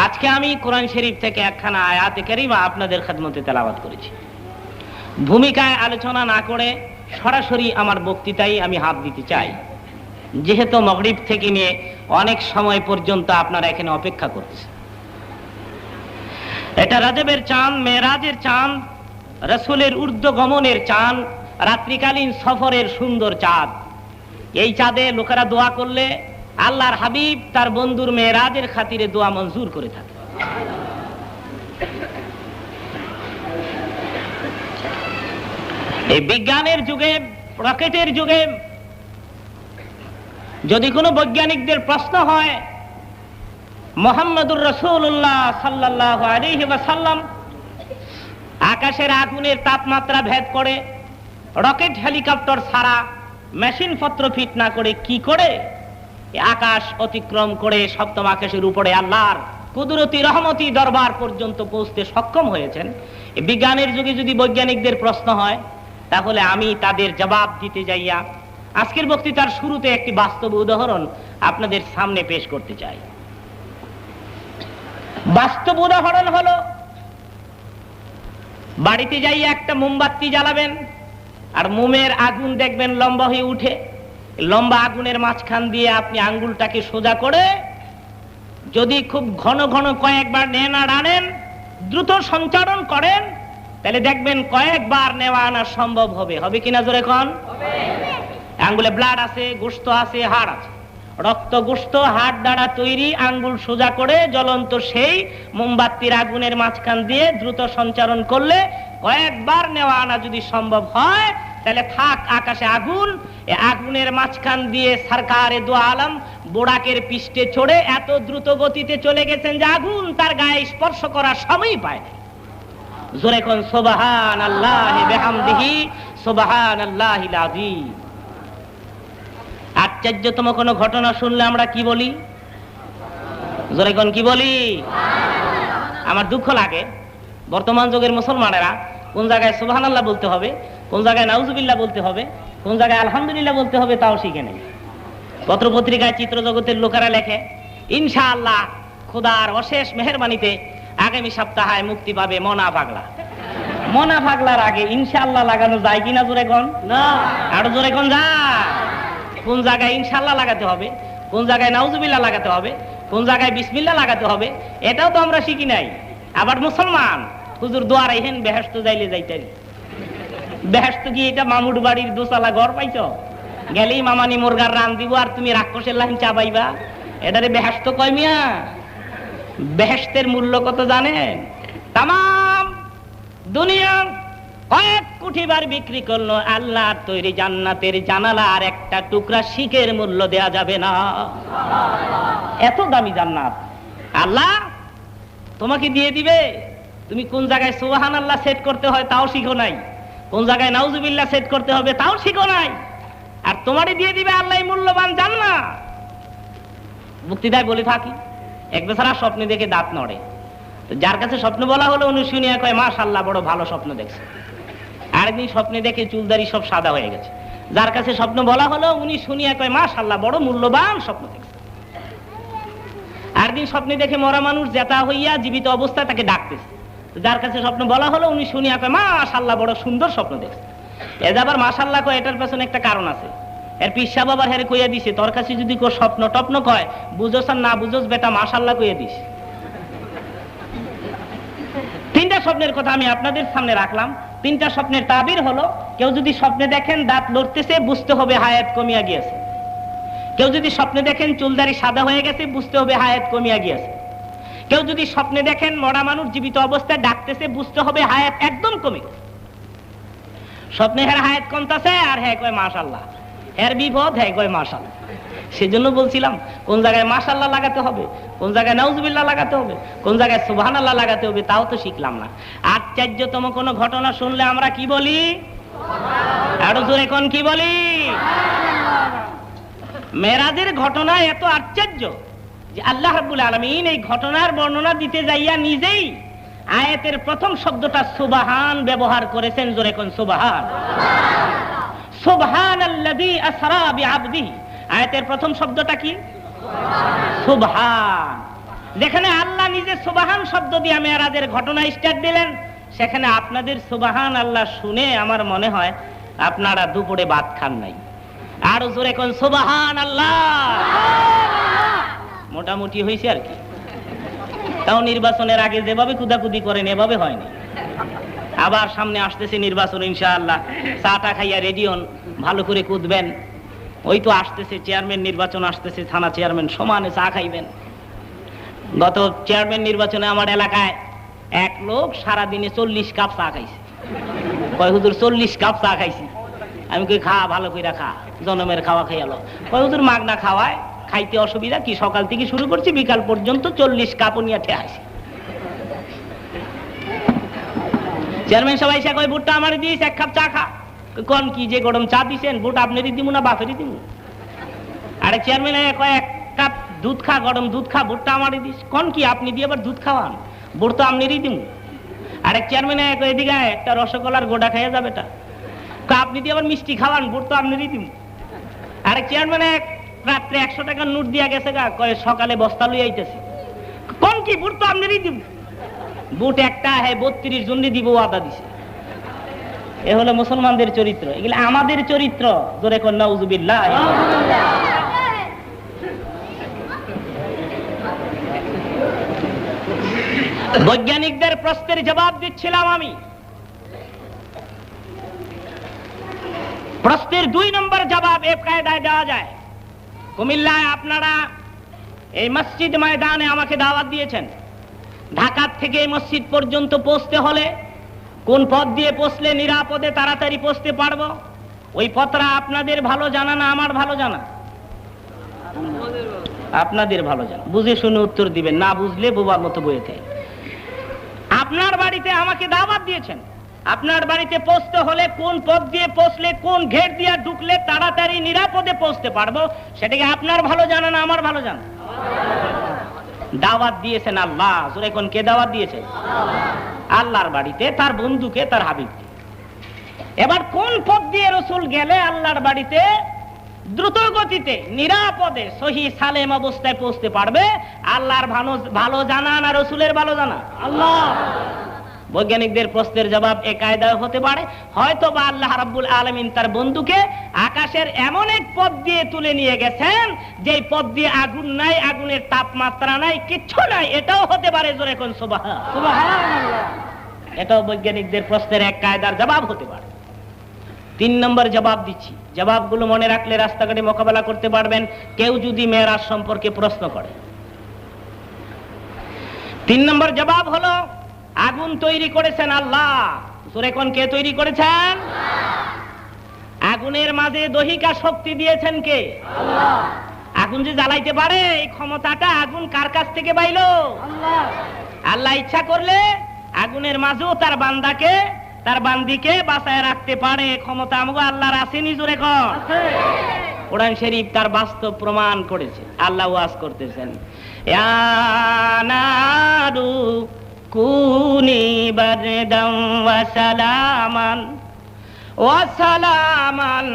আজকে আমি কোরআন শরীফ থেকে একখানা আয়াতে কারিমা আপনাদের খেদমতে তেলাওয়াত করেছি। ভূমিকায় আলোচনা না করে সরাসরি আমার বক্তৃতায় আমি হাত দিতে চাই, যেহেতু মাগরিব থেকে নিয়ে অনেক সময় পর্যন্ত আপনারা এখানে অপেক্ষা করতেছেন। এটা রাজবের চাঁদ, মেরাজের চাঁদ, রাসূলের ঊর্ধ্বগমনের চাঁদ, রাত্রিকালীন সফরের সুন্দর চাঁদ। এই চাঁদে লোকেরা দোয়া করলে আল্লাহর হাবিব তার বন্ধুর মেরাজের খাতিরে দোয়া মঞ্জুর করে থাকে। এই বিজ্ঞানের যুগে, রকেটের যুগে যদি কোনো বৈজ্ঞানিকদের প্রশ্ন হয় মুহাম্মদুর রাসূলুল্লাহ সাল্লাল্লাহু আলাইহি ওয়াসাল্লাম আকাশের আগুনের তাপমাত্রা ভেদ করে রকেট হেলিকপ্টার ছাড়া মেশিন পত্র ফিট না করে কি করে আকাশ অতিক্রম করে সপ্তম আকাশের উপরে আল্লাহর কুদরতি রহমতি দরবার পর্যন্ত পৌঁছতে সক্ষম হয়েছেন, এই বিজ্ঞানের যুগে যদি বৈজ্ঞানিকদের প্রশ্ন হয় তাহলে আমি তাদের জবাব দিতে যাইয়া আজকের বক্তৃতার শুরুতে একটি বাস্তব উদাহরণ আপনাদের সামনে পেশ করতে চাই। বাস্তব উদাহরণ হলো, বাড়িতে যাইয়া একটা মোমবাতি জ্বালাবেন আর মোমের আগুন দেখবেন লম্বা হয়ে উঠে। লম্বা আগুনের মাঝখান দিয়ে আপনি আঙ্গুলটাকে সোজা করে যদি খুব ঘন ঘন কয়েকবার নেন আর আনেন, দ্রুত সঞ্চারণ করেন, তাহলে দেখবেন কয়েকবার নেওয়া আনা সম্ভব হবে। হবে কিনা জোরে কোন? আঙ্গুলে ব্লাড আছে, গোশত আছে, হাড় আছে, রক্ত গোশত হাড় দ্বারা তৈরি আঙ্গুল সোজা করে জ্বলন্ত সেই মোমবাতির আগুনের মাঝখান দিয়ে দ্রুত সঞ্চারণ করলে কয়েকবার নেওয়া আনা যদি সম্ভব হয়, তাহলে থাক আকাশে আগুন, আগুনের মাঝখান দিয়ে সরকারে দু আলম বোড়াকের পৃষ্ঠে চড়ে এত দ্রুত গতিতে চলে গেছেন যে আগুন তার গায়ে স্পর্শ করার সময় পায় না। জোরে কোন সুবহানাল্লাহি বিহামদিহি সুবহানাল্লাহিল আযীম। আশ্চর্যতম কোন ঘটনা শুনলে আমরা কি বলি? জোরে কোন কি বলি? আমার দুঃখ লাগে বর্তমান যুগের মুসলমানেরা কোন জায়গায় সুবহানাল্লাহ বলতে হবে, কোন জায়গায় নাউজুবিল্লাহ বলতে হবে, কোন জায়গায় আলহামদুলিল্লাহ বলতে হবে তাও শিখে নেই। পত্র পত্রিকায় চিত্র জগতের লোকেরা লেখে ইনশাআল্লাহ খোদার অশেষ মেহেরবানিতে আগামী সপ্তাহে মুক্তি পাবে মনা পাগলা। মনা পাগলার আগে ইনশাআল্লাহ লাগানো যায় কিনা জোরে কোন? না। আরো জোরে কোন যায়? কোন জায়গায় ইনশাআল্লাহ লাগাতে হবে, কোন জায়গায় নাউজুবিল্লাহ লাগাতে হবে, কোন জায়গায় বিসমিল্লাহ লাগাতে হবে, এটাও তো আমরা শিখি নাই। আবার মুসলমান হুজুর দোয়া রাইহেন বেহেশত যাইলে যাইতারি। বেহেশত কি এটা মামুর বাড়ির দোসালা ঘর পাইছো? গেলেই মামানি মুরগার রান দিব আর তুমি রাক্ষসের লাইন চাবাইবা, এটারে বেহেশত কয় মিয়া? বেহেশতের মূল্য কত জানেন? তামাম দুনিয়া কয়েক কোটি বার বিক্রি করলো, আল্লাহর তৈরি জান্নাতের জানালার একটা টুকরা শিকের মূল্য দেয়া যাবে না। এত দামি জান্নাত আল্লাহ তোমাকে দিয়ে দিবে। তুমি কোন জায়গায় সুবহানাল্লাহ সেট করতে হয় তাও শিখো নাই, কোন জায়গায় নাউজুবিল্লাহ সেট করতে হবে তাও শিখো নাই, আর তোমারই দিয়ে দিবে আল্লাহ মূল্যবান জান্নাত। বক্তৃতায় বলে থাকি এক বেচারা স্বপ্নে দেখে দাঁত নড়ে, যার কাছে স্বপ্ন বলা হলো উনি শুনিয়া কয় মাশাআল্লাহ বড় ভালো স্বপ্ন দেখছে। আরেকদিন স্বপ্নে দেখে চুলদারি সব সাদা হয়ে গেছে, যার কাছে স্বপ্ন বলা হলো উনি শুনিয়া কয় মাশাআল্লাহ বড় মূল্যবান স্বপ্ন দেখছে। আরেকদিন স্বপ্নে দেখে মরা মানুষ জেতা হইয়া জীবিত অবস্থায় তাকে ডাকতেছে, যার কাছে স্বপ্ন বলা হলো উনি শুনিয়া কয় মাশাআল্লাহ বড় সুন্দর স্বপ্ন দেখছে। এ আবার মাশাআল্লাহ কয় এটার পেছনে একটা কারণ আছে। এর পিসা বাবার হেরে কইয়া দিছে তোর কাছে যদি কেউ স্বপ্ন টপ্ন কয় বুঝোস আর না বুঝোস বেটা মাশাআল্লাহ কইয়া দিস। তিনটা স্বপ্নের কথা আমি আপনাদের সামনে রাখলাম। তিনটা স্বপ্নের তাবির হলো, কেউ যদি স্বপ্নে দেখেন দাঁত লড়তেছে বুঝতে হবে হায়াত কমিয়া গিয়েছে, কেউ যদি স্বপ্নে দেখেন চুলদারি সাদা হয়ে গেছে বুঝতে হবে হায়াত কমিয়া গিয়েছে, কেউ যদি স্বপ্নে দেখেন মরা মানুষ জীবিত অবস্থায় ডাকতেছে বুঝতে হবে হায়াত একদম কমে গেছে। স্বপ্নে হের হায়াত কমতাছে আর হ্যাঁ কয় মাশাআল্লাহ, এর বিপদ হ্যাঁ কয় মাশাআল্লাহ। সেজন্য বলছিলাম কোন জায়গায় মাশাআল্লাহ লাগাতে হবে, কোন জায়গায় নাউজুবিল্লাহ লাগাতে হবে, কোন জায়গায় সুবহানাল্লাহ লাগাতে হবে তাও তো শিখলাম না। আশ্চর্যতম কোন ঘটনা শুনলে আমরা কি বলি? আরো জোরে কোন কি বলি? মেরাজের ঘটনা এত আশ্চর্য যে আল্লাহ রাব্বুল আলামিন এই ঘটনার বর্ণনা দিতে যাইয়া নিজেই আয়াতের প্রথম শব্দটা সুবহান ব্যবহার করেছেন। জোরে কোন সুবহান। সুবহানাল্লাযী আসরা বিআবদিহি, আয়াতের প্রথম শব্দটা কি? সুবহান। যেখানে আল্লাহ নিজে সুবহান শব্দ দিয়ে মেরাজের ঘটনা স্টার্ট দিলেন, সেখানে আপনাদের সুবহান আল্লাহ শুনে আমার মনে হয় আপনারা দুপুরে ভাত খান নাই। আর জোরে কোন সুবহান আল্লাহ। মোটামুটি হয়েছে আর কি। তাও নির্বাচনের আগে যেভাবে কুদাকুদি করেন এভাবে হয়নি। আবার সামনে আসতেছে নির্বাচন, ইনশাআল্লাহ চাটা খাইয়া রেডি হন, ভালো করে কুদবেন। ওই তো আসতেছে চেয়ারম্যান নির্বাচন আসতেছে, থানা চেয়ারম্যান সমানে চা খাইবেন। গত চেয়ারম্যান নির্বাচনে আমার এলাকায় এক লোক সারাদিনে 40 কাপ চা খাইছে। কয় হুজুর 40 কাপ চা খাইছি। আমি কই খা, ভালো কইরা খা, জনমের খাওয়া খাইয়ালো। কয় হুজুর মাগনা খাওয়ায়, খাইতে অসুবিধা কি, সকাল থেকে শুরু করছি বিকাল পর্যন্ত 40 কাপ নিয়ে ঠেয়াছি। চেয়ারম্যান সবাই সে কয় ভোটটা আমারই দিস, এক কাপ চা খা। কোন কি যে গরম চা দিছেন, ভোট আপনারই দিব না বাপেরই দিব? আরে চেয়ারম্যান কয় এক কাপ দুধ খা, গরম দুধ খা, ভোটটা আমারই দিস। কোন কি আপনি দিয়ে আবার দুধ খাওয়ান, ভোট তো আপনারই দিব। আরেক চেয়ারম্যান এদিকে একটা রসগোল্লার গোটা খাইয়া যাবে, এটা আপনি দিয়ে আবার মিষ্টি খাওয়ান, ভোট তো আপনারই দিব। আরেক চেয়ারম্যান রাত্রে 100 টাকার নোট দিয়া গেছে গা, কয় সকালে বস্তা লই আইতেছি। কোন কি ভোট তো আপনারই দিব? বুট একটা 32 জন দিব আদা দিছে। এ হলো মুসলমানদের চরিত্র। এগুলো আমাদের চরিত্র। জোরে কোন নাউজুবিল্লাহ। বৈজ্ঞানিকদের প্রশ্নের জবাব দিচ্ছিলাম আমি। প্রশ্নের 2 নম্বর জবাব এ কায়দায় দেওয়া যায়। কুমিল্লায় আপনারা এই মসজিদ ময়দানে আমাকে দাওয়াত দিয়েছেন। ঢাকা থেকে এই মসজিদ পর্যন্ত পৌঁছতে হলে কোন পথ দিয়ে পৌঁছলে নিরাপদে তাড়াতাড়ি পৌঁছতে পারবো, ওই পথটা আপনাদের ভালো জানা না আমার ভালো জানা? আপনাদের ভালো জানা। বুঝে শুনে উত্তর দিবেন, না বুঝলে বোবার মতো বইতে। আপনার বাড়িতে আমাকে দাওয়াত দিয়েছেন, আপনার বাড়িতে পৌঁছতে হলে কোন পথ দিয়ে পৌঁছলে, কোন গেট দিয়ে ঢুকলে তাড়াতাড়ি নিরাপদে পৌঁছতে পারবো, সেটাকে আপনার ভালো জানা না আমার ভালো জানা? দাওয়াত দিয়েছেন আল্লাহ। জোরে কোন কে দাওয়াত দিয়েছেন? আল্লাহর বাড়িতে তার বন্ধুকে, তার হাবিবকে। এবার কোন পথ দিয়ে রাসূল গেলে আল্লাহর বাড়িতে দ্রুত গতিতে নিরাপদে সহি সালেম অবস্থায় পৌঁছতে পারবে, আল্লাহর ভালো জানা না রাসূলের ভালো জানা? আল্লাহ। বৈজ্ঞানিকদের প্রশ্নের জবাব এ কায়দায় হতে পারে, হয়তো বা আল্লাহ রাব্বুল আলামিন তার বন্ধুকে আকাশের এমন এক পথ দিয়ে তুলে নিয়ে গেছেন যে পথ দিয়ে আগুন নাই, আগুনের তাপমাত্রা নাই, কিচ্ছু নাই। এটাও হতে পারে। জোরে কোন সুবহানাল্লাহ। এটাও বৈজ্ঞানিকদের প্রশ্নের এক কায়দার জবাব হতে পারে। 3 নম্বর জবাব দিচ্ছি। জবাবগুলো মনে রাখলে রাস্তাঘাটে মোকাবেলা করতে পারবেন কেউ যদি মেরাজ সম্পর্কে প্রশ্ন করে। 3 নম্বর জবাব হলো আগুন তৈরি করেছেন আল্লাহ। জোরে কোন কে তৈরি করেছেন? আগুনের মাঝে দহিকা শক্তি দিয়েছেন কে? আল্লাহ। আগুন যে জ্বালাইতে পারে এই ক্ষমতাটা আগুন কার কাছ থেকে পাইলো? আল্লাহ। আল্লাহ ইচ্ছা করলে আগুনের মাঝেও তার বান্দাকে, তার বান্দিকে বাঁচায় রাখতে পারে। ক্ষমতা আমগো আল্লাহর আসেনি? জোরে কোন? আছে। কোরআন শরীফ তার বাস্তব প্রমাণ করেছে। আল্লাহ ওয়াজ করতেছেন, ইয়া নারু কুনি বারদাম ওয়া সালামান ওয়া সালামান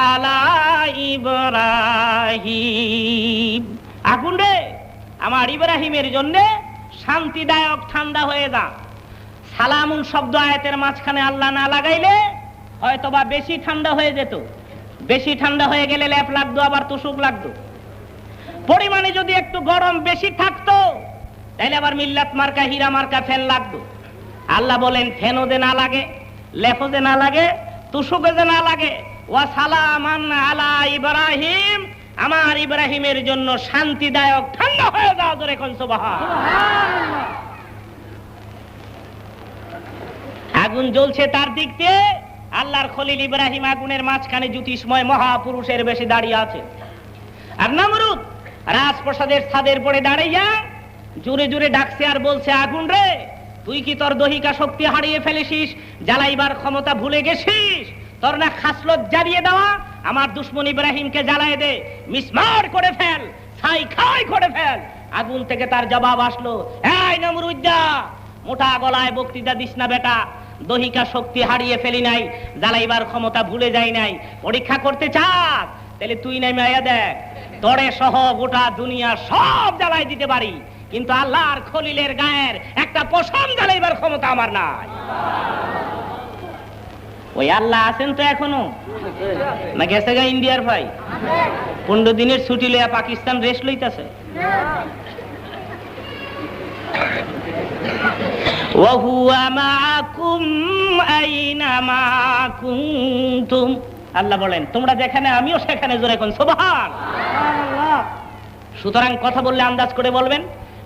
আলা ইব্রাহিম। আগুন রে, আমার ইব্রাহিমের জন্য শান্তিদায়ক ঠান্ডা হয়ে যা। সালামুন শব্দ আয়াতের মাঝখানে আল্লাহ না লাগাইলে হয়তোবা বেশি ঠান্ডা হয়ে যেত। বেশি ঠান্ডা হয়ে গেলে লেপ লাগতো, আবার তুষুক লাগতো। পরিমাণে যদি একটু গরম বেশি থাকতো তাইলে আবার মিল্লাত মার্কা, হীরা মার্কা ফ্যান লাগতো। আল্লাহ বলেন ফ্যানও যে না লাগে, লেপও যে না লাগে, তুষুকও যে না লাগে। ওয়া সালামান আলা ইব্রাহিম, আমার ইব্রাহিমের জন্য শান্তিদায়ক ঠান্ডা হয়ে যাও। জোরে কোন সুবহানাল্লাহ। আগুন জ্বলছে তার দিক দিয়ে, আল্লাহর খলিল ইব্রাহিম আগুনের মাঝখানে জ্যোতিষময় মহাপুরুষের বেশি দাঁড়িয়ে আছে। আর নমরুদ রাজপ্রাসাদের ছাদের পড়ে দাঁড়াইয়া জোরে জোরে ডাকছে আর বলছে, আগুন রে, তুই কি তোর দহিকা শক্তি হারিয়ে ফেলেছিস? জ্বালাইবার ক্ষমতা ভুলে গেছিস? তোর না খাসলত জ্বালিয়ে দেওয়া? আমার দুশমন ইব্রাহিমকে জ্বালায় দে, মিসমার করে ফেল, ছাই খাই করে ফেল। আগুন থেকে তার জবাব আসলো, এই নমরুদ্দা, মোটা গলায় বক্তৃতা দিস না বেটা। দহিকা শক্তি হারিয়ে ফেলি নাই, জ্বালাইবার ক্ষমতা ভুলে যাই নাই। পরীক্ষা করতে চাস? তাহলে তুই নাই মায়া দেখ, তরে সহ গোটা দুনিয়া সব জ্বালাই দিতে পারি। কিন্তু আল্লাহর খলিলের গায়ের একটা পশম জ্বালাইবার ক্ষমতা আমার নাই। ওই আল্লাহ আছেন তো এখনো, না গেছে গা ইন্ডিয়ার ভাই? 15 দিনের ছুটি লইয়া পাকিস্তান রেস্ট লইতেছে। আল্লাহ বলেন তোমরা যেখানে আমিও সেখানে, জোরে কোন সুবহানাল্লাহ। সুতরাং কথা বললে আন্দাজ করে বলবেন,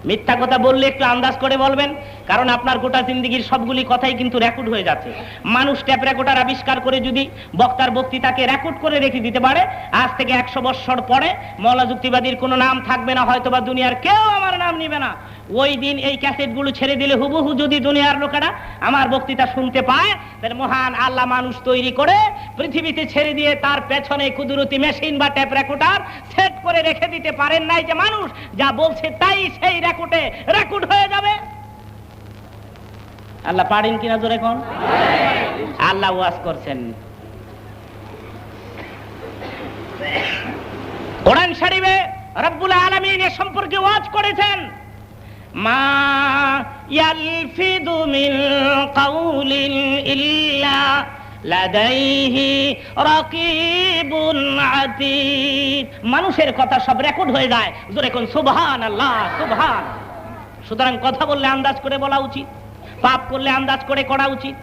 মিথ্যা কথা বললে একটু আন্দাজ করে বলবেন, কারণ আপনার গোটা জিন্দেগীর সবগুলি কথাই কিন্তু রেকর্ড হয়ে যাচ্ছে। মানুষ ট্যাপ রেকর্ডার আবিষ্কার করে যদি বক্তার বক্তৃতাকে রেকর্ড করে রেখে দিতে পারে, আজ থেকে 100 বছর পরে মওলা যুক্তিবাদীর কোনো নাম থাকবে না, হয়তো বা দুনিয়ার কেউ আমার নাম নিবে না। ওই দিন এই ক্যাসেটগুলো ছেড়ে দিলে হুবহু যদি দুনিয়ার লোকেরা আমার বক্তৃতা শুনতে পায়, তাহলে মহান আল্লাহ মানুষ তৈরি করে পৃথিবীতে ছেড়ে দিয়ে তার পেছনে কুদরতি মেশিন বা ট্যাপ রেকর্ডার সেট করে রেখে দিতে পারেন নাই যে মানুষ যা বলছে তাই সেই রেকর্ডে রেকর্ড হয়ে যাবে। আল্লাহ পারেন কিনা জোরে কোন? আল্লাহ ওয়াজ করছেন। কোরআন শরীফে রব্বুল আলামিন এ সম্পর্কে ওয়াজ করেছেন, মা ইয়ালফিদু মিন কাউলিন ইল্লা লাদাইহি রাকিবুন আতীদ। মানুষের কথা সব রেকর্ড হয়ে যায়, জোরে কোন সুবহানাল্লাহ, সুবহান। সুতরাং কথা বললে আন্দাজ করে বলা উচিত, পাপ করলে আন্দাজ করে করা উচিত।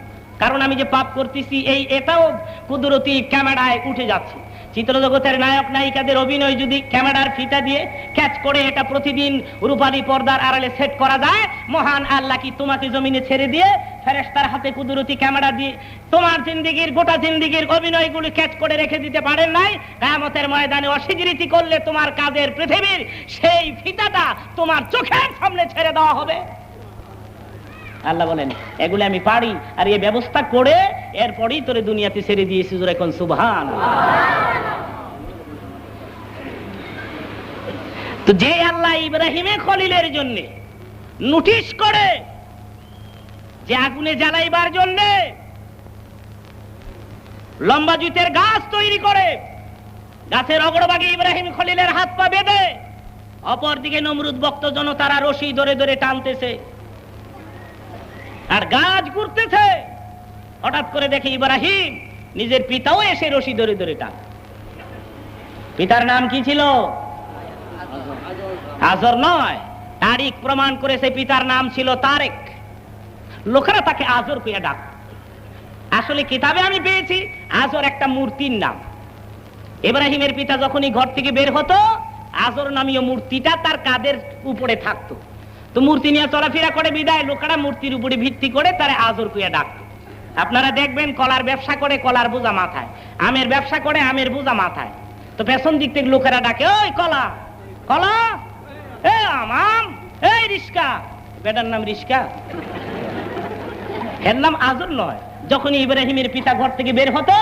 কারণ আমি যে পাপ করতেছি এটাও কুদরতি ক্যামেরায় উঠে যাচ্ছে। চিত্রজগতের নায়ক নায়িকাদের অভিনয় যদি ক্যামেরার ফিতা দিয়ে ক্যাচ করে এটা প্রতিদিন রূপালী পর্দার আড়ালে সেট করা যায়, মহান আল্লাহ কি তোমাকে জমিনে ছেড়ে দিয়ে ফেরেশতার হাতে কুদরতি ক্যামেরা দিয়ে তোমার জিন্দেগীর গোটা জিন্দেগীর অভিনয়গুলো ক্যাচ করে রেখে দিতে পারেন নাই? কিয়ামতের ময়দানে অস্বীকৃতি করলে তোমার কাজের পৃথিবীর সেই ফিতাটা তোমার চোখের সামনে ছেড়ে দেওয়া হবে। আল্লাহ বলেন এগুলো আমি পারি, আর এই ব্যবস্থা করে এরপরই তোরে দুনিয়াতে ছেড়ে দিয়েছি, জোরে কোন সুবহানাল্লাহ। তো যে আল্লাহ ইব্রাহিমে খলিলের জন্য নোটিশ করে যে আগুনে জ্বালাইবার জন্য লম্বা জুতের গাছ তৈরি করে, গাছের অগ্রভাগে ইব্রাহিম খলিলের হাত পা বেঁধে, অপরদিকে নমরুদ ভক্ত জনতারা রশি ধরে ধরে টানতেছে আর গাছ ঘুরতেছে। হঠাৎ করে দেখে ইব্রাহিম নিজের পিতাও এসে রশি ধরে ধরে টান। পিতার নাম কি ছিল? আজর নয়, তারিখ প্রমাণ করেছে পিতার নাম ছিল তারেক। লোকেরা তাকে আজর কইয়া ডাক। আসলে কিতাবে আমি পেয়েছি আজর একটা মূর্তির নাম। ইব্রাহিমের পিতা যখনই ঘর থেকে বের হতো, আজর নামীয় মূর্তিটা তার কাঁধের উপরে থাকতো। তো মূর্তি নিয়ে চলাফেরা করে বিদায় লোকেরা মূর্তির উপরে ভিত্তি করে তারা আজর কইয়া ডাকতো। আপনারা দেখবেন কলার ব্যবসা করে কলার বোঝা মাথায়, আমের ব্যবসা করে আমের বোঝা মাথায়। তো পেছন দিক থেকে লোকেরা ডাকে, ওই কলা কলা, এ আম আম, এই রিস্কা। বেটার নাম রিস্কা, এর নাম আজর নয়। যখন ইব্রাহিমের পিতা ঘর থেকে বের হতো,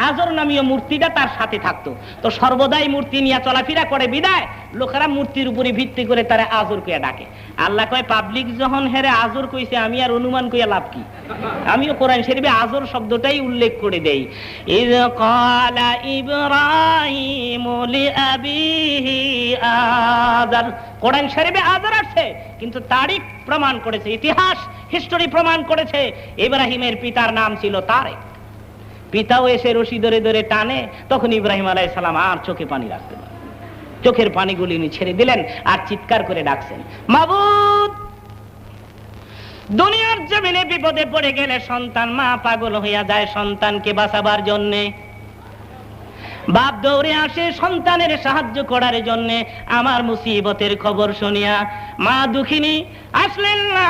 আজর নামীয় মূর্তিটা তার সাথে থাকতো। তো সর্বদাই মূর্তি নিয়ে চলাফেরা করে বিদায় লোকেরা মূর্তির উপরে ভিত্তি করে তারা আজর কইয়া ডাকে। আল্লাহ কয় পাবলিক যখন হেরে আজর কইছে, আমি আর অনুমান কইয়া লাভ কি? আমিও কোরআন শরীফে আজর শব্দটাই উল্লেখ করে দেই। ইয ক্বালা ইব্রাহিমু লিআবিহি আযর। কোরআন শরীফে আযর আছে, কিন্তু তারিখ প্রমাণ করেছে, ইতিহাস হিস্টোরি প্রমাণ করেছে ইব্রাহিমের পিতার নাম ছিল তারেক। পিতাও এসে রশি ধরে ধরে টানে, তখন ইব্রাহিম আলাইহিস সালাম আর চোখে পানি রাখতে পারেন, চোখের পানিগুলি উনি ছেড়ে দিলেন আর চিৎকার করে ডাকছেন, মাবুদ। দুনিয়ার জমিনে বিপদে পড়ে গেলে সন্তান মা পাগল হইয়া যায় সন্তানকে বাঁচাবার জন্যে, বাপ দৌড়ে আসে সন্তানের সাহায্য করার জন্য। আমার মুসিবতের খবর শুনিয়া মা দুঃখিনী আসলেন না,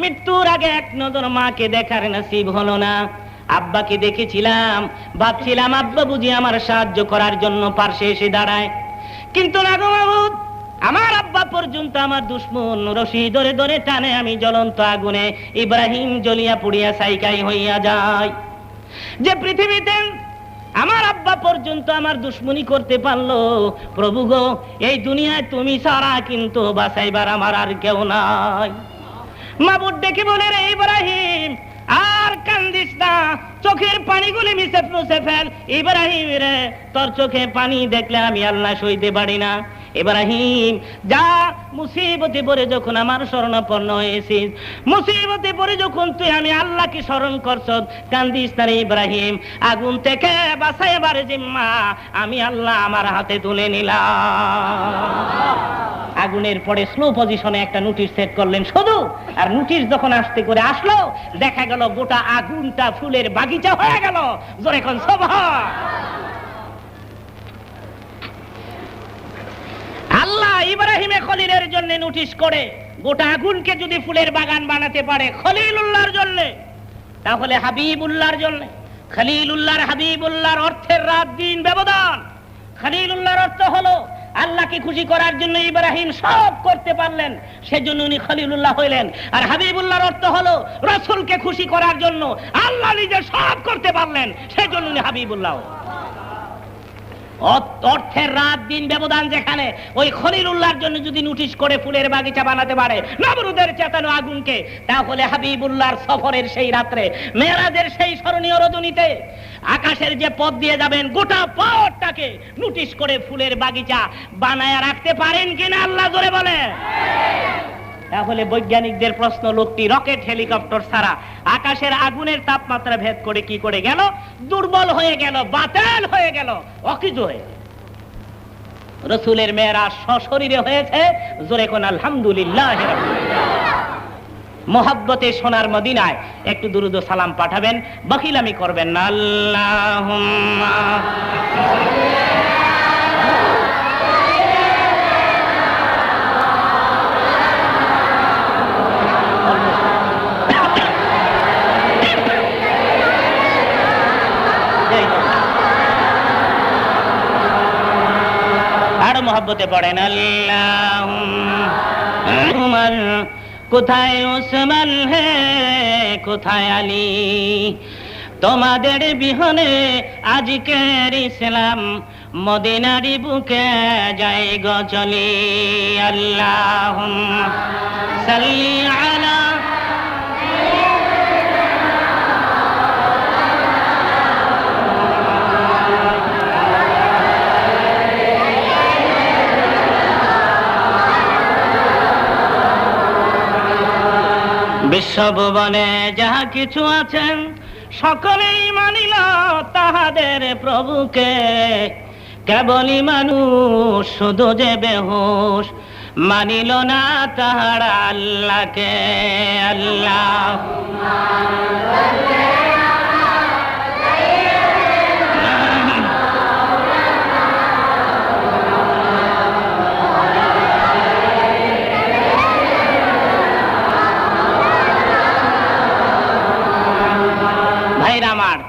মৃত্যুর আগে এক নজর মাকে দেখার নসিব হলো না। আব্বাকে দেখেছিলাম, ভাবছিলাম আব্বা বুঝি আমার সাহায্য করার জন্য পাশে এসে দাঁড়ায়, কিন্তু না গো মাবুদ, আমার আব্বা পর্যন্ত আমার দুশমন রশি ধরে ধরে টানে, আমি জ্বলন্ত আগুনে ইব্রাহিম জ্বলিয়া পুড়িয়া ছাইকাই হইয়া যায়। যে পৃথিবীতে আমার আব্বা পর্যন্ত আমার দুশমনি করতে পারলো, প্রভু গো এই দুনিয়ায় তুমি ছাড়া কিন্তু বাঁচাইবার আমার আর কেউ নাই। মাবুদ ডেকে বলে, রে ইব্রাহিম আর কান্দিস না, চোখের পানিগুলি মুছে ফেল। ইব্রাহিম রে, তোর চোখে পানি দেখলে আমি আল্লাহ সইতে পারি না। ইব্রাহিম যা, মুসিবতে পড়ে যখন আমার শরণাপন্ন হয়েছিস, মুসিবতে পড়ে যখন তুই আমি আল্লাহকে স্মরণ করছ, কান্দিস না রে ইব্রাহিম, আগুন থেকে বাঁচাইবার জিম্মা আমি আল্লাহ আমার হাতে তুলে নিলাম। আগুনের পরে স্লো পজিশনে একটা নোটিশ সেট করলেন শুধু, আর নোটিশ যখন আসতে করে আসলো দেখা গেল গোটা আগুনটা ফুলের বাগিচা হয়ে গেল। জোরে কোন সুবহান। আল্লাহ ইব্রাহিমে খলিলের জন্য নোটিশ করে গোটা আগুনকে যদি ফুলের বাগান বানাতে পারে খলিলুল্লাহর জন্য, তাহলে হাবিবুল্লাহর জন্য। খলিলুল্লাহর হাবিবুল্লাহর অর্থের রাত দিন ব্যবধান। খলিলুল্লাহর অর্থ হলো আল্লাহকে খুশি করার জন্য ইব্রাহিম সব করতে পারলেন, সেজন্য উনি খলিলুল্লাহ হইলেন। আর হাবিবুল্লাহর অর্থ হলো রাসূলকে খুশি করার জন্য আল্লাহ নিজে সব করতে পারলেন, সেজন্য উনি হাবিবুল্লাহ। অর্থের রাত দিন ব্যবধান যেখানে, ওই খলিলুল্লাহর জন্য যদি নোটিশ করে ফুলের বাগিচা বানাতে পারে নমরুদের চেতানো আগুনকে, তাহলে হাবিবুল্লাহর সফরের সেই রাত্রে, মেরাজের সেই স্মরণীয় রজনীতে আকাশের যে পথ দিয়ে যাবেন গোটা পথটাকে নোটিশ করে ফুলের বাগিচা বানায় রাখতে পারেন কিনা আল্লাহ জোরে বলে। তাহলে বৈজ্ঞানিকদের প্রশ্ন, লোকটি রকেট হেলিকপ্টার ছাড়া আকাশের আগুনের তাপমাত্রা ভেদ করে কি করে গেল? দুর্বল হয়ে গেল, বাতাল হয়ে গেল, অকিজ হয়ে। রাসূলের মেরাজ সশরীরে হয়েছে। জোরে কোন আলহামদুলিল্লাহ। মোহাব্বতে সোনার মদিনায় একটু দুরুদ ও সালাম পাঠাবেন, বখিলামি করবেন না। আল্লাহুম্মা মোহাব্বতে পড়েন আল্লাহুম্মা। কোথায় ওসমান হে কোথায় আলী, তোমাদের বিহনে আজকের ইসলাম মদিনারি বুকে যায় গো চলি। আল্লাহুম্মা সাল্লি আলা বিশ্বভুবনে যাহা কিছু আছেন সকলেই মানিল তাহাদের প্রভুকে, কেবলই মানুষ শুধু যে বেহুশ মানিল না তাহারা আল্লাহকে। আল্লাহুম্মা আমার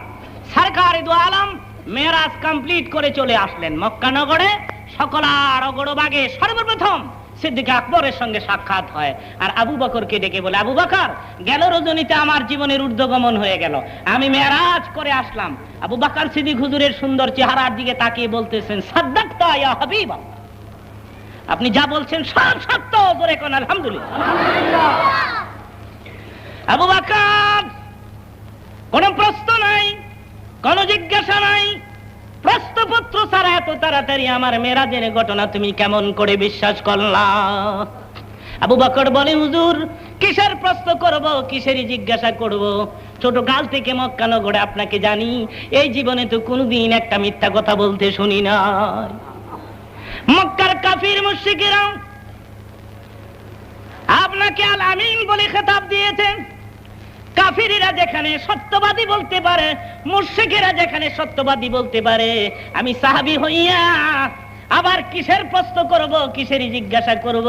সরকারে দু আলম মেরাজ কমপ্লিট করে চলে আসলেন মক্কা নগরে। সকলার অগরবাগে সর্বপ্রথম সিদ্দিক আকবরের সঙ্গে সাক্ষাৎ হয়, আর আবু বকরকে ডেকে বলে, আবু বকর, গেল রজনীতে আমার জীবনের ঊর্ধ্বগমন হয়ে গেল, আমি মেরাজ করে আসলাম। আবু বকর সিদ্দিক হুজুরের সুন্দর চেহারার দিকে তাকিয়ে বলতেছেন, সাদ্দাকতা ইয়া হাবিব, আপনি যা বলছেন সব সত্য। জোরে কোন আলহামদুলিল্লাহ। আবু বকর কোন প্রশ্ন নাই, কোন জিজ্ঞাসা নাই, প্রশ্নপত্র ছাড়া এত তাড়াতাড়ি আমার মেরাজের ঘটনা তুমি কেমন করে বিশ্বাস করলা? আবু বকর বলে, হুজুর কিসের প্রশ্ন করব, কিসেরই জিজ্ঞাসা করব? ছোট কাল থেকে মক্কা নগরে আপনাকে জানি, এই জীবনে তো কোনদিন একটা মিথ্যা কথা বলতে শুনি নাই। মক্কার কাফির মুশরিকেরা আপনাকে আল আমিন বলে খেতাব দিয়েছেন। কাফিরেরা যেখানে সত্যবাদী বলতে পারে, মুশরিকেরা যেখানে সত্যবাদী বলতে পারে, আমি সাহাবী হইয়া আবার কিসের প্রশ্ন করব, কিসেরই জিজ্ঞাসা করব?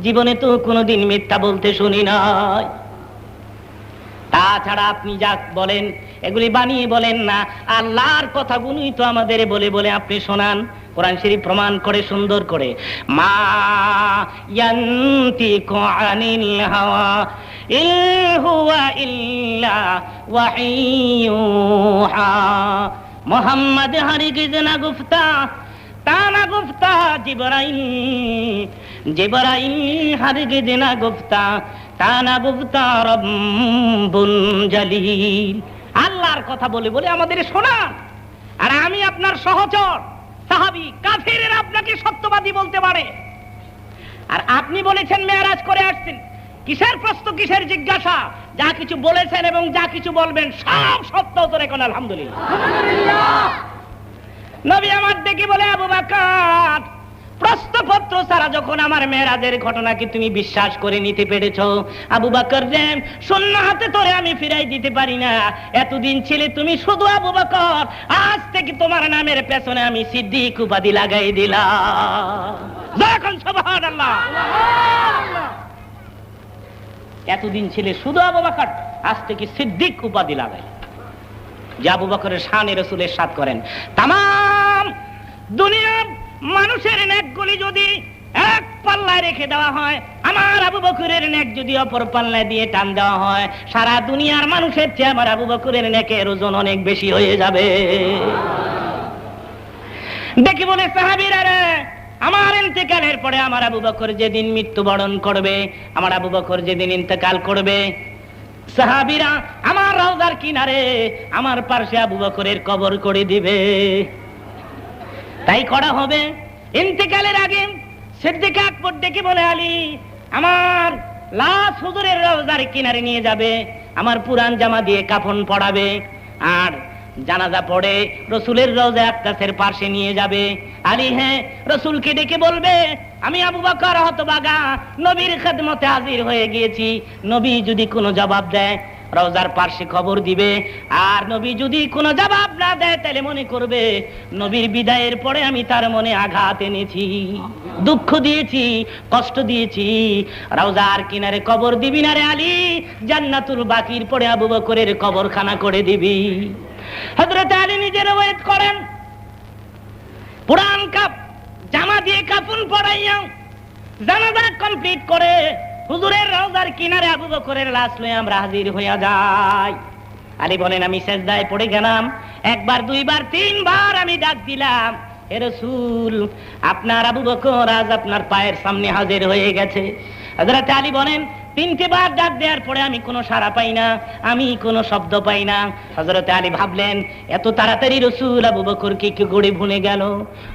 জীবনে তো কোনোদিন মিথ্যা বলতে শুনি নাই। তাছাড়া আপনি যা বলেন এগুলি বানিয়ে বলেন না, আল্লাহর কথাগুলোই তো আমাদের বলে বলে আপনি শোনান। কোরআন শরীফ প্রমাণ করে সুন্দর করে, মা ইয়ান্তিকু আনিল হাওয়া ইন হুয়া ইল্লা ওয়াহিয়ুহা। মুহাম্মদ হরগিজ না গুফতা, তা না গুফতা জিবরাইল, জিবরাইল হরগিজ না গুফতা, তা না গুফতা রব্বুল জালিল। আল্লাহর কথা বলে বলে আমাদের শোনান, আর আমি আপনার সহচর, সাহাবী কাফেরেরা আপনাকে সত্যবাদী বলতে পারে, আর আপনি বলেছেন মেরাজ করে আসছেন। কিসের প্রশ্ন, কিসের জিজ্ঞাসা? যা কিছু বলেছেন এবং যা কিছু বলবেন সব সত্য। তোর এখন আলহামদুলিল্লাহ। নবী আমার ডেকে বলে, আবু বকর, প্রশ্নপত্র ছাড়া যখন আমার মেরাজের ঘটনাকে তুমি বিশ্বাস করে নিতে পেরেছো, আবু বকর রে, শূন্য হাতে তোরে আমি ফিরাই দিতে পারি না। এতদিন ছিলে তুমি শুধু আবু বকর, আজ থেকে তোমার নামের পেছনে আমি সিদ্দিক উপাধি লাগাই দিলাম। যখন সুবহানাল্লাহ। এতদিন ছিলে শুধু আবু বকর, আজ থেকে সিদ্দিক উপাধি লাগাই। যে আবু বকরের শানে রাসূলের সাথ করেন। তামাম দুনিয়ার মানুষের নেকগুলি যদি এক পাল্লায় রেখে দেওয়া হয়, আমার আবু বকরের নেক যদি অপর পাল্লায় দিয়ে টান দেওয়া হয়, সারা দুনিয়ার মানুষের চেয়ে আমার আবু বকরের নেকের ওজন অনেক বেশি হয়ে যাবে। দেখি বলে সাহাবীরা রে, আমার ইন্তেকালের পরে আমার আবু বকর যেদিন মৃত্যুবরণ করবে, আমার আবু বকর যেদিন ইন্তেকাল করবে, সাহাবীরা আমার রওজার কিনারে আমার পাশে আবু বকরের কবর করে দিবে। তাই করা হবে। ইন্তেকালের আগে সিদ্দিক আকবর ডেকে বলে, আলী, আমার লাশ হুজুরের রওজার কিনারে নিয়ে যাবে, আমার পুরান জামা দিয়ে কাফন পরাবে, আর জানাজা পড়ে রসুলের রওজা আকদাসের পাশে নিয়ে যাবে। আলী হ্যাঁ, রসুলকে ডেকে বলবে, আমি আবু বকর হতভাগা নবীর খেদমতে হাজির হয়ে গিয়েছি। নবী যদি কোনো জবাব দেয়, রওজার পাশে খবর দিবে, আর নবী যদি কোনো জবাব না দেয়, তাহলে মনে করবে নবীর বিদায়ের পরে আমি তার মনে আঘাত এনেছি, দুঃখ দিয়েছি, কষ্ট দিয়েছি। রওজার কিনারে কবর দিবি না রে আলী, জান্নাতুল বাকির পরে আবু বকরের কবরখানা করে দিবি। হযরত আলী নিজে রওয়ায়াত করেন, পুরান জামা দিয়ে কাফন পরাইয়া জানাজা কমপ্লিট করে হুজুরের রওজার কিনারে আবু বকরের লাশ লয়ে আমরা হাজির হইয়া যাই। আলী বলেন, আমি সেজদায় পড়ে গেলাম, একবার, দুইবার, তিনবার আমি ডাক দিলাম, হে রাসূল, আপনার আবু বকর আজ আপনার পায়ের সামনে হাজির হয়ে গেছে। হযরত আলী বলেন, তিনটে বার ডাক দেওয়ার পরে আমি কোনো সাড়া পাই না, আমি কোনো শব্দ পাই না। হযরত আলী ভাবলেন, এত তাড়াতাড়ি রাসূল আবু বকরকে কি গড়ে ভুলে গেল?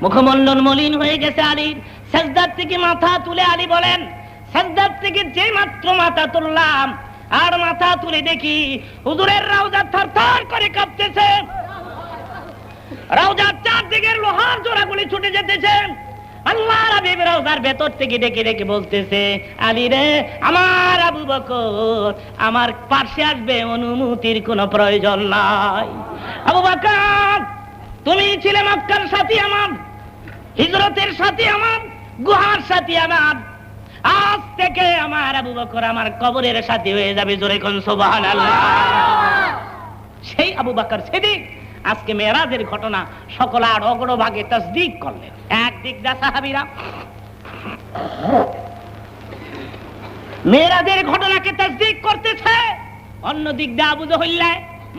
মুখমণ্ডল মলিন হয়ে গেছে আলীর। সেজদার থেকে মাথা তুলে আলী বলেন, সেজদার থেকে যে মাত্র মাথা তুললাম, আর মাথা তুলে দেখি হুজুরের রওজা থরথর করে কাঁপতেছে, রওজার চারদিকের লোহার জোড়াগুলি ছুটে যেতেছে। আল্লাহর হাবিব রওজার ভেতর থেকে ডেকে ডেকে বলতেছে, আলী রে, আমার আবু বকর আমার পাশে আসবে, অনুমতির কোনো প্রয়োজন নাই। আবু বকর, তুমি ছিলে মক্কার সাথী আমার, হিজরতের সাথী আমার, গুহার সাথী আমার, আজ থেকে আমার আবু বকর আমার কবরের সাথী হয়ে যাবে। জোরে কোন সুবহানাল্লাহ। সেই আবু বকর সিদ্দিক আজকে মেরাজের ঘটনা সকল আর অগ্রভাগে তাসদীক করলেন। একদিক দা সাহাবীরা মেরাজের ঘটনাকে তাসদীক করতেছে, অন্য দিক দা আবু জহল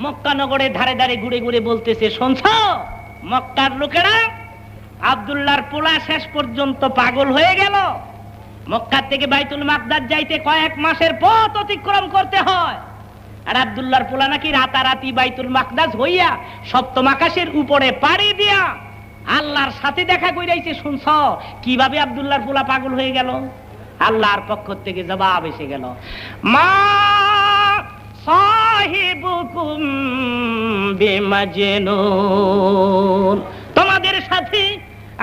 মক্কা নগরের ধারে ধারে ঘুরে ঘুরে বলতেছে, শুনছো মক্কার লোকেরা, আব্দুল্লাহর পোলা শেষ পর্যন্ত পাগল হয়ে গেল। মক্কা থেকে বাইতুল মাকদাস যাইতে কয়েক মাসের পথ অতিক্রম করতে হয়, আর আব্দুল্লাহর পোলা নাকি রাতারাতি বাইতুল মাকদাস হইয়া সপ্তম আকাশের উপরে পাড়ি দিয়া আল্লাহর সাথে দেখা কইরাইছে। শুনছ কিভাবে আব্দুল্লাহর পোলা পাগল হয়ে গেল? আল্লাহর পক্ষ থেকে জবাব এসে গেল, মা সাহিবুকুম বিমাজনুন, তোমাদের সাথে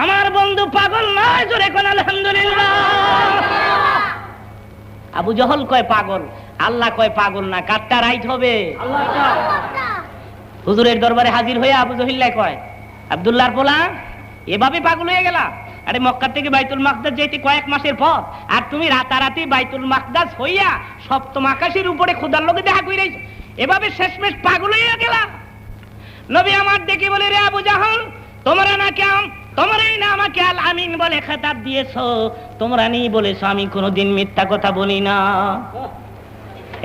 আমার বন্ধু পাগল নয়। জোরে কোন আলহামদুলিল্লাহ। আবু জহল কয় পাগল, আল্লাহ কয় পাগল না, কারটা রাইট হবে? হুজুরের দরবারে হাজির হয়ে আবু জহল কয়, আব্দুল্লাহর পোলা এভাবে পাগল হয়ে গেলা? আরে মক্কা থেকে বাইতুল মাকদাস যাইতে কয়েক মাসের পথ, আর তুমি রাতারাতি বাইতুল মাকদাস হইয়া সপ্তম আকাশের উপরে খোদার লোকে দেখা কইরাইছো, এভাবে শেষমেশ পাগল হইয়া গেলা? নবী আমার দেখে বলে, রে আবু জাহল, তোমরা না কেমন, তোমরাই না আমাকে আল আমিন বলে খেতাব দিয়েছো, তোমরা নেই বলেছো আমি কোনোদিন মিথ্যা কথা বলি না,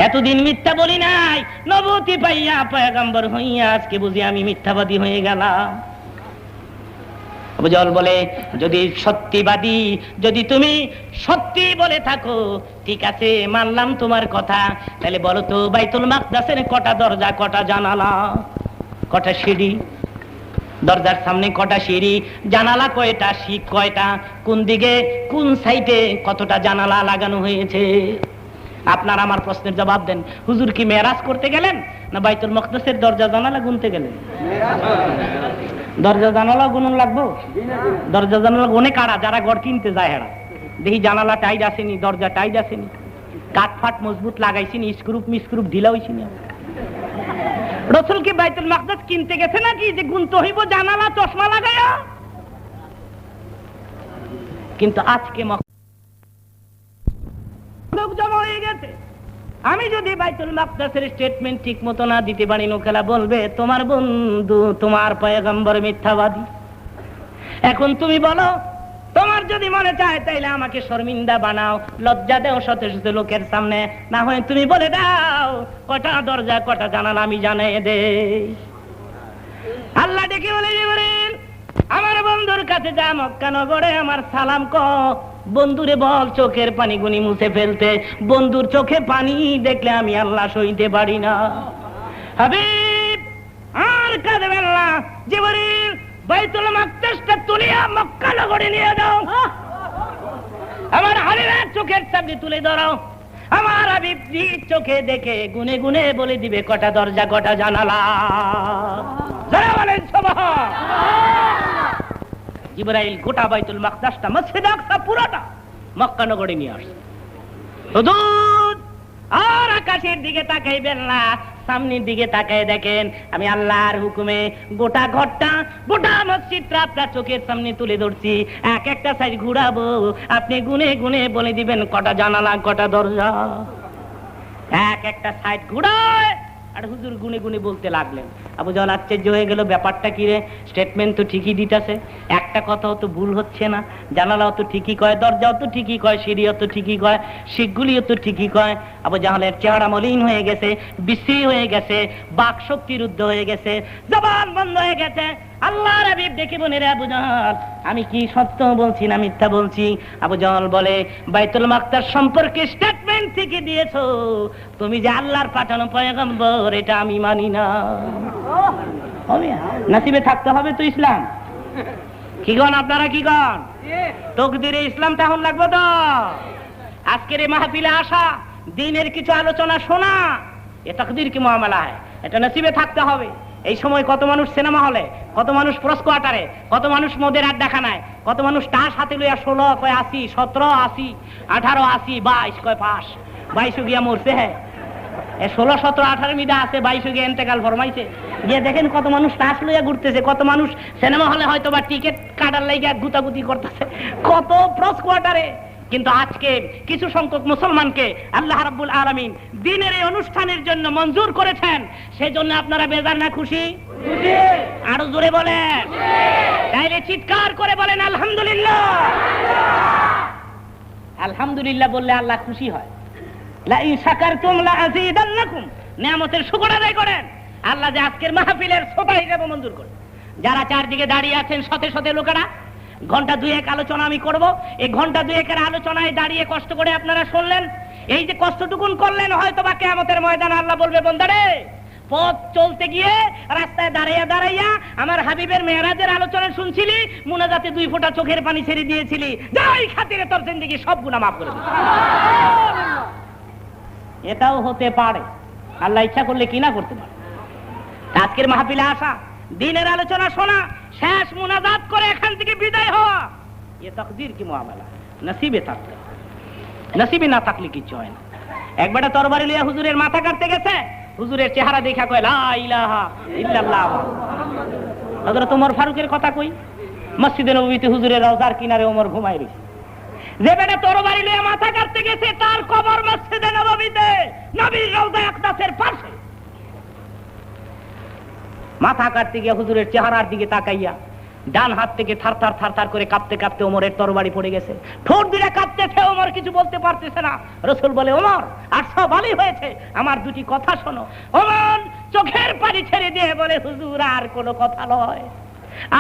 এতদিন মিথ্যা বলি নাই, নবুয়তি পাইয়া পয়গম্বর হইয়া আজকে বুঝি আমি মিথ্যাবাদী হয়ে গেলাম। আবু জহল বলে, যদি সত্যিবাদী, যদি তুমি সত্যি বলে থাকো, ঠিক আছে মানলাম তোমার কথা, তাহলে বলো তো বাইতুল মাকদাসের কটা দরজা, কটা জানালা, কটা সিঁড়ি? দরজার সামনে কটা সিঁড়ি, জানালা কয়টা, শিক কয়টা, কোন দিকে কোন সাইডে কতটা জানালা লাগানো হয়েছে। আপনার আমার প্রশ্নের জবাব দেন। হুজুর কি মেরাজ করতে গেলেন না বাইতুল মাকদাসের দরজা জানালা গুনতে গেলেন? দরজা জানালা গুনুন লাগবো? দরজা জানালা গুনে কারা? যারা ঘর কিনতে যায় হেরা দেখি জানালা টাইট আসেনি, দরজা টাইট আসেনি, কাঠ ফাট মজবুত লাগাইছিনি, স্ক্রুপ মিস্ক্রুপ ঢিলা হইছিনি। রসুল কি বাইতুল মাকদাস কিনতে গেছে নাকি যে গুনতে হইব জানালা চশমা লাগায়া? কিন্তু আজকে জমা হয়ে গেছে। আমি যদি বাইতুল মাকদাসের স্টেটমেন্ট ঠিক মতো না দিতে পারি, নোকেলা বলবে তোমার বন্ধু, তোমার পয়গম্বর মিথ্যাবাদী। এখন তুমি বলো, তোমার যদি মনে চায় তাইলে আমাকে শর্মিন্দা বানাও, লজ্জা দেও শত শত লোকের সামনে, না হয় তুমি বলে দাও কটা দরজা কটা জানালা আমি জানিয়ে দে। আল্লাহ ডেকে বলে, জিবরিল আমার বন্ধুর কাছে যা, মক্কা নগরে আমার সালাম ক, বন্ধুরে বল চোখের পানি গুনি মুছে ফেলতে। বন্ধুর চোখে পানি দেখলে আমি আল্লাহ সইতে পারি না। হাবিব আর কাঁদবেন না, জিবরিল বাইতুল মাকদাসটা তুলিয়া মক্কা নগরে নিয়ে যাও, আমার হাবিবের চোখের সামনে তুলে ধরো। আমার হাবিব চোখে দেখে গুনে গুনে বলে দিবে কটা দরজা কটা জানালা। যারা বলেন সুবহান। জিবরাইল গোটা বাইতুল মাকদাসটা, মসজিদ আকসা পুরোটা মক্কা নগরে নিয়ে আসে। হুজুর আর আকাশের দিকে তাকাইবেন না, সামনের দিকে তাকায় দেখেন আমি আল্লাহর হুকুমে গোটা ঘরটা গোটা মসজিদটা আপনার চোখের সামনে তুলে ধরছি। এক একটা সাইড ঘুরাবো, আপনি গুনে গুনে বলে দিবেন কটা জানালা কটা দরজা। এক একটা সাইড ঘুরায় আর হুজুর গুনে গুনে বলতে লাগলেন। আবু জাহল আশ্চর্য হয়ে গেল, ব্যাপারটা কি রে? স্টেটমেন্ট তো ঠিকই দিতেছে, একটা কথাও তো ভুল হচ্ছে না, জানালাও তো ঠিকই কয়, দরজাও তো ঠিকই কয়, সিঁড়িও তো ঠিকই কয়, শিখগুলিও তো ঠিকই কয়। আবু জাহলের চেহারা মলিন হয়ে গেছে, বিশ্রী হয়ে গেছে, বাক শক্তি রুদ্ধ হয়ে গেছে, জবান বন্ধ হয়ে গেছে। আল্লাহর হাবিব দেখে বলে, রে আবু জাহল আমি কি সত্য বলছি না মিথ্যা বলছি? আবু জাহল বলে, বাইতুল মাকদাস সম্পর্কে স্টেটমেন্ট ঠিকই দিয়েছো, তুমি যে আল্লাহর পাঠানো পয়গম্বর এটা আমি মানি না। নসিবে থাকতে হবে তো ইসলাম। কি গণ আপনারা, কি গণ? তকদিরে ইসলাম তখন লাগবে তো। আজকের এই মাহফিলে আসা, দিনের কিছু আলোচনা শোনা, এ তকদির কি মামলা হয়, এটা নসিবে থাকতে হবে। এই সময় কত মানুষ সিনেমা হলে, কত মানুষ প্রেস কোয়ার্টারে, কত মানুষ মদের আড্ডাখানায়, কত মানুষ তার সাথে লইয়া 16 কয় 80, 17 80, 18 80, 22 কয় পাস, 22 গিয়া মরছে। হ্যাঁ 16 17 18 মিডা আছে, 22 গিয়ে ইন্তেকাল ফরমাইছে। গিয়ে দেখেন কত মানুষ তাস লইয়া ঘুরতেছে, কত মানুষ সিনেমা হলে হয়তো বা টিকিট কাটার লাইগা গুতাগুতি করতেছে, কত প্রেস কোয়ার্টারে। কিন্তু আজকে কিছু সংখ্যক মুসলমানকে আল্লাহ রাব্বুল আলামিন দ্বীনের এই অনুষ্ঠানের জন্য মঞ্জুর করেছেন, সেজন্য আপনারা বেজার না খুশি? আরো জোরে বলেন, তাইলে চিৎকার করে বলেন আলহামদুলিল্লাহ। আলহামদুলিল্লাহ বললে আল্লাহ খুশি হয়। লা ইন শাকারতুম লা আযীদান্নাকুম, নিয়ামতের শুকর আদায় করেন। আল্লাহ যে আজকের মাহফিলের শ্রোতা হিসেবে মঞ্জুর করেন। যারা চারদিকে দাঁড়িয়ে আছেন শতে শতে লোকেরা, ঘন্টা দুয়েক আলোচনা আমি করব, এই ঘন্টা দুয়েকের আলোচনায় দাঁড়িয়ে কষ্ট করে আপনারা শুনলেন। এই যে কষ্টটুকুন করলেন, হয়তো বা কিয়ামতের ময়দানে আল্লাহ বলবে, বান্দারে পথ চলতে গিয়ে রাস্তায় দাঁড়াইয়া দাঁড়াইয়া আমার হাবিবের মেরাজের আলোচনা শুনছিলি, মুনাজাতে 2 ফোঁটা চোখের পানি ছেড়ে দিয়েছিলি, যাই খাতিরে তোর জিন্দেগি সব গুনাহ মাফ করে দিবে। এটাও হতে পারে, আল্লাহ ইচ্ছা করলে কি না করতে পারে। আজকের মাহফিলে আসা, দিনের আলোচনা শোনা, শেষ মুনাজাত করে এখান থেকে বিদায় হওয়া, এ তাকদীর কি মামলা, নসিবে থাকতে। নসিবে না থাকলে কিচ্ছু হয় না। একবারে তরবারি লিয়া হুজুরের মাথা কাটতে গেছে, হুজুরের চেহারা দেখা কয় লা ইলাহা ইল্লাল্লাহ। হযরত ওমর ফারুকের কথা কই, মসজিদে নববীতে হুজুরের রওজার কিনারে ওমর ঘুমায় রইছে। যে বেটা তরবারি লিয়া মাথা কাটতে গেছে, তার কবর মসজিদে নববীতে নবীর রওজা আকদাসের পাশে। মাথা কাটতে গিয়ে হুজুরের চেহারার দিকে তাকাইয়া ডান হাত থেকে থারথার থারথার করে কাঁপতে কাঁপতে ওমরের তরবারি পড়ে গেছে। ঠোঁট দিয়ে কাঁপতেছে, ওমর কিছু বলতে পারতেছে না। রাসূল বলে, ওমর আর সব ভালোই হয়েছে, আমার 2টি কথা শোনো। ওমর চোখের পানি ছেড়ে দিয়ে বলে, হুজুর আর কোনো কথা নয়,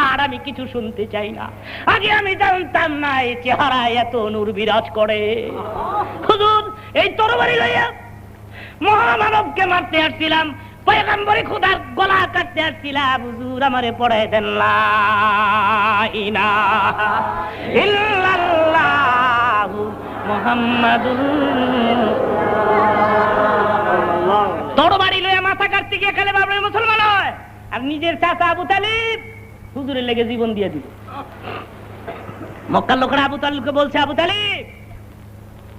আর আমি কিছু শুনতে চাই না। আগে আমি জানতাম না এই চেহারায় এত নূর বিরাজ করে। হুজুর এই তরবারি লইয়া মহামানবকে মারতে আসছিলাম, পয়গম্বরে খোদার গলা কাটতে আসছিলাম, হুজুর আমারে পড়ায় দেন লা ইলাহা ইল্লাল্লাহু মুহাম্মাদুর। তরবারি লয়ে মাথা কাটতে গিয়ে কালেমা পড়ে মুসলমান হয়, আর নিজের চাচা আবু তালিব হুজুরের লেগে জীবন দিয়ে দিল। মক্কার লোকেরা আবু তালিবকে বলছে, আবু তালিব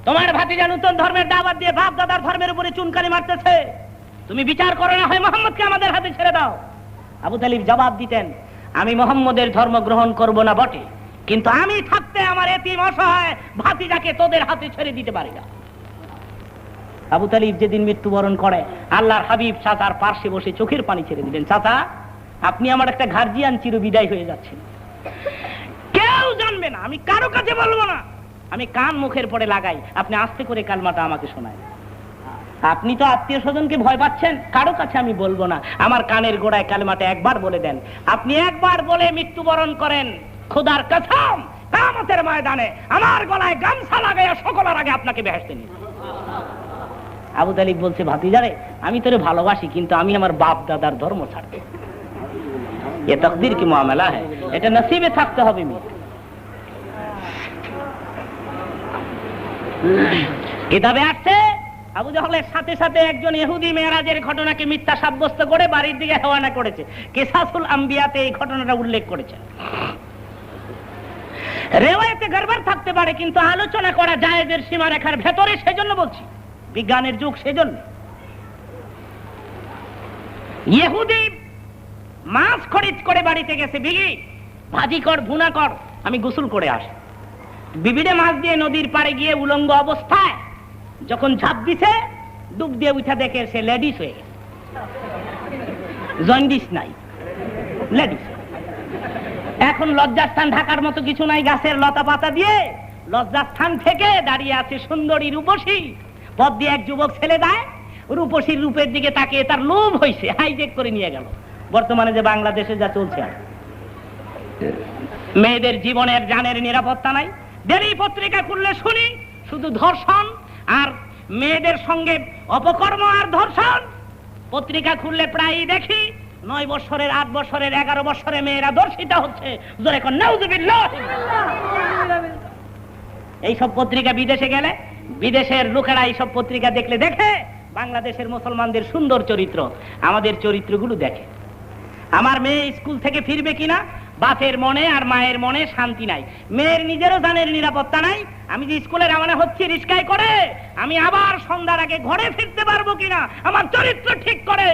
তোমার ভাতিজা নতুন ধর্মের দাওয়াত দিয়ে বাপ দাদার ধর্মের উপরে চুনকানি মারতেছে, তুমি বিচার করো না হয় মোহাম্মদকে আমাদের হাতে ছেড়ে দাও। আবু তালিব জবাব দিতেন, আমি মোহাম্মদের ধর্ম গ্রহণ করব না বটে, কিন্তু আমি থাকতে আমার এতিম অসহায় ভাতিজাকে তোদের হাতে ছেড়ে দিতে পারি না। আবু তালিব যেদিন মৃত্যুবরণ করে আল্লাহর হাবিব চাচার পার্শ্বে বসে চোখের পানি ছেড়ে দিলেন, চাচা আপনি আমার একটা গার্জিয়ান চির বিদায় হয়ে যাচ্ছেন, কেউ জানবে না, আমি কারো কাছে বলবো না, আমি কান মুখের পরে লাগাই, আপনি আস্তে করে কালমাটা আমাকে শোনায়। আপনি তো আত্মীয় স্বজনকে ভয় পাচ্ছেন, কারো কাছে আমি বলবো না, আমার কানের গোড়ায় কালমাটা একবার বলে দেন। আপনি একবার বলে মৃত্যুবরণ করেন, খোদার কসম কিয়ামতের ময়দানে আমার গলায় গামছা লাগাইয়া সকলের আগে আপনাকে বেহেশতে নিয়ে। আবু তালিব বলছে, ভাতিজারে আমি তোরে ভালোবাসি, কিন্তু আমি আমার বাপ দাদার ধর্ম ছাড়ব। এ তাকদীর কি মামলা হ্যায়, এটা নসিবে থাকতে হবে। কিতাবে আসছে আবু জাহলের সাথে সাথে একজন ইহুদি মেরাজের ঘটনাকে মিথ্যা সাব্যস্ত করে বাড়ির দিকে রওনা করেছে। কিসাসুল আম্বিয়াতে এই ঘটনাটা উল্লেখ করেছে। রেওয়ায়েতে গড়বড় থাকতে পারে, কিন্তু আলোচনা করা জায়েজের সীমারেখার ভেতরে, সেজন্য বলছি, বিজ্ঞানের যুগ সেজন্য। ইহুদি মাছ খরিদ করে বাড়িতে গেছে, বিবি ভাজি কর ভুনা কর, আমি গোসল করে আসি। বিবিরে মাছ দিয়ে নদীর পাড়ে গিয়ে উলঙ্গ অবস্থায় যখন ঝাঁপ দিছে, ডুব দিয়ে উঠা দেখে সে লেডিস হয়ে গেছে, জন্ডিস নাই, লেডিস। এখন লজ্জাস্থান ঢাকার মতো কিছু নাই, গাছের লতা পাতা দিয়ে লজ্জাস্থান থেকে দাঁড়িয়ে আছে সুন্দরী রূপসী। পথ দিয়ে এক যুবক ছেলে দেয়, রূপসীর রূপের দিকে তাকিয়ে তার লোভ হয়েছে, হাইজেক করে নিয়ে গেল। বর্তমানে যে বাংলাদেশে যা চলছে, মেয়েদের জীবনের জানের নিরাপত্তা নাই। ডেলি পত্রিকা খুললে শুনি শুধু ধর্ষণ আর মেয়েদের সঙ্গে অপকর্ম আর ধর্ষণ। পত্রিকা খুললে প্রায়ই দেখি 9 বছরের 8 বছরের 11 বছরের মেয়েরা ধর্ষিত হচ্ছে। জোরে কোন নাউযুবিল্লাহ। এইসব পত্রিকা বিদেশে গেলে বিদেশের লোকেরা এইসব পত্রিকা দেখলে দেখে বাংলাদেশের মুসলমানদের সুন্দর চরিত্র, আমাদের চরিত্রগুলো দেখে। আমার মেয়ে স্কুল থেকে ফিরবে কিনা, বাপের মনে আর মায়ের মনে শান্তি নাই, মেয়ের নিজেরও জানের নিরাপত্তা নাই। আমি যে স্কুলে রওনা হচ্ছি রিস্কায় করে, আমি আবার সন্ধ্যার আগে ঘরে ফিরতে পারবো কিনা, আমার চরিত্র ঠিক করে।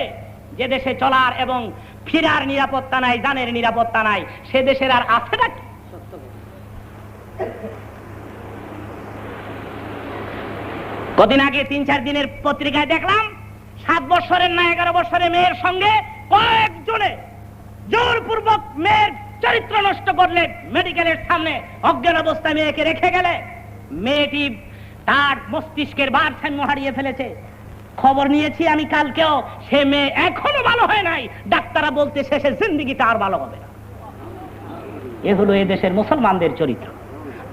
যে দেশে চলার এবং ফিরার নিরাপত্তা নাই, জানের নিরাপত্তা নাই, সে দেশের আর আছে নাকি? কদিন আগে 3-4 দিনের পত্রিকায় দেখলাম 7 বছরের না 11 বছরের মেয়ের সঙ্গে কয়েকজনে জোরপূর্বক মেয়ের চরিত্র নষ্ট করলে, মেডিকেলের সামনে অজ্ঞান অবস্থায় মেয়েকে রেখে গেলে। মেয়েটি তার মস্তিষ্কের ভারসাম্য হারিয়ে ফেলেছে। খবর নিয়েছি আমি কালকেও, সে মেয়ে এখনো ভালো হয় নাই, ডাক্তাররা বলতে শেষে জিন্দেগিতে আর ভালো হবে না। এ হলো এ দেশের মুসলমানদের চরিত্র।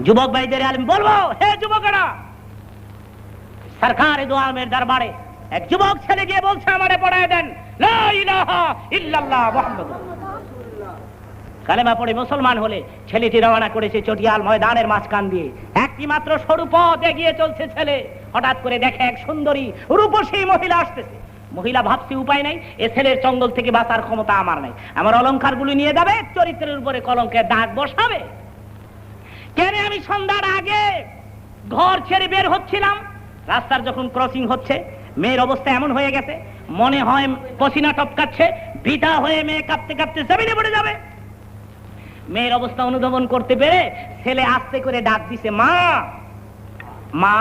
যুবক ভাইদের আলেম বলবো, হে যুবকেরা, সরকার দু আলমের দরবারে এক যুবক ছেলে গিয়ে বলছে, আমারে পড়ায় দেন লা ইলাহা ইল্লাল্লাহ মুহাম্মাদুর রাসূলুল্লাহ। কালেমা পড়ে মুসলমান হলে ছেলেটি রওনা করেছে চটিয়াল ময়দানের মাঝখান দিয়ে। একটি মাত্র সরু পথ এগিয়ে চলছে ছেলে, হঠাৎ করে দেখে এক সুন্দরী রূপসী মহিলা আসতেছে। মহিলা ভাবছে উপায় নাই, এ ছেলের চঙ্গল থেকে বাঁচার ক্ষমতা আমার নাই, আমার অলংকারগুলো নিয়ে যাবে, চরিত্রের উপরে কলঙ্কের দাগ বসাবে। কেন আমি সন্ধ্যার আগে ঘর ছেড়ে বের হচ্ছিলাম, রাস্তার যখন ক্রসিং হচ্ছে, মেয়ের অবস্থা এমন হয়ে গেছে, মনে হয় পসিনা টপকাচ্ছে, ভিটা হয়ে মেয়ে কাঁপতে কাঁপতে জমিনে পড়ে যাবে। মেয়ের অবস্থা অনুধাবন করতে পেরে ছেলে আস্তে করে ডাক দিছে, মা মা।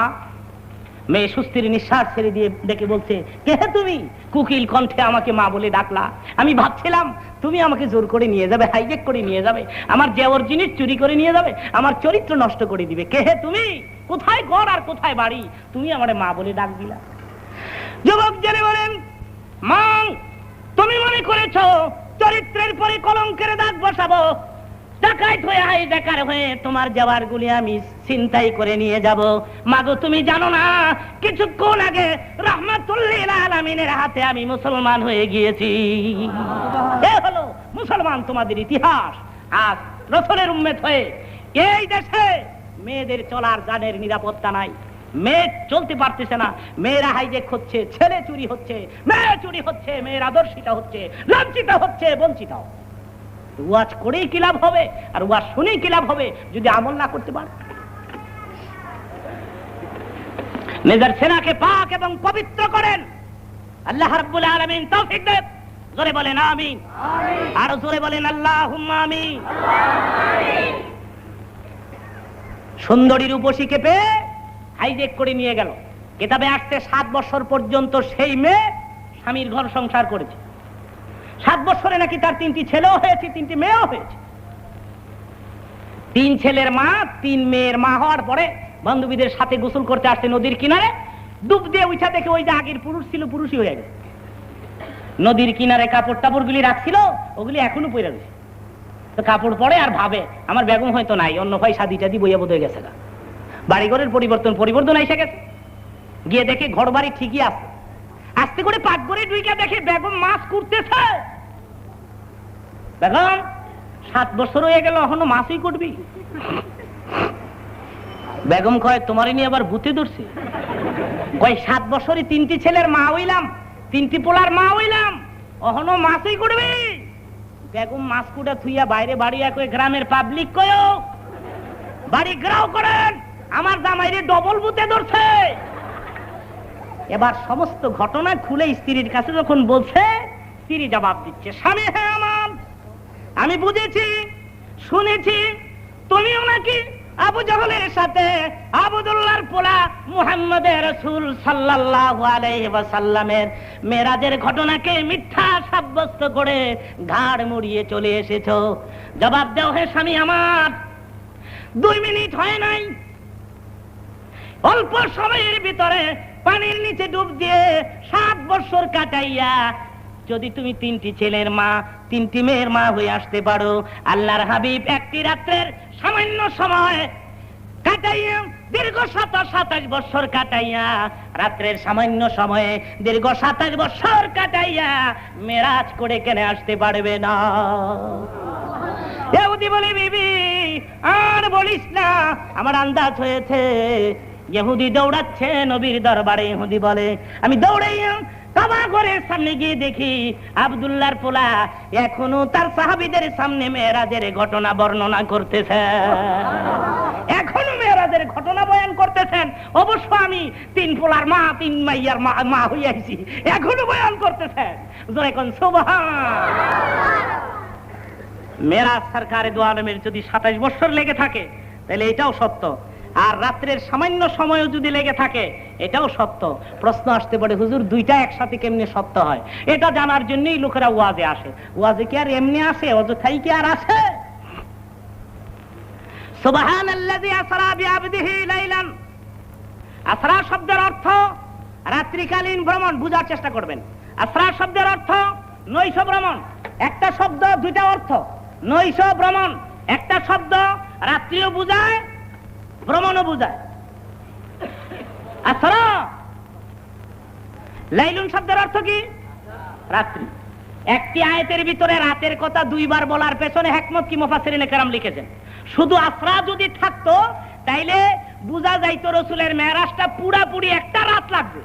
মেয়ে সুস্থির নিঃশ্বাস ছেড়ে দিয়ে ডেকে বলছে, কে তুমি? কুকিল কণ্ঠে আমাকে মা বলে ডাকলা। আমি ভাবছিলাম তুমি আমাকে জোর করে নিয়ে যাবে, হাইজেক করে নিয়ে যাবে, আমার জেওর জিনিস চুরি করে নিয়ে যাবে, আমার চরিত্র নষ্ট করে দিবে। কে তুমি? কোথায় ঘর আর কোথায় বাড়ি? তুমি আমারে মা বলে ডাক দিলা। যুবক জেনে বলেন, মা তুমি মনে করেছো চরিত্রের পরে কলঙ্কের দাগ বসাবো, ডাকাত হয়ে হাইজাকার হয়ে তোমার যাওয়ার গুলি আমি ছিনতাই করে নিয়ে যাব। মাগো তুমি জানো না, কিছুক্ষণ আগে রাহমাতুল্লিল আলামিন আলামিনের হাতে আমি মুসলমান হয়ে গিয়েছি। এ হলো মুসলমান তোমাদের ইতিহাস। আজ রাসূলের উম্মত হয়ে এই দেশে মেয়েদের চলার জানের নিরাপত্তা নাই, মেয়ে চলতে পারতেছে না, মেয়েরা হাইজেক হচ্ছে, ছেলে চুরি হচ্ছে, মেয়ে চুরি হচ্ছে, মেয়ের আদর্শিত হচ্ছে, লাঞ্ছিত হচ্ছে, বঞ্চিত। ওয়াজ করেই কি লাভ হবে, আর ওয়াজ শুনেই কি লাভ হবে যদি আমল না করতে পারে? নিজের সেনাকে পাক এবং পবিত্র করেন, আল্লাহ রাব্বুল আলামিন তৌফিক দেন। জোরে বলেন আমিন, আর জোরে বলেন আল্লাহুম্মা আমিন। সুন্দরী রূপসীকে পেয়ে হাইজেক করে নিয়ে গেল। কিতাবে আসছে 7 বছর পর্যন্ত সেই মেয়ে স্বামীর ঘর সংসার করেছে। 7 বছরে নাকি তার 3টি ছেলেও হয়েছে, 3টি মেয়েও হয়েছে। 3 ছেলের মা, 3 মেয়ের মা হওয়ার পরে বান্ধবীদের সাথে গোসল করতে আসছে নদীর কিনারে। ডুব দিয়ে উঠা দেখে ওই যে আগের পুরুষ ছিল, পুরুষই হয়ে গেছে। নদীর কিনারে কাপড় টাপড়গুলি রাখছিল, ওগুলি এখনো পরে রয়েছে। তো কাপড় পরে আর ভাবে আমার বেগম হয়তো নাই, অন্য ভাই শাদি টাদি বইয়া বোধ হয়ে গেছে। বাড়িঘরের পরিবর্তন এসে গেছে। গিয়ে দেখে ঘর বাড়ি ঠিকই আছে। আস্তে করে পাক করে ঢুইকা দেখে বেগম মাছ কুটতেছে। বেগম 7 বছর হয়ে গেল, এখনো মাছই কুটবি? বেগম কয় তোমারই নিয়ে আবার ভূতে ধরছি। কয় 7 বছরই 3টি ছেলের মা হইলাম, 3টি পোলার মা হইলাম, এখনো মাছই কুটবি? বেগম মাছ কুটা থুইয়া বাইরে বাড়িয়া কয় গ্রামের পাবলিক কয় বাড়ি গ্রাও করেন, আমার জামাইরে ডবল ভূতে ধরছে। এবার সমস্ত ঘটনা খুলে স্ত্রীর কাছে যখন বলছে, স্ত্রী জবাব দিচ্ছে, স্বামী হ্যাঁ আমার, আমি বুঝেছি, শুনেছি তুমিও নাকি আবু জাহলের সাথে আবদুল্লাহর পোলা মুহাম্মদের রাসূল সাল্লাল্লাহু আলাইহি ওয়াসাল্লামের মেরাজের ঘটনাকে মিথ্যা সাব্যস্ত করে ঘাড় মুড়িয়ে চলে এসেছো। জবাব দাও হে স্বামী আমার, 2 মিনিট হয় নাই, অল্প সময়ের ভিতরে পানির নিচে ডুব দিয়ে 7 বছর কাটাইয়া যদি তুমি 3টি ছেলের মা, 3টি মেয়ের মা হয়ে আসতে পারো, আল্লাহর হাবিব একটি রাত্রের সামান্য সময় কাটাইয়া দীর্ঘ 27 বছর কাটাইয়া, রাত্রের সামান্য সময়ে দীর্ঘ 27 বছর কাটাইয়া মেরাজ করে কেন আসতে পারবে না? ইহুদি বলে বিবি আর বলিস না, আমার আন্দাজ হয়েছে। ইহুদি দৌড়াচ্ছে নবীর দরবারে। ইহুদি বলে আমি দৌড়াইয়া কাবা ঘরের সামনে গিয়ে দেখি আব্দুল্লাহর পোলা এখনো তার সাহাবীদের সামনে মেরাজের ঘটনা বর্ণনা করতেছেন, এখনো মেরাজের ঘটনা বয়ান করতেছেন। অবশ্য আমি 3 পোলার মা, 3 মাইয়ার মা হইয়াছি, এখনো বয়ান করতেছেন। জোরে কোন সুবহান। মেরাজ সরকারে দু আলমের যদি 27 বছর লেগে থাকে তাহলে এটাও সত্য, আর রাত্রের সামান্য সময়ও যদি লেগে থাকে এটাও সত্য। প্রশ্ন আসতে পারে হুজুর দুইটা একসাথে কেমনে সত্য হয়? এটা জানার জন্যই লোকেরা ওয়াজে আসে। ওয়াজে কি আর এমনি আসে, অযথাই কি আর আসে? সুবহানাল্লাযী আসরা বিআবদিহি লাইলান। আসরা শব্দের অর্থ রাত্রিকালীন ভ্রমণ, বুঝার চেষ্টা করবেন। আসরা শব্দের অর্থ নৈশ ভ্রমণ। একটা শব্দ দুইটা অর্থ, নৈশ ভ্রমণ একটা শব্দ, রাত্রিও বুঝায় ভ্রমণও বুঝায়। আসরা লাইলুন শব্দের অর্থ কি? রাত্রি। একটি আয়াতের ভিতরে রাতের কথা 2 বার বলার পেছনে হিকমত কি মুফাসসিরিনে কেরাম লিখেছেন। শুধু আসরা যদি থাকতো তাইলে বুঝা যাইতো রাসূলের মেরাজটা পুরাপুরি একটা রাত লাগবে।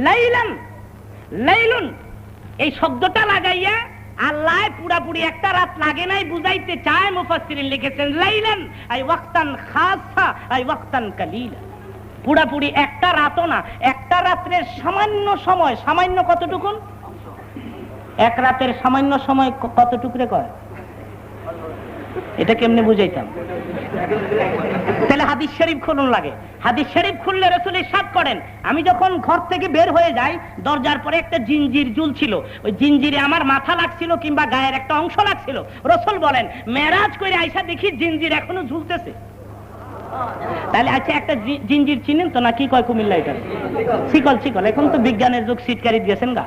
লাইলান, লাইলুন এই শব্দটা লাগাইয়া আল্লাহ পুরাপুরি একটা রাত লাগে নাই বুঝাইতে চায়। মুফাসসিরিন লিখেছেন লাইলান আই ওয়াক্তান খাসা আই ওয়াক্তান কালিলা, পুরাপুরি একটা রাতও না, একটা রাতের সামান্য সময়। সামান্য কতটুকু? এক রাতের সামান্য সময় কতটুকরে কয়? এটা কেমনে বুঝাইতাম? তাহলে হাদিস শরীফ খুলুন লাগে। হাদিস শরীফ খুললে রাসূল ইরশাদ করেন, আমি যখন ঘর থেকে বের হয়ে যাই দরজার পরে একটা জিঞ্জির ঝুলছিল, ওই জিঞ্জিরে আমার মাথা লাগছিল কিংবা গায়ের একটা অংশ লাগছিল। রাসূল বলেন মেরাজ করে আইসা দেখি জিঞ্জির এখনো ঝুলতেছে। তাহলে আচ্ছা একটা জিঞ্জির চিনেন তো না? কি কয় কুমিল্লা এটা? শিকল। শিকল। এখন তো বিজ্ঞানের যুগ, সিটকারি গেছেন গা।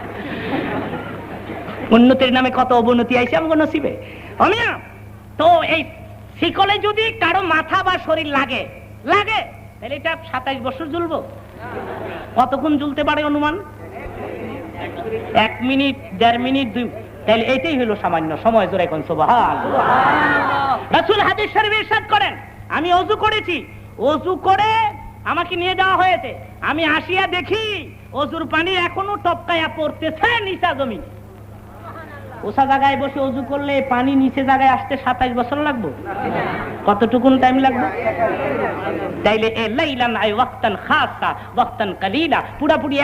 উন্নতির নামে কত অবনতি আইছে আমার নসিবে। অমিয়া তো এই শিকলে যদি কারো মাথা বা শরীর লাগে তাহলে এটা 27 বছর ঝুলবো। কতক্ষণ ঝুলতে পারে অনুমান? 1 মিনিট 1.5 মিনিট 2, তাহলে এটাই হলো সামান্য সময়। জোরে কোন সুবহানাল্লাহ। রাসূল হাদিস শরীফে ইরশাদ করেন, আমি ওযু করেছি, ওযু করে আমাকে নিয়ে যাওয়া হয়েছে, আমি আসিয়া দেখি ওযুর পানি এখনো টপকায়া পড়তেছে নিচা জমি। ওসা জায়গায় বসে ওযু করলে পানি নিচে জায়গায় আসতে 27 বছর লাগবে? কতটুকুন টাইম লাগবে? তাইলে এ লাইলান আই ওয়াক্তান খাসা ওয়াক্তান কালিলা, পুরাপুরি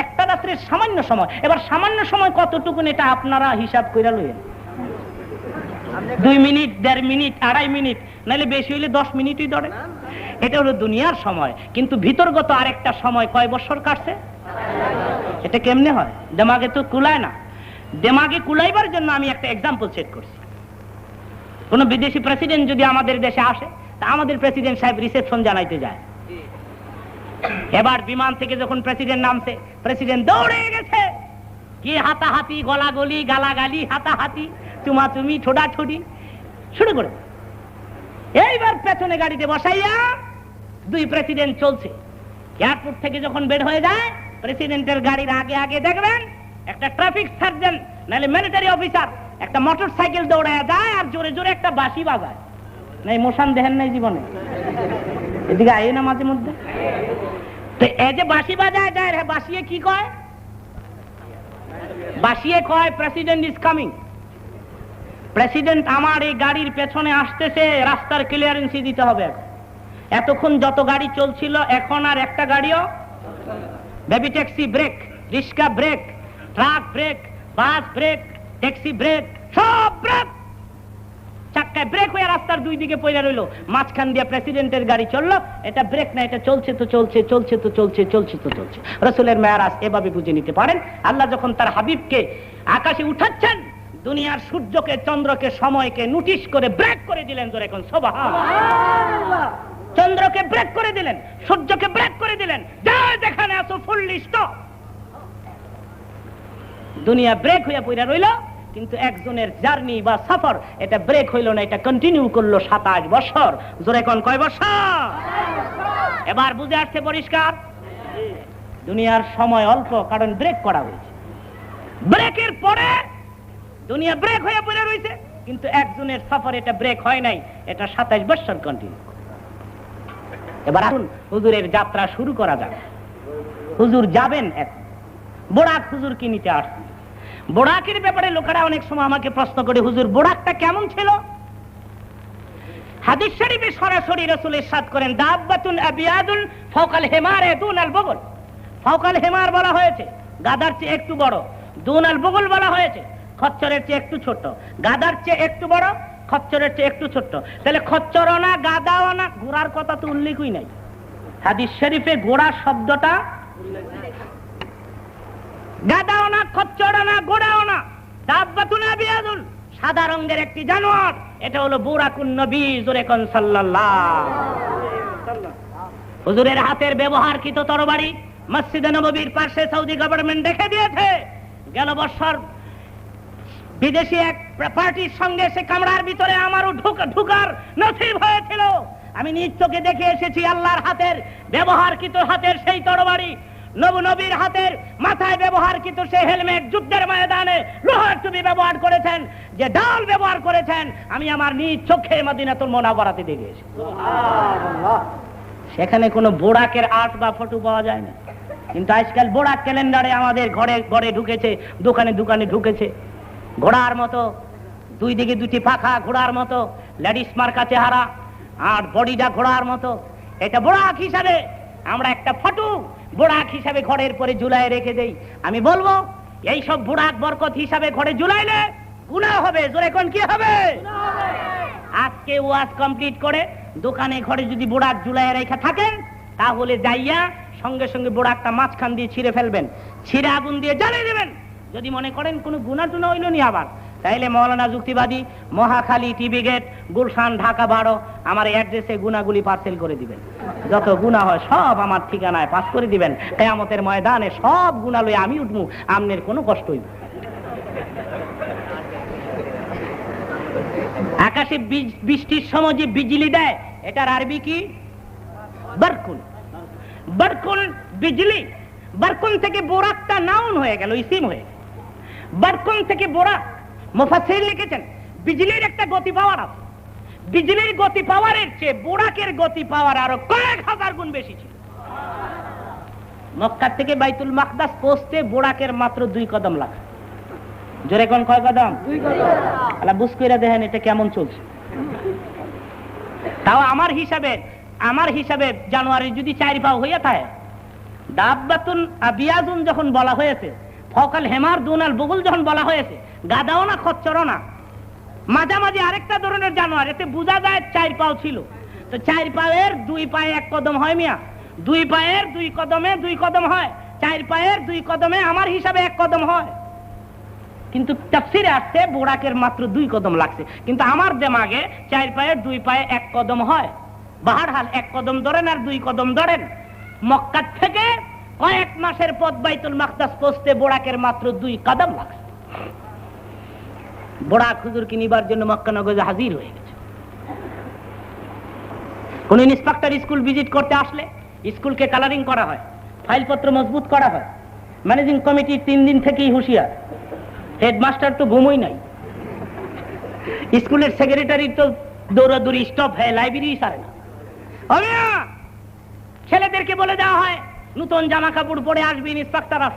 একটা রাত্রের সামান্য সময়। এবার সামান্য সময় কতটুকুন এটা আপনারা হিসাব কইরা লইেন। 2 মিনিট 1.5 মিনিট 2.5 মিনিট, নাহলে বেশি হইলে 10 মিনিটই ধরে। এটা হলো দুনিয়ার সময়, কিন্তু ভিতরগত আরেকটা সময় কয় বছর কাটছে? এটা কেমনে হয়? দিমাগে তো কুলায় না। দিমাগে কুলাইবার জন্য আমি একটা এক্সাম্পল সেট করছি। কোন বিদেশি প্রেসিডেন্ট যদি আমাদের দেশে আসে, তা আমাদের প্রেসিডেন্ট সাহেব রিসেপশন জানাইতে যায়। এবার বিমান থেকে যখন প্রেসিডেন্ট নামছে, প্রেসিডেন্ট দৌড়ে গেছে, কি হাতাহাতি, গলাগলি, গালাগালি, হাতাহাতি, চুমাচুমি, ছোটাছুটি শুরু করে। এইবার পেছনে গাড়িতে বসাইয়া 2 প্রেসিডেন্ট চলছে। এয়ারপোর্ট থেকে যখন বের হয়ে যায়, প্রেসিডেন্টের গাড়ির আগে আগে দেখবেন একটা ট্রাফিক সার্জন নাহলে মিলিটারি অফিসার একটা মোটর সাইকেল দৌড়ায় যায় আর জোরে জোরে একটা বাঁশি বাজায়। না মোশন দেখেন নাই জীবনে? এদিকে আয় না মাঝে মধ্যে। তো এই যে বাঁশি বাজায় যায়, বাঁশিয়ে কি কয়? বাঁশিয়ে কয় প্রেসিডেন্ট ইজ কামিং। প্রেসিডেন্ট আমার এই গাড়ির পেছনে আসতেছে, রাস্তার ক্লিয়ারেন্সই দিতে হবে। এতক্ষণ যত গাড়ি চলছিল, এখন আর একটা গাড়িও, বেবি ট্যাক্সি ব্রেক, রিক্সা ব্রেক, ট্রাক ব্রেক, বাস ব্রেক, ট্যাক্সি ব্রেক, সব ব্রেক। চাক্কায় ব্রেক হয়ে রাস্তার 2 দিকে পড়ে রইল, মাঝখান দিয়ে প্রেসিডেন্টের গাড়ি চললো। এটা ব্রেক না, এটা চলছে তো চলছে, চলছে তো চলছে, চলছে তো চলছে। রাসূলের মেরাজ এভাবে বুঝে নিতে পারেন। আল্লাহ যখন তার হাবিবকে আকাশে উঠাচ্ছেন, দুনিয়ার সূর্যকে, চন্দ্রকে, সময়কে নোটিশ করে ব্রেক করে দিলেন। জোরে কোন সুবহানাল্লাহ। চন্দ্রকে ব্রেক করে দিলেন, সূর্যকে ব্রেক করে দিলেন, যা যেখানে আছো ফুললি স্টপ। দুনিয়া ব্রেক হয়ে পড়ে রইল, কিন্তু একজনের জার্নি বা সফর এটা ব্রেক হইল না, এটা কন্টিনিউ করলো 27 বছর। জোরে কোন কয় বছর? এবার বুঝে আসছে পরিষ্কার, দুনিয়ার সময় অল্প, কারণ ব্রেক করা হয়েছে। ব্রেকের পরে দুনিয়া ব্রেক হয়ে পড়ে রয়েছে, কিন্তু একজনের সফর এটা ব্রেক হয় নাই, এটা 27 বছর কন্টিনিউ। এবার আসুন হুজুরের যাত্রা শুরু করা যাক। হুজুর যাবেন এখন, বোরাক হুজুর কি নিতে আসছেন। বোরাকের ব্যাপারে লোকেরা অনেক সময় আমাকে প্রশ্ন করে, হুজুর বোরাকটা কেমন ছিল? হাদিস শরীফে সরাসরি রাসূল ইরশাদ করেন, দাব্বাতুন আবিয়াদুন ফাওকাল হিমারে দুনাল বগল। ফাওকাল হিমার বলা হয়েছে গাধার চেয়ে একটু বড়, দুনাল বগল বলা হয়েছে খচ্চরের চেয়ে একটু ছোট। গাধার চেয়ে একটু বড়, খচ্চরের চেয়ে একটু ছোট। তাহলে খচ্চরও না, গাধাও না, ঘোড়ার কথা তো উল্লেখই নাই হাদিস শরীফে। ঘোড়া শব্দটা গাধাও না, খচ্চরও না, ঘোড়াও না, দাব্বাতুন আবিয়াদুন, সাদা রঙের একটি জানোয়ার। এটা হলো বুরাকুন নবী। জোরে কোন সাল্লাল্লাহু আলাইহি ওয়াসাল্লাম। হুজুরের হাতের ব্যবহারকৃত তরবারি মসজিদে নববীর পাশে সৌদি গভর্নমেন্ট রেখে দিয়েছে। গেল বছর বিদেশি এক পার্টির সঙ্গে সে কামরার ভিতরে আমারও ঢুকার নসিব হয়েছিল। আমি নিজ চোখে দেখে এসেছি আল্লাহর হাতের ব্যবহারকৃত হাতের সেই তরবারি, নবীর হাতের মাথায় ব্যবহারকৃত সেই হেলমেট, যুদ্ধের ময়দানে লোহার টুপি ব্যবহার করেছেন, যে ঢাল ব্যবহার করেছেন, আমি আমার নিজ চোখে মদিনাতুল মুনাওয়ারাতে দেখেছি। সুবহানাল্লাহ। সেখানে কোনো বোরাকের আর্ট বা ফটো পাওয়া যায় না, কিন্তু আজকাল বোরাক ক্যালেন্ডারে আমাদের ঘরে ঘরে ঢুকেছে, দোকানে দোকানে ঢুকেছে। ঘোড়ার মতো, 2 দিকে 2টি পাখা, ঘোড়ার মতো, লেডিস মার্কা চেহারা, আর বডিটা ঘোড়ার মতো। এটা বোরাক হিসাবে আমরা একটা ফটো বোরাক হিসাবে ঘরের পরে ঝুলাই রেখে দেই। আমি বলবো এই সব বোরাক বরকত হিসাবে ঘরে ঝুলাইলে গুনাহ হবে। জোরে কোন কি হবে? আজকে ওয়াজ কমপ্লিট করে দোকানে ঘরে যদি বোরাক ঝুলাই রেখে থাকেন, তাহলে যাইয়া সঙ্গে সঙ্গে বোরাকটা মাঝখান দিয়ে ছিঁড়ে ফেলবেন, ছিঁড়ে আগুন দিয়ে জ্বালিয়ে দেবেন। যদি মনে করেন কোনো গুনাহ টুনা হইল নি আবার, তাইলে মৌলানা যুক্তিবাদী, মহাখালী, টিবি গেট, গুলশান, ঢাকা 12 আমার অ্যাড্রেসে গুনাহগুলি পার্সেল করে দিবেন। যত গুনাহ হয় সব আমার ঠিকানায় পাস করে দিবেন। কিয়ামতের ময়দানে সব গুনাহ লয়ে আমি উঠবো, আমনের কোনো কষ্ট হইব। আকাশে বৃষ্টির সময় যে বিজলি দেয়, এটার আরবি কি? বারকুন। বারকুন বিজলি। বারকুন থেকে বোরাকটা নাউন হয়ে গেল, ইসিম হয়ে। বারকুন থেকে বোরাক, মুফাসসির লিখেছেন বিজলির একটা গতি পাওয়ার আছে, বিজলির গতি পাওয়ারের চেয়ে বোরাকের গতি পাওয়ার আরো কয়েক হাজার গুণ বেশি ছিল। মক্কা থেকে বাইতুল মাকদাস পৌঁছতে বোরাকের মাত্র 2 কদম লাগে। জোরে কোন কয় কদম? 2 কদম। আল্লাহ বুঝ কইরা দেখেন এটা কেমন চলছে। তাও আমার হিসাবে জানুয়ারি যদি 4 পাও হইয়া থাকে, দাব্বাতুন আবিয়াদুন যখন বলা হয়েছে, ফকাল হেমার দুনাল বুগুল যখন বলা হয়েছে, গাদাও না খচ্চরও না, মাঝামাঝি আরেকটা ধরনের জানোয়ার, এতে বোঝা যায় 4 পাও ছিল। তো 4 পায়ের 2 পায়ে 1 কদম হয় মিয়া, 2 পায়ের 2 কদমে 2 কদম হয়, 4 পায়ের 2 কদমে আমার হিসাবে 1 কদম হয়। কিন্তু তাফসীরে আসছে বোরাকের মাত্র 2 কদম লাগছে, কিন্তু আমার দিমাগে 4 পায়ের 2 পায়ে 1 কদম হয়। বাহারহাল 1 কদম ধরেন আর 2 কদম ধরেন, মক্কা থেকে কয়েক মাসের পথ বাইতুল মাকদাস পৌঁছতে বোরাকের মাত্র 2 কদম লাগছে। বোরাক হুজুরকে নিবার জন্য মক্কা নগরে হাজির হয়ে গেছে। কোন ইন্সপেক্টর স্কুল ভিজিট করতে আসলে স্কুলকে কালারিং করা হয়, ফাইলপত্র মজবুত করা হয়। ম্যানেজিং কমিটি 3 দিন থেকেই হুঁশিয়ার, হেডমাস্টার তো ঘুমোই নাই, স্কুলের সেক্রেটারি তো দৌড়াদৌড়ি স্টপ হয়, লাইব্রেরি সারে না। ছেলেদেরকে বলে দেওয়া হয় নতুন জামা কাপড় পরে আসবি, ইন্সপেক্টর আস।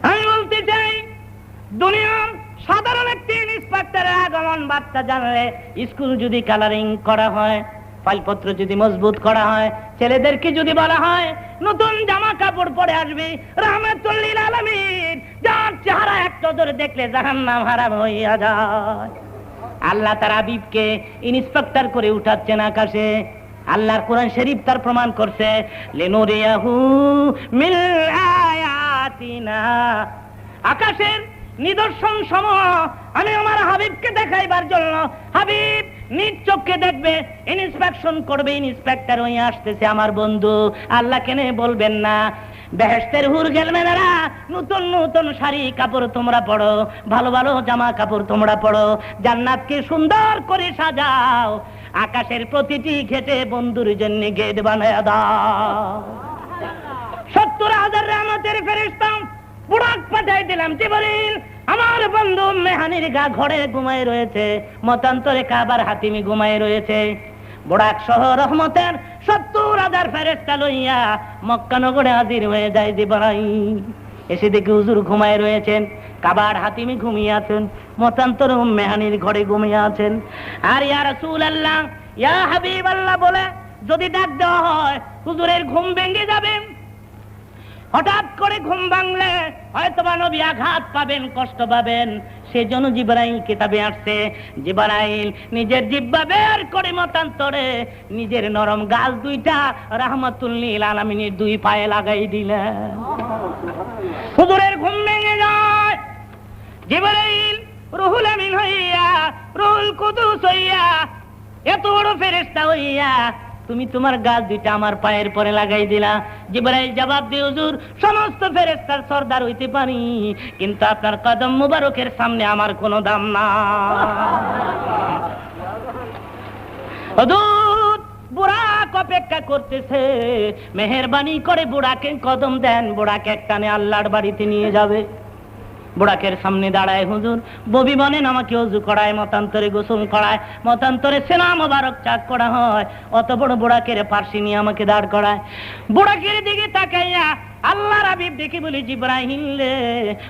আমি বলতে চাই দুনিয়ার সাধারণ একটি ইন্সপেক্টরের আগমন বার্তা জানালে স্কুল যদি কালারিং করা হয়, ফাইলপত্র যদি মজবুত করা হয়, ছেলেদেরকে যদি বলা হয় নতুন জামা কাপড় পরে আসবি, রাহমাতুল লিল আলামিন যার চেহারা এক নজর দেখলে জাহান্নাম হারাম হইয়া যায়। আল্লাহ তার হাবিবকে ইন্সপেক্টর করে উঠাচ্ছেন আকাশে। আল্লাহর কোরআন শরীফ তার প্রমাণ করছে, লিনুরিয়াহু মিন আয়াতিনা, আকাশের নিদর্শন সমূহ আমি আমার হাবিবকে দেখাইবার জন্য, হাবিব নিজ চোখে দেখবে, ইন্সপেকশন করবে, ইন্সপেক্টর হয়ে আসতেছে আমার বন্ধু। আল্লাহ কেনে বলবেন না বেহেশতের হুর গেলমেনেরা নতুন নতুন শাড়ি কাপড় তোমরা পড়ো, ভালো ভালো জামা কাপড় তোমরা পড়ো, জান্নাতকে সুন্দর করে সাজাও, আকাশের প্রতিটি ঘেটে বন্ধুর জন্য গেট বানায় দাও। 70,000 রহমতের ফেরেশতা বুরাক পাঠাই দিলাম। জিবরিল আমার বন্ধু মেহানির গা ঘরে ঘুমায় রয়েছে, মতান্তরে কাবার হাতিমি ঘুমায় রয়েছে। বুরাক সহ রহমতের 70,000 ফেরেশতা লইয়া মক্কা নগরে হাজির হয়ে যায় জিবরাইল। এসে দেখি হুজুর ঘুমায় রয়েছেন, কাবার হাতিমি ঘুমিয়ে আছেন, মতান্তরে মেহানির ঘরে ঘুমিয়ে আছেন। আর ইয়া রাসূলুল্লাহ, ইয়া হাবিবাল্লাহ বলে যদি ডাক দেওয়া হয় হুজুরের ঘুম ভেঙে যাবে। হঠাৎ করে ঘুম ভাঙলে হয়তোবা নবী আঘাত পাবেন, কষ্ট পাবেন, সেজন্য জিবরাইল কিতাবে আসছে, জিবরাইল নিজের জিহ্বা বের করে মতান্তরে নিজের নরম গাল 2টা রাহমাতুল লিল আলামিনের 2 পায়ে লাগাই দিলেন। হুজুরের ঘুম ভেঙে যায়। জিবরাইল রুহুল আমিন হইয়া, রুহুল কুদুস হইয়া, এত বড় ফেরেশতা হইয়া তুমি তোমার গাল 2টা আমার পায়ের পরে লাগাই দিলা। জিবরাইল জবাব দিয়ে, হুজুর সমস্ত ফেরেশতার সরদার হইতে পারি, কিন্তু আপনার কদম মুবারকের সামনে আমার কোনো দাম না। হুজুর বুরাক অপেক্ষা করতেছে, মেহেরবানি করে বুরাকে কদম দেন, বুরাক এক টানে আল্লাহর বাড়িতে নিয়ে যাবে। বুরাকের সামনে দাঁড়ায় হুজুর, ববি বনেন আমাকে ওযু করায়, মতান্তরে গোসল করায়, মতান্তরে সেনা মোবারক চাক করা হয়, অত বড় বুরাকের পার্শ্বে নিয়ে আমাকে দাঁড় করায়। বুরাকের দিকে তাকাইয়া আল্লাহর হাবিব দেখি বলি, জিবরাইল রে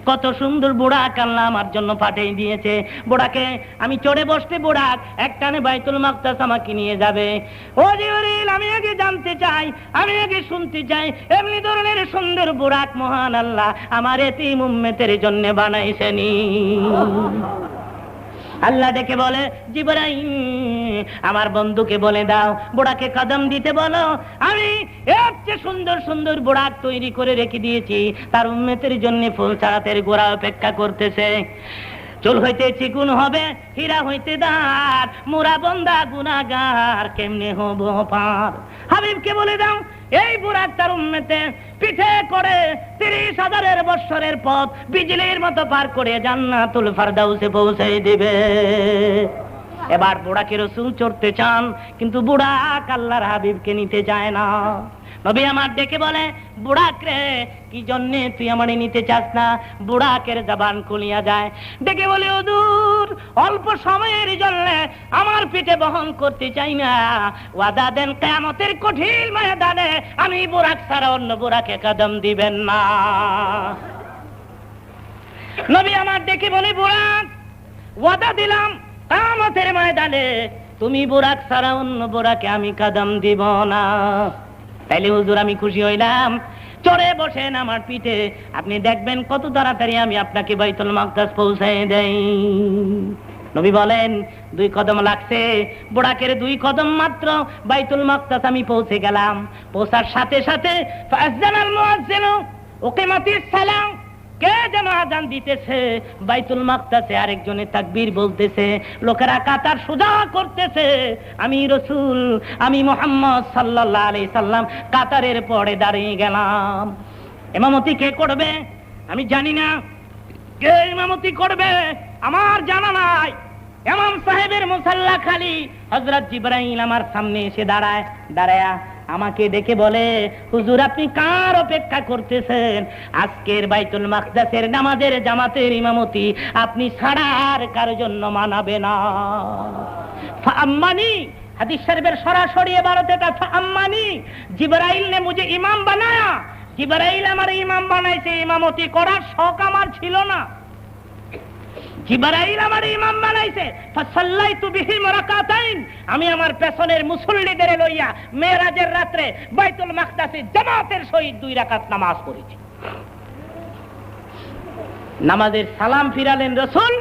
কত সুন্দর বুরাক আল্লাহ আমার জন্য পাঠিয়ে দিয়েছে। বুরাকে আমি চড়ে বসতে বুরাক একটানে বাইতুল মাকদাস আমাকে নিয়ে যাবে। ও জিবরাইল, আমি আগে জানতে চাই, আমি আগে শুনতে চাই, এমনি ধরনের সুন্দর বুরাক মহান আল্লাহ আমার এতিম উম্মতের জন্য বানাইছেনি। আল্লাহ ডেকে বলে, জিবরাইল আমার বন্ধুকে বলে দাও বুড়াকে কদম দিতে বলো, আমি এর চেয়ে সুন্দর সুন্দর বুড়াক তৈরি করে রেখে দিয়েছি, তার উম্মতের জন্য ফুল ছাড়াতের গোড়া অপেক্ষা করতেছে। চুল হইতে চিকুন হবে, হীরা হইতে দাঁত, মোরা বন্দা গুনাহগার কেমনে হব পার। হাবিবকে বলে দাও এই বুরাক তার উম্মতে পিঠে করে 30,000 বছরের পথ বিজলির মতো পার করে জান্নাতুল ফেরদাউসে পৌঁছে দিবে। এবার বুড়াকে রাসূল চড়তে চান, কিন্তু বুড়াক আল্লাহর হাবিবকে নিতে চায় না। নবী আমার ডেকে বলে, বুড়াক রে, কি জন্যে তুই আমারে নিতে চাস না? বুড়াকের জবান খুলিয়া যায়, ডেকে বলে, হুজুর অল্প সময়ের জন্য আমার পিঠে বহন করতে চাই না, ওয়াদা দেন কিয়ামতের কঠিন ময়দানে আমি বুড়াক ছাড়া অন্য বুড়াকে কদম দিবেন না। নবী আমার ডেকে বলে, বুড়াক ওয়াদা দিলাম কিয়ামতের ময়দানে তুমি বুড়াক ছাড়া অন্য বুড়াকে আমি কদম দিব না। তাইলে হুজুর আমি খুশি হইলাম, চড়ে বসেন আমার পিঠে, আপনি দেখবেন কত তাড়াতাড়ি আমি আপনাকে বাইতুল মাকদাস পৌঁছায় দেই। নবী বলেন 2 কদম লাগছে, বুড়াকের 2 কদম মাত্র বাইতুল মাকদাস আমি পৌঁছে গেলাম। পৌঁছার সাথে সাথে ফাযানাল মুয়াজ্জিনু উকিমাতিস সালাম, কে যেন আযান দিতেছে বাইতুল মাকদাসে, আরেকজনে তাকবীর বলতেছে, লোকেরা কাতার সোজা করতেছে। আমি রাসূল, আমি মুহাম্মদ সাল্লাল্লাহু আলাইহি সাল্লাম কাতারের পরে দাঁড়িয়ে গেলাম। ইমামতি কে করবে আমি জানি না, কে ইমামতি করবে আমার জানা নাই। ইমাম সাহেবের মুসাল্লা খালি, হযরত জিবরাইল আমার সামনে এসে দাঁড়ায়া আমাকে ডেকে বলে, হুজুর আপনি কার অপেক্ষা করতেছেন? আজকের বাইতুল মাকদাসের নামাজের জামাতের ইমামতি আপনি ছাড়া আর কারো জন্য মানাবে না। ফাআম্মানি, হাদিস শরীফের সরাসরি ইবারত এটা, ফাআম্মানি জিবরাইল ने मुझे ইমাম বানায়া, জিবরাইল আমার ইমাম বানাইছে, ইমামতি করার শখ আমার ছিল না, জিবরাইল আমার ইমাম বানাইছে। ফাসাল্লাইতু বিহিম রাকাতাইন, আমি আমার পেছনের মুসল্লিদের লইয়া মেরাজের রাতে বাইতুল মাকদাসে জামাতের সহিত 2 রাকাত নামাজ পড়েছি। নামাজের সালাম ফিরালেন রাসূল,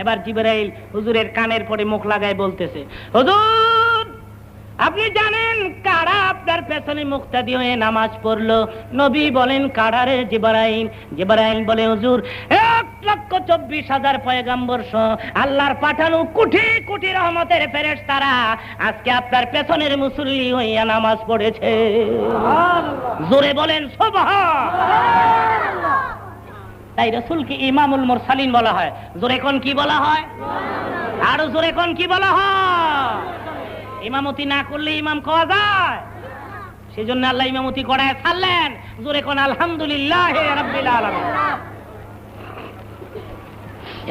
এবার জিবরাইল হুজুরের কানের পরে মুখ লাগায় বলতেছে, হুজুর আপনি জানেন কারা আপনার পেছনে মুক্তাদি হয়ে নামাজ পড়লো? নবী বলেন কারা রে? জিবরাইল। জিবরাইল বলে, হুজুর 1,24,000 পয়গম্বর সহ আল্লাহর পাঠানো কোটি কোটি রহমতের ফেরেশতারা আজকে আপনার পেছনের মুসল্লি হইয়া নামাজ পড়েছে। জোরে বলেন সুবহানাল্লাহ। তাই রাসূলকে ইমামুল মুরসালিন বলা হয়। জোরে কোন কি বলা হয়? আরো জোরে কোন কি বলা হয়? ইমামতি না করলে ইমাম কোয়া যায়? সেজন্য আল্লাহ ইমামতি করায় ছাড়লেন। জোরে কোন আলহামদুলিল্লাহ রাব্বিল আলামিন।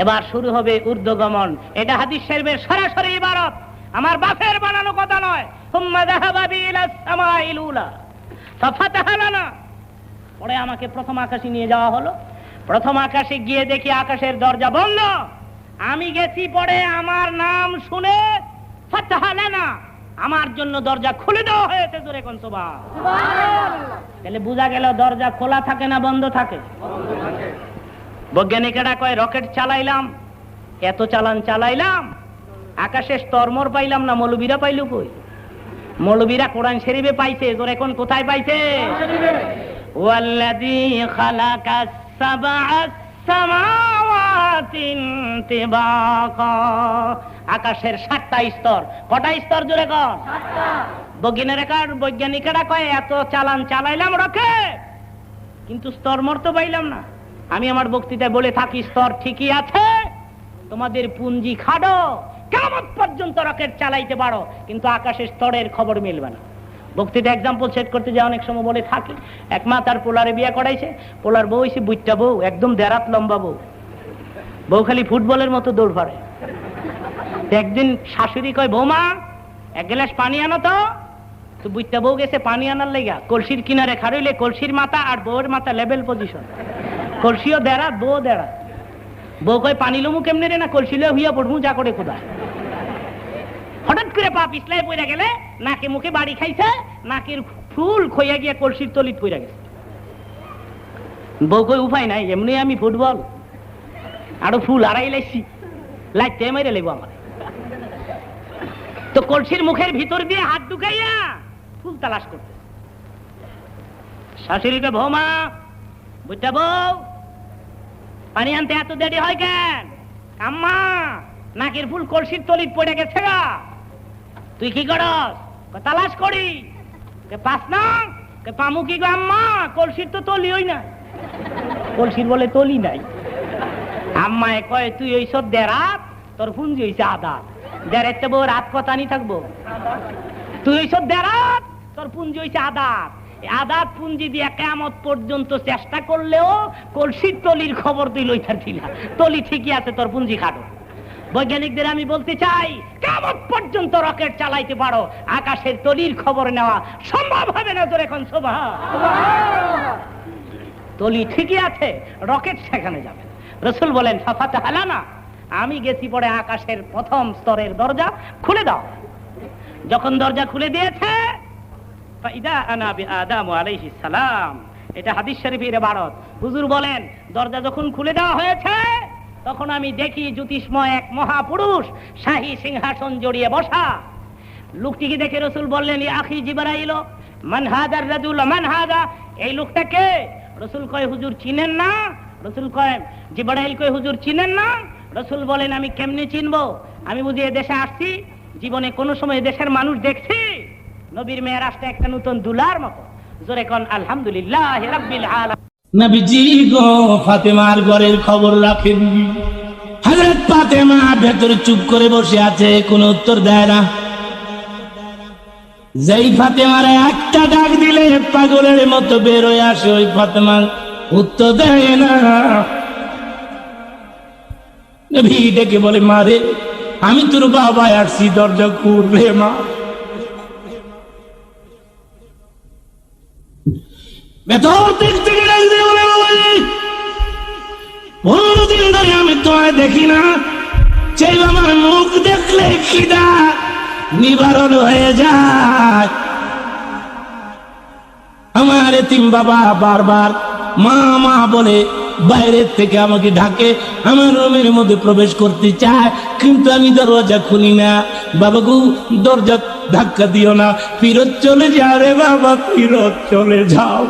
এবার শুরু হবে ঊর্ধ্বগমন। এটা হাদিস শরীফের সরাসরি ইবারত, আমার বাপের বানানো কথা নয়। সুম্মা যাহাবা বি ইলাস সামাইল উলা ফাফাতাহা লানা, পরে আমাকে প্রথম আকাশে নিয়ে যাওয়া হলো। প্রথম আকাশে গিয়ে দেখি আকাশের দরজা বন্ধ। আমি গেছি পরে আমার নাম শুনে ফাতাহা লানা, আমার জন্য দরজা খুলে দেওয়া হয়েছে। জোরে কোন সুবহানাল্লাহ। তাহলে বোঝা গেল দরজা খোলা থাকে না বন্ধ থাকে? বৈজ্ঞানিকেরা কয় রকেট চালাইলাম, এত চালাইলাম, আকাশে স্তরমর পাইলাম না, মৌলবীরা পাইল কই? মৌলবীরা কোরআন শরীফে পাইছে। জোরে কোন কোথায় পাইছে? ওয়াল্লাযী খালাকাস সাবআস সামাওয়াতি তিবাকা, আকাশের 7টা স্তর। কটা স্তর? জোরে কোন? 7টা। বৈজ্ঞানিকেরা কয় এত চালাইলাম রকেট, কিন্তু স্তরমর তো পাইলাম না। আমি আমার বক্তৃতায় বলে থাকি স্তর ঠিকই আছে, তোমাদের পুঞ্জি খাডো, কিয়ামত পর্যন্ত রকেট চালাইতে পারো, কিন্তু আকাশের স্তরের খবর মিলবে না। বক্তৃতা এক্সাম্পল সেট করতে যা অনেক সময় বলে থাকি। এক মা তার পোলারে বিয়ে করাইছে, পোলার বউ হইছে বুইটা বউ, একদম দেরাত লম্বা বউ, বউ খালি ফুটবলের মতো দৌড় ফাড়ে। একদিন শাশুড়ি কয়, বৌমা 1 গ্লাস পানি আনো তো। বুইটা বউ গেছে পানি আনার লেগা, কলসির কিনারে খাড়ইলে কলসির মাথা আর বউয়ের মাথা লেভেল পজিশন, কলসিও দেরাত বউ দেরাত। বউ কয় পানি লমু কেমনে রে? না কলসিলে হইয়া পড়মু, যা করে কোদা। হঠাৎ করে পা পিছলাই পড়ে গেলে নাকে মুখে বাড়ি খাইছে, নাকের ফুল খইয়া গিয়া কলসির তলিত পড়ে গেছে। বউ কই উপায় নাই, এমনি আমি ফুটবল আরো ফুল আড়াই লাইছি, লাইতে মেরে লেব আমার। তো কলসির মুখের ভিতর দিয়ে হাত ঢুকাইয়া ফুল তালাশ করতে। শাশুড়িকে, বৌমা বুঝটা বউ পানি আনতে এত দেরি হয় কেন? আম্মা নাকের ফুল কলসির তলিত পড়ে গেছে গা। তুই কি করস? তালাশ করি। পাস না পামু কি গো? আম্মা কলসির তো তলিই না। কলসির বলে তলি নাই। আম্মায় কয়, তুই ওইসব দেরাত, তোর পুঞ্জি হইছে আদাত। দেরাতে বউ রাত কথা নি থাকবো। তুই ওইসব দেরাত, তোর পুঞ্জি হইছে আদাত। আদাত পুঞ্জি দিয়ে কিয়ামত পর্যন্ত চেষ্টা করলেও কলসির তলির খবর তুই লইতারছি না। তলি ঠিকই আছে, তোর পুঞ্জি খাটো। বৈজ্ঞানিকদের আমি বলতে চাই, কিয়ামত পর্যন্ত রকেট চালাইতে পারো, আকাশের তলির খবর নেওয়া সম্ভব হবে না। তোর এখন সুবহান, তলি ঠিকই আছে, রকেট সেখানে যাবে। রাসূল বলেন ফাফাতাহা লানা, আমি গেছি পরে আকাশের প্রথম স্তরের দরজা খুলে দাও। যখন দরজা খুলে দিয়েছে, ফাইদা আনা বিআদম আলাইহিস সালাম, এটা হাদিস শরীফের ইবারত। হুজুর বলেন দরজা যখন খুলে দেওয়া হয়েছে, তখন আমি দেখি জ্যোতিষময় এক মহাপুরুষ শাহী সিংহাসন জড়িয়ে বসা। লোকটিকে দেখে রাসূল বললেন, ইয়া আখি জিবরাইল, মান হাদার রাজুল, মান হাদা, এই লোকটা কে? রাসূল কয়, হুজুর চিনেন না? রাসূল কয়, জিবরাইল কয়, হুজুর চিনেন না? রাসূল বলেন, আমি কেমনে চিনবো? আমি বুঝি এ দেশে আসছি, জীবনে কোনো সময় দেশের মানুষ দেখছি? নবীর মেরাজটা একটা নতুন দুলার মতো। জোরে কোন আলহামদুলিল্লাহ রাব্বিল আলামিন। নবীজি গো ফাতেমার ঘরের খবর রাখেন। হযরত ফাতেমা ভেতরে চুপ করে বসে আছে, কোনো উত্তর দেয় না। যেই ফাতেমার একটা ডাক দিলে পাগলের মতো বের হয়ে আসে, ওই ফাতেমা উত্তর দেয় না। নবী ডেকে বলে, মারে আমি তোর বাবা আসছি, দরজা খুলবে মা। ভেতর দেখতে গেলে বলে, বাবাজি 15 দিন ধরে আমি তোমায় দেখি না, সেই আমার মুখ দেখলে খিদা নিবারণ হয়ে যায়। আমার এতিম বাবা বারবার মা মা বলে বাইরের থেকে আমাকে ডাকে, আমার রুমের মধ্যে প্রবেশ করতে চায়, কিন্তু আমি দরজা খুলি না। বাবা গো দরজা ধাক্কা দিও না, ফিরত চলে যাও রে বাবা, ফিরত চলে যাও।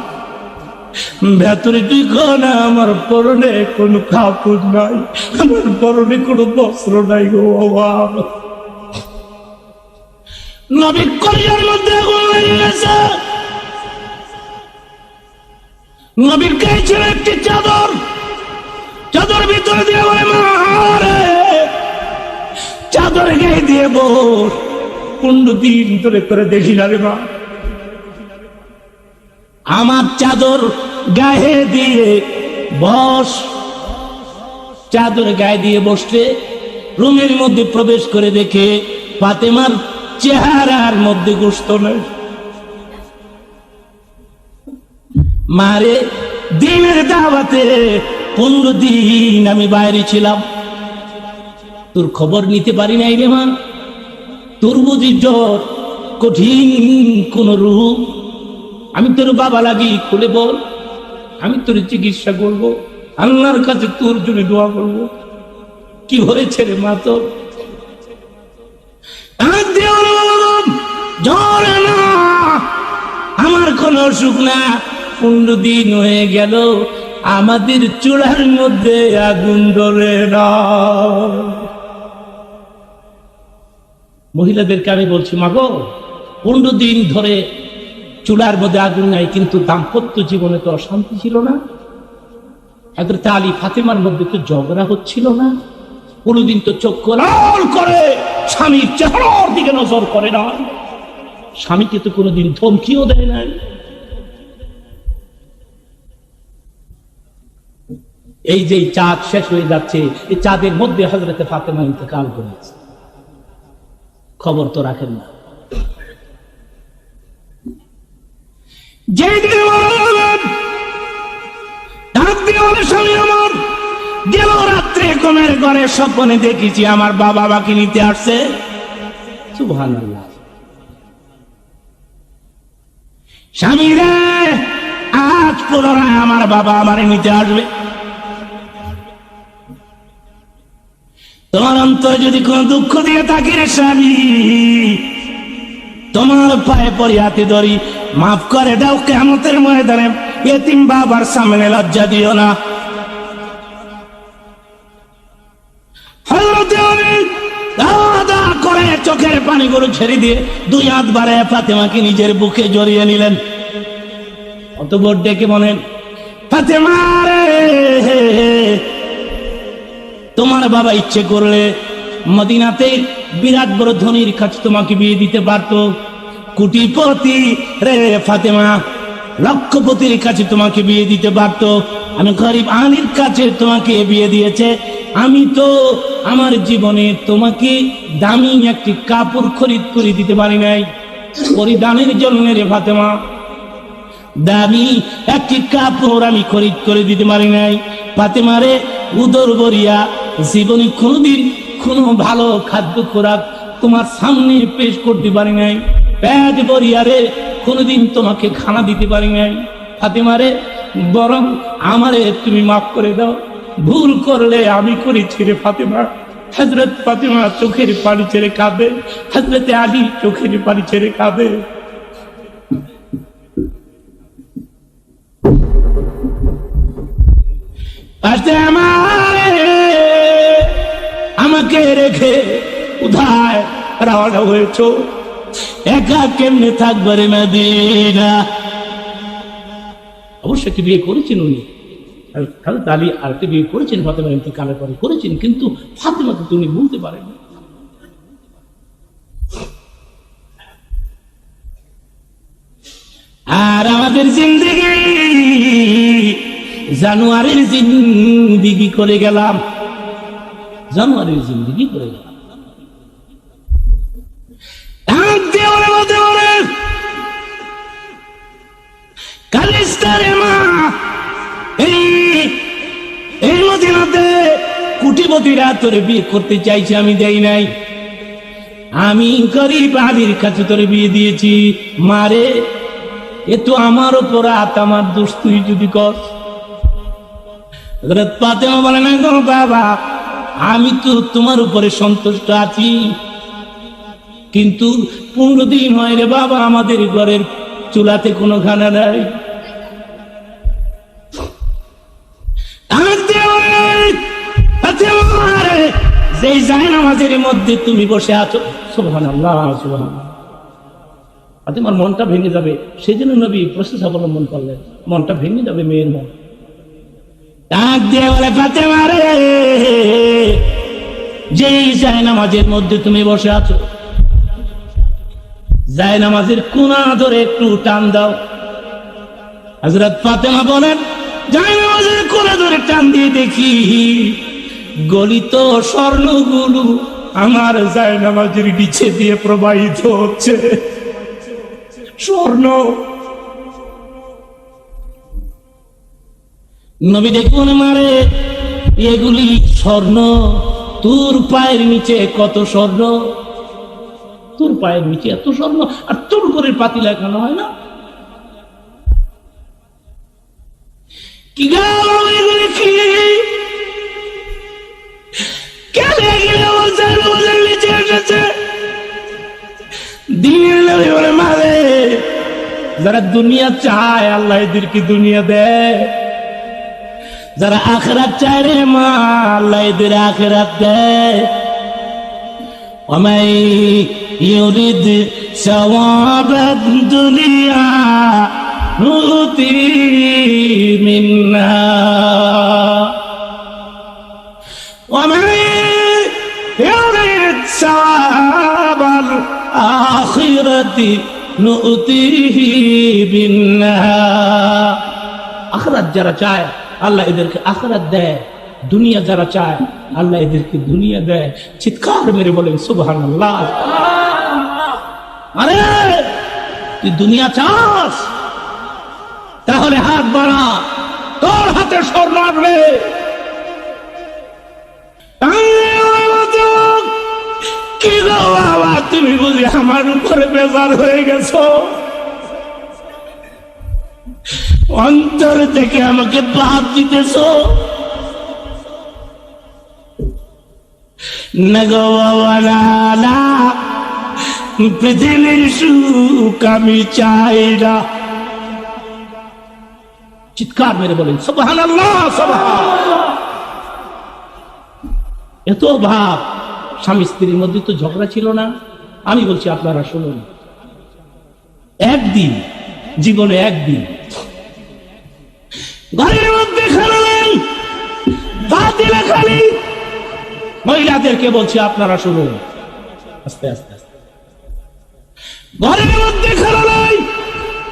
ভেতরে ঢুকো না, আমার পরনে কোনো কাপড় নাই, আমার পরনে কোনো বস্ত্র নাই গো বাবা। নবী কলিজার মধ্যে আগুন লেগে গেছে। নবীর গায়ে ছিল একটি চাদর, চাদর ভিতরে দিয়ে বলে, মারে চাদর গায়ে দিয়ে বস, 15 দিন ধরে করে দেখি না রে মা। আমার চাদর গায়ে দিয়ে বস। চাদর গায়ে দিয়ে বসলে রুমের মধ্যে প্রবেশ করে দেখে ফাতেমার চেহারার মধ্যে গোশত নেই। মারে দিনের দাওয়াতে 15 দিন আমি বাইরে ছিলাম, তোর খবর নিতে পারি নাই রে মা। তোর বুঝি জ্বর, কঠিন কোন রূপ, আমি তোর বাবা লাগি, খুলে বল, আমি তোর চিকিৎসা করব, আল্লাহর কাছে তোর জন্য দোয়া করব। কি হয়েছে রে মা তোর? জ্বর না, আমার কোন অসুখ না, 15 দিন হয়ে গেল আমাদের চুলার মধ্যে আগুন জ্বলে না। মহিলাদেরকে আমি বলছি, মাগো 15 দিন ধরে চুলার মধ্যে আগুন নাই, কিন্তু দাম্পত্য জীবনে তো অশান্তি ছিল না? হযরত আলী ফাতেমার মধ্যে তো ঝগড়া হচ্ছিল না? কোনদিন তো চোখ লাল করে স্বামীর চেহারার দিকে নজর করে না, স্বামীকে তো কোনদিন ধমকিও দেয় নাই। এই যে চাঁদ শেষ হয়ে যাচ্ছে, এই চাঁদের মধ্যে হযরত ফাতেমা ইন্তেকাল করেছে, খবর তো রাখেন না। স্বামী আমার গেল রাত্রে ঘুমের ঘরে স্বপ্নে দেখেছি আমার বাবা আমাকে নিতে আসছে। সুবহানাল্লাহ। স্বামী রে, আজ পুনরায় আমার বাবা আমারে নিতে আসবে। তোমার অন্তরে যদি কোন দুঃখ দিয়ে থাকে রে স্বামী, তোমার পায়ে পড়ি, হাতে ধরি, মাফ করে দাও। কিয়ামতের ময়দানে এতিম বাবার সামনে লজ্জা দিও না। হযরত আলী দাদা করে চোখের পানিগুলো ছেড়ে দিয়ে 2 হাত বাড়ায় ফাতেমাকে নিজের বুকে জড়িয়ে নিলেন। অতঃপর ডেকে বলেন, ফাতেমা রে, তোমার বাবা ইচ্ছে করলে মদিনাতে বিরাট বড় ধনীর কাছে তোমাকে বিয়ে দিতে পারতো, কোটিপতি রে ফাতেমা। লক্ষপতির কাছে তোমাকে বিয়ে দিতে পারতো, আমি গরিব আলীর কাছে তোমাকে বিয়ে দিয়েছে। আমি তো আমার জীবনে তোমাকে দামি একটি কাপড় খরিদ করে দিতে পারি নাই পরিধানের জন্য রে ফাতেমা, দামি একটি কাপড় আমি খরিদ করে দিতে পারি নাই ফাতেমা রে। উদর ভরিয়া জীবনে কোনোদিন কোনো ভালো খাদ্য খোরাক তোমার সামনে পেশ করতে পারি নাই, পেট ভরিয়া রে কোনোদিন তোমাকে খানা দিতে পারি নাই ফাতেমা রে। বরং আমারে তুমি মাফ করে দাও, ভুল করলে আমি করেছি রে ফাতেমা। হযরত ফাতেমা চোখের পানি ছেড়ে কাঁদে, হযরত আলী চোখের পানি ছেড়ে কাঁদে। আমাকে রেখে উধায় রওনা হয়েছো, একা কেমনে থাকবে রে মদিনা। অবশ্যই কি বিয়ে করেছেন উনি, হযরত আলী আরেকটা বিয়ে করেছেন ফাতেমা ইন্তেকালের পরে করেছেন, কিন্তু ফাতেমাকে তো উনি ভুলতে পারেন। আর আমাদের জিন্দেগি জানুয়ারির জিন্দেগি করে গেলাম, জানুয়ারির জিন্দেগি করে গেলাম। কালিস্তারে মা এই মদিনাতে কোটিপতিরা তোরে বিয়ে করতে চাইছে, আমি দেই নাই। আমি গরিব আলীর কাছে তোরে বিয়ে দিয়েছি। মারে এ তো আমার উপর হাত, আমার দোষ তুই যদি কর। হযরত ফাতেমা বলে না গো বাবা, আমি তো তোমার উপরে সন্তুষ্ট আছি, কিন্তু 15 দিন হয় রে বাবা আমাদের ঘরের চুলাতে কোনো খানা নাই। যে জায়নামাজের মধ্যে তুমি বসে আছো, সুবহানাল্লাহ সুবহানাল্লাহ, ফাতেমার মনটা ভেঙে যাবে, সেই জন্য নবী প্রসেস অবলম্বন করলেন, মনটা ভেঙে যাবে মেয়ের মন। ডাক দিয়ে বলে ফাতেমা রে, যেই জায়নামাজের মধ্যে তুমি বসে আছো, জায়নামাজের কোনা ধরে একটু টান দাও। হযরত ফাতেমা বলেন, জায়নামাজের কোনা ধরে টান দিয়ে দেখি গলিত স্বর্ণগুলো আমার জায়নামাজের নিচে দিয়ে প্রবাহিত হচ্ছে। স্বর্ণ। নবী দেখুন মারে, এগুলি স্বর্ণ। তোর পায়ের নিচে কত স্বর্ণ, তোর পায়ের নিচে এত স্বর্ণ, আর তোর করে পাতিল এখানে হয় না। কি এগুলি কি নিচে এসেছে? দিনের নবী বলে মারে, যারা দুনিয়া চায় আল্লাহ এদেরকে দুনিয়া দেয়, যারা আখিরাত চায় রে মা আল্লাহ এদের আখিরাত দেয়। ওমাই ইউরিদ সওয়াবাদ দুনিয়া নুতি মিন্না, ওমাই ইউরিদ সওয়াবাল আখিরাতি নুতিহি বিন্না। আখিরাত যারা চায় আল্লাহ এদেরকে আখিরাত দেয়, দুনিয়া যারা চায় আল্লাহ এদেরকে দুনিয়া দেয়। চিৎকার মেরে বলেন সুবহানাল্লাহ। আরে তুই দুনিয়া চাস, তাহলে হাত বাড়া, তোর হাতে স্বর্ণ আসবে। কি গো বাবা, তুমি বুঝি আমার উপরে বেজার হয়ে গেছো? অন্তর থেকে আমাকে বাদ দিতেছো না গো বাবা, না, পৃথিবীর সুখ আমি চাই না। চিৎকার মেরে বলেন সুবহানাল্লাহ সুবহানাল্লাহ। এত ভাব, স্বামী স্ত্রীর মধ্যে তো ঝগড়া ছিল না। আমি বলছি আপনারা শুনুন, একদিন জীবনে একদিন ঘরের মধ্যে খানালেন বাতিলে খালি। মহিলাদেরকে বলছি আপনারা শুনুন, আস্তে আস্তে আস্তে। ঘরের মধ্যে খানালেন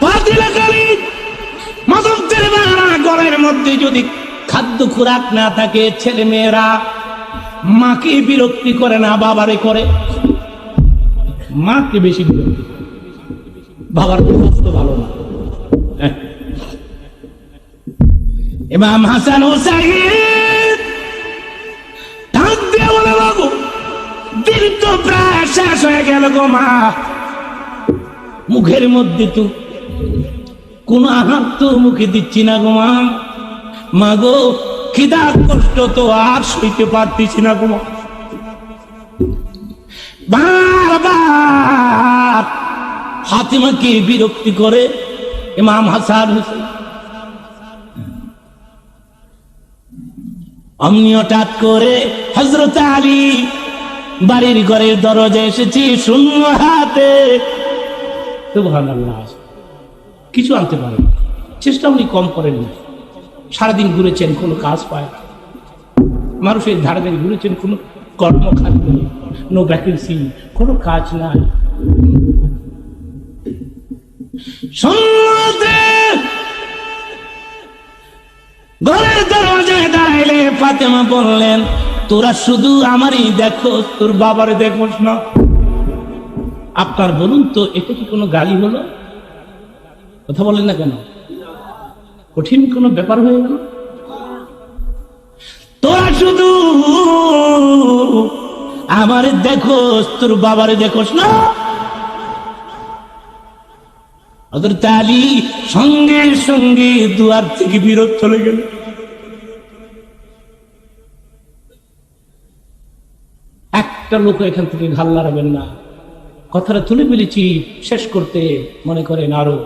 বাতিলে খালি, ঘরের মধ্যে যদি খাদ্য খোরাক না থাকে, ছেলে মেয়েরা মাকে বিরক্তি করে না, বাবারে করে। মাকে বেশি বিরক্তি করে, বাবার অবস্থা ভালো না। ইমাম হাসান হুসাইন ডাক দিয়ে বলে, বাবু দিন তো প্রায় শেষ হয়ে গেল গো মা, মুখের মধ্যে তো কোন আহার তো মুখে দিচ্ছি না গো মা, মা গো খিদা কষ্ট তো আর সইতে পারতেছি না গো মা। বারবার ফাতিমাকে বিরক্তি করে ইমাম হাসান হুসাইন। অমনি হঠাৎ করে হযরত আলী বাড়ির ঘরের দরজা এসেছি শূন্য হাতে। সুবহানাল্লাহ, কিছু আনতে পারেন, চেষ্টা উনি কম করেন না। সারাদিন ঘুরেছেন, কোনো কাজ পায়, মানুষের ধারে ধারে ঘুরেছেন, কোনো কর্মখাদ্য, নো ভ্যাকেন্সি, কোনো কাজ নাই। ঘরের দরজায় দাঁড়াইলে ফাতেমা বললেন, তোরা শুধু আমারই দেখো, তোর বাবারে দেখোস না। আপনার বলুন তো, এটা কি কোনো গালি হলো? কথা বলেন না কেন? কঠিন কোনো ব্যাপার হয়ে গেল? তোরা শুধু আমারে দেখোস, তোর বাবারে দেখোস না। হযরত আলী সঙ্গে সঙ্গে দুয়ার থেকে বিরত চলে গেল। একটা লোক এখান থেকে ঘাল নাড়াবেন না। কথাটা তুলে ফেলেছি, শেষ করতে মনে করেন আরো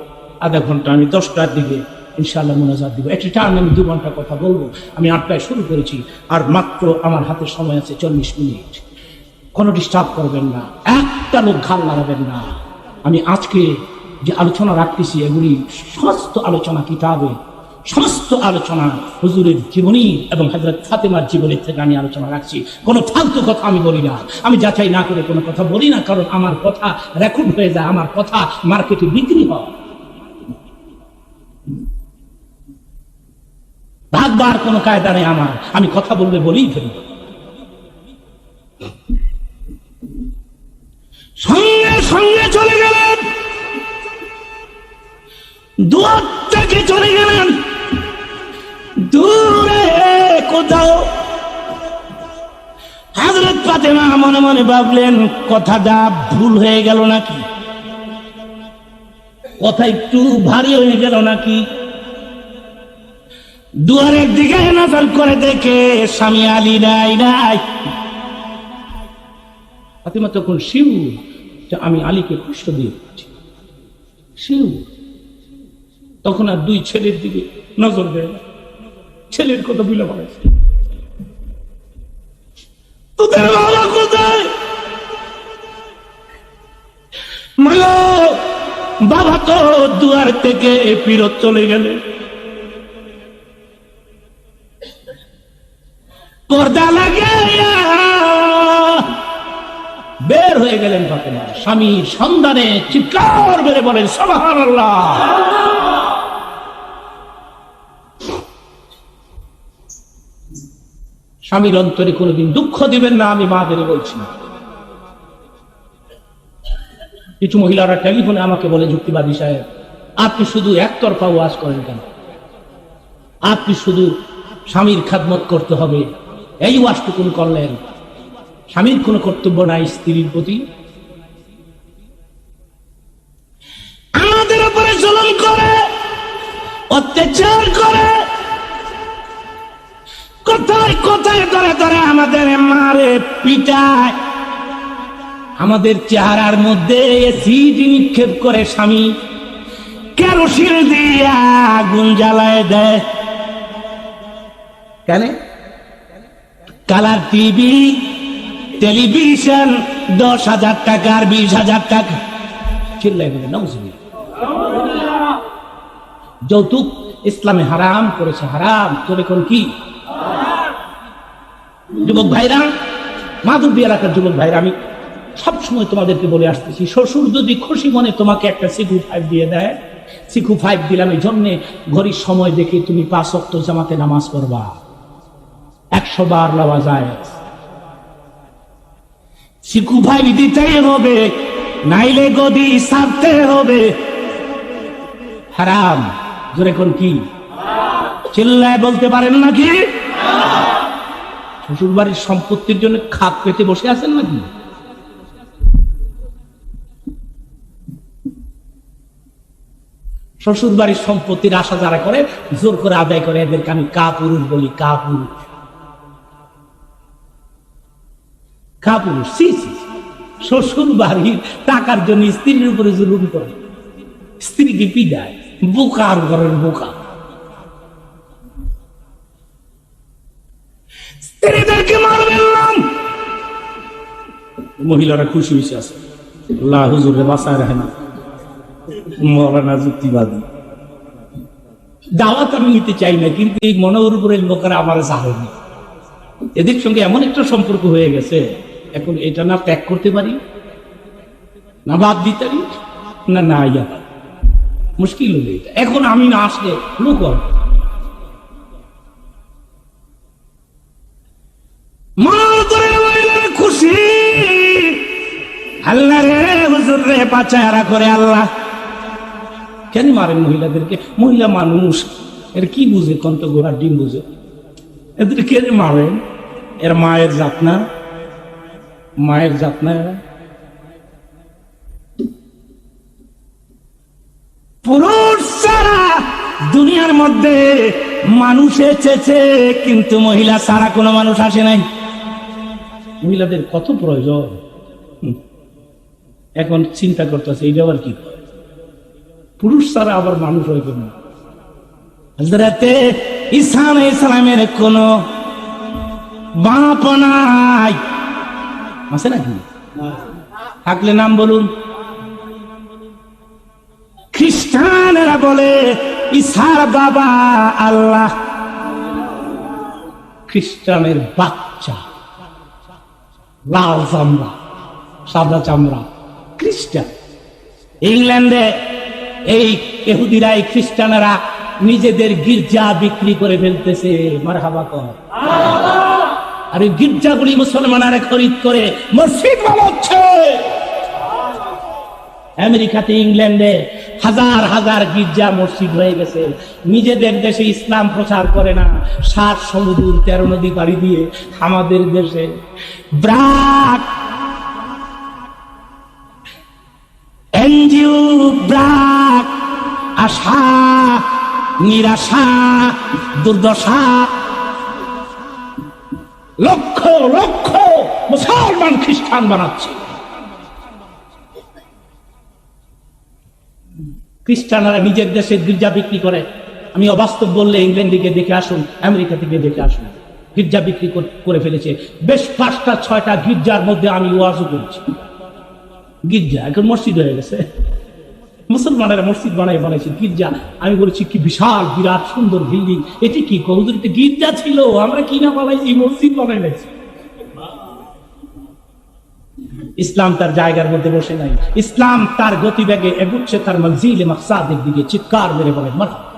আধা ঘন্টা, আমি 10টার দিকে ইনশাআল্লাহ মুনাজাত দিব। একটা টার্ন আমি 2 ঘন্টা কথা বলবো। আমি 8টায় শুরু করেছি, আর মাত্র আমার হাতে সময় আছে 40 মিনিট। কোনো ডিস্টার্ব করবেন না, একটা লোক ঘাল নাড়াবেন না। আমি আজকে যে আলোচনা রাখতেছি, এগুলি সমস্ত আলোচনা কিতাবে, সমস্ত আলোচনা হুজুরের জীবনী এবং হযরত ফাতেমার জীবনের থেকে আমি আলোচনা রাখছি। কোনো ফালতু কথা আমি বলি না, আমি যাচাই না করে কোনো কথা বলি না, কারণ আমার কথা রেকর্ড হয়ে যায়, আমার কথা মার্কেটে বিক্রি হয়। ভাগবার কোনো কায়দা নেই আমার, আমি কথা বললে বলেই ফেলি। সঙ্গে সঙ্গে চলে গেলেন, দুয়ার থেকে চলে গেলেন দূরে কোথাও। হযরত ফাতেমা মনে মনে ভাবলেন, কথাটা ভুল হয়ে গেল নাকি, কথা একটু ভারী হয়ে গেল নাকি। দুয়ারের দিকে নজর করে দেখে স্বামী আলী নাই। ফাতেমা তখন শিউ, আমি আলীকে কষ্ট দিয়ে শিউ। তখন আর 2 ছেলের দিকে নজর দেয়, ছেলের কথা বুঝলে বলে, তোদের বাবা কোথায়? বাবা তো দুয়ার থেকে ফিরত চলে গেলে। পর্দা লাগাইয়া বের হয়ে গেলেন ফাতেমা। স্বামীর সন্ধানে চিৎকার বেড়ে বলেন, সুবহানাল্লাহ। স্বামীর অন্তরে কোনোদিন দুঃখ দিবেন না, আমি মাদের বলছি না। কিছু মহিলারা টেলিফোনে আমাকে বলে, যুক্তিবাদী সাহেব আপনি শুধু একতরফা ওয়াজ করেন কেন? আপনি শুধু স্বামীর খেদমত করতে হবে, এই ওয়াজটুকুন করলেন, স্বামীর কোনো কর্তব্য নাই স্ত্রীর প্রতি? আমাদের উপরে জুলুম করে, অত্যাচার করে, কোথায় কোথায় ধরে ধরে আমাদের মারে, পিটায়, আমাদের চেহারার মধ্যে অ্যাসিড নিক্ষেপ করে, স্বামী কেরোসিন দিয়ে আগুন জ্বালায় দেয়। কেন? কালার টিভি, টেলিভিশন 10,000 টাকা আর 20,000 টাকা। চিল্লাই বলে নাউজুবিল্লাহ। যৌতুক ইসলামে হারাম করেছে, হারাম। তোরে কোন কি যুবক ভাইরা, মাধবী এলাকার যুবক ভাইরা, আমি সবসময় তোমাদেরকে বলে আসতেছি, শ্বশুর যদি খুশি মনে তোমাকে একটা 625 দিয়ে দেয়, শিখু 5 দিলাম এই জন্য ঘড়ির সময় দেখে তুমি 5 ওয়াক্ত জামাতে নামাজ পড়বা, 100 বার লওয়া যায়। শিখু 5 দিতেই হবে, নাইলে গদি ছাড়তে হবে। হারাম। জোরে কোন কি? চিল্লায় বলতে পারেন নাকি? শ্বশুর বাড়ির সম্পত্তির জন্য খাপ পেতে বসে আছেন নাকি? শ্বশুর বাড়ির সম্পত্তির আশা যারা করে জোর করে আদায় করে, এদেরকে আমি কাপুরুষ বলি। কাপুরুষ। শ্বশুর বাড়ির টাকার জন্য স্ত্রীর উপরে জুলুম করে, স্ত্রীকে পিডায়, বোকার ঘরের বোকা। স্ত্রীদেরকে মারবেন না। মহিলারা খুশি হয়েছে আছে, আল্লাহ হুজুরে বাঁচায় রাখে না, মৌলানা যুক্তিবাদী। দাওয়াত আমি নিতে চাই না, কিন্তু এই মনের উপরে লোকেরা আমার চাহেনি। এদের সঙ্গে এমন একটা সম্পর্ক হয়ে গেছে, এখন এটা না ত্যাগ করতে পারি, না বাদ দিতে পারি, না ইয়া মুশকিল হলে এটা। এখন আমি না আসলে লোক খুশি। আল্লাহ রে হুজুর রে বাঁচায়া করে। আল্লাহ কেন মারেন মহিলাদেরকে? মহিলা মানুষ, এর কি বুঝে? কন্ত ঘোড়ার ডিম বুঝে, এদের কেন মারেন? এর মায়ের জাত না, মায়ের জাত না। পুরুষ ছাড়া দুনিয়ার মধ্যে মানুষ এসেছে, কিন্তু মহিলা ছাড়া কোনো মানুষ আসে নাই। মহিলাদের কত প্রয়োজন। এখন চিন্তা করতেছে এইটা আবার কি, পুরুষ ছাড়া আবার মানুষ হইবে না। হযরতে ঈসা আলাইহিস সালামের কোন বাপ নাই, আছে নাকি? থাকলে নাম বলুন। খ্রিস্টানেরা বলে ঈসার বাবা আল্লাহ। খ্রিস্টানের বাচ্চা, লাল চামড়া, সাদা চামড়া, খ্রিস্টান। ইংল্যান্ডে এই ইহুদিরা, এই খ্রিস্টানেরা নিজেদের গির্জা বিক্রি করে ফেলতেছে। মারহাবা কর। আর এই গির্জাগুলি মুসলমানেরা খরিদ করে মসজিদ বানাচ্ছে। আমেরিকাতে, ইংল্যান্ডে হাজার হাজার গির্জা মসজিদ হয়ে গেছে। নিজেদের দেশে ইসলাম প্রচার করে না, 7 সমুদ্র 13 নদী পাড়ি দিয়ে আমাদের দেশে ব্রাক এনজিও, ব্রাক, আশা, নিরাশা, দুর্দশা, লক্ষ লক্ষ মুসলমান খ্রিস্টান বানাচ্ছে। খ্রিস্টানরা নিজের দেশে গির্জা বিক্রি করে। আমি অবাস্তব বললে ইংল্যান্ড থেকে দেখে আসুন, আমেরিকা থেকে দেখে আসুন, গির্জা বিক্রি করে ফেলেছে। বেশ 5টা-6টা গির্জার মধ্যে আমি ওয়াজও করেছি। গির্জা এখন মসজিদ হয়ে গেছে। মুসলমানেরা মসজিদ বানাইছে, গির্জা। আমি বলেছি কি বিশাল বিরাট সুন্দর বিল্ডিং, এটি কি কৌদুরিতে গির্জা ছিল, আমরা কি না বানাইছি, মসজিদ বানাইছি। ইসলাম তার জায়গার মধ্যে বসে নাই, ইসলাম তার গতিবেগে এগুচ্ছে তার মনজিলে মাকসাদের দিকে। চিৎকার মেরে বলেন মারহাবা।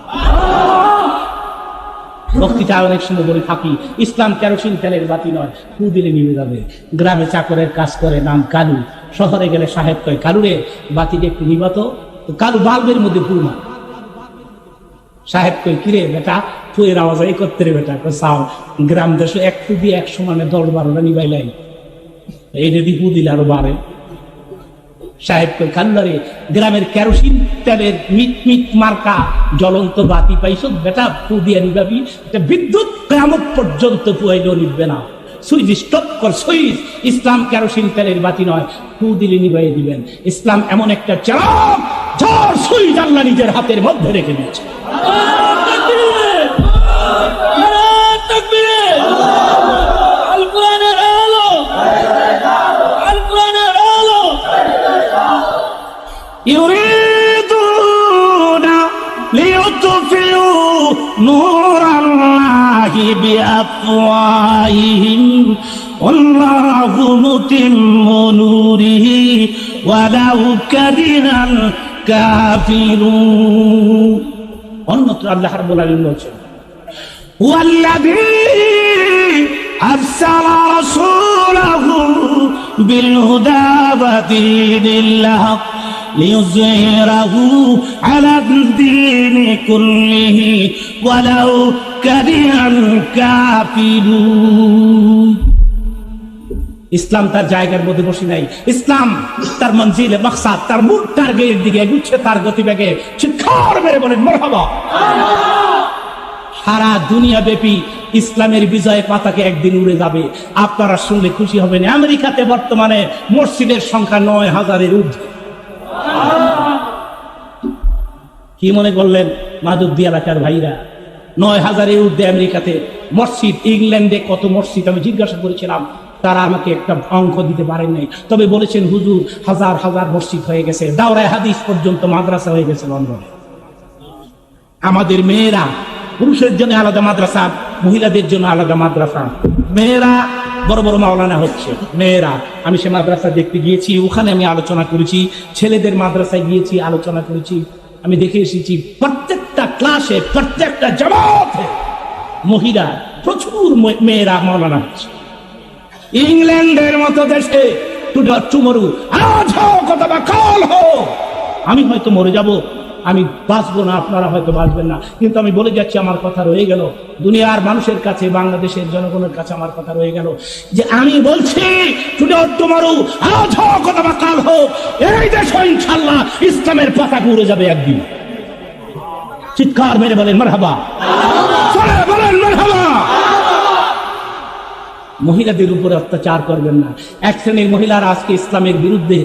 বক্তৃতা অনেক সময় বলে থাকি, ইসলাম কেরোসিন তেলের বাতি নয়, ফু দিলে নিভে যাবে। গ্রামে চাকরের কাজ করে, নাম কালু। শহরে গেলে সাহেব কয়, কালুরে বাতিটা একটু নিবাত। কালু বাল্বের মধ্যে ফু না। সাহেব কই, কিরে বেটা, ফুয়ের আওয়াজ এই করতে রে বেটা। চাও গ্রাম দেশে 1 ফু দিয়ে 1 সমানে 10-12টা নিবাইলাই, এই যদি ফু দিলে আরো বাড়ে। সাহেব কই, কাল্লারে গ্রামের কেরোসিন তেলের মিট মার্কা জ্বলন্ত বাতি পাইছো বেটা, ফু দিয়ে নিবাবি। বিদ্যুৎ কিয়ামত পর্যন্ত ফুয়াইলেও নিবে না। সুইচ স্টপ কর, সুইচ। ইসলাম কেরোসিন তেলের বাতি নয়, ফু দিলে নিবাই দিবেন। ইসলাম এমন একটা চালাক, যার সুইচ আল্লাহ নিজের হাতের মধ্যে রেখে দিয়েছে। يريدون ليطفئوا نور الله بأفواههم والله متم نوره ولو كره কাফিরুন। অন্যত্র আল্লাহ রাব্বুল আলামিন বলেছেন ওয়াল্লাযী أرسل رسوله بالهدى ودين الحق ليظهره على الدين كله ولو كره الكافرون। ইসলাম তার জায়গার মধ্যে বসে নাই, ইসলাম তার মঞ্জিলে মাকসাদ, তার মূল টার্গেটের দিকে এগুচ্ছে, তার গতিবেগে চিৎকার মেরে বলেন মারহাবা। সারা দুনিয়া ব্যাপী ইসলামের বিজয় পতাকা একদিন উড়ে যাবে, আপনারা শুনলে খুশি হবেন। আমেরিকাতে বর্তমানে মসজিদের সংখ্যা 9,000-এর ঊর্ধ্বে। কি মনে করলেন মাধবদী এলাকার ভাইরা? 9,000-এর ঊর্ধ্বে আমেরিকাতে মসজিদ। ইংল্যান্ডে কত মসজিদ আমি জিজ্ঞাসা করেছিলাম, তারা আমাকে একটা অঙ্ক দিতে পারেন নাই, তবে বলেছেন হুজুর হাজার হাজার মসজিদ হয়ে গেছে, দাওরায়ে হাদিস পর্যন্ত মাদ্রাসা হয়ে গেছে লন্ডনে। আমাদের মেয়েরা, পুরুষের জন্য আলাদা মাদ্রাসা, মহিলাদের জন্য আলাদা মাদ্রাসা, মেয়েরা বড় বড় মাওলানা হচ্ছে মেয়েরা। আমি সে মাদ্রাসা দেখতে গিয়েছি, ওখানে আমি আলোচনা করেছি। ছেলেদের মাদ্রাসায় গিয়েছি, আলোচনা করেছি। আমি দেখে এসেছি প্রত্যেকটা ক্লাসে, প্রত্যেকটা জামাতে মহিলা, প্রচুর মেয়েরা মাওলানা হচ্ছে। ইংল্যান্ডের মতো দেশে টুমরু আজ হোক অথবা কাল হোক, আমি হয়তো মরে যাব, আমি বাঁচবো না, আপনারা হয়তো বাঁচবেন না, কিন্তু আমি বলে যাচ্ছি, আমার কথা রয়ে গেল দুনিয়ার মানুষের কাছে, বাংলাদেশের জনগণের কাছে আমার কথা রয়ে গেল যে আমি বলছি টুমরু আজ হোক অথবা কাল হোক, এই দেশে ইনশাআল্লাহ ইসলামের পতাকা উড়ে যাবে একদিন। চিৎকার মেরে বলেন মারহাবা, বলেন মারহাবা। মহিলাদের উপরে অত্যাচার করবেন না। এক শ্রেণীর মহিলারা আজকে ইসলামের বিরুদ্ধে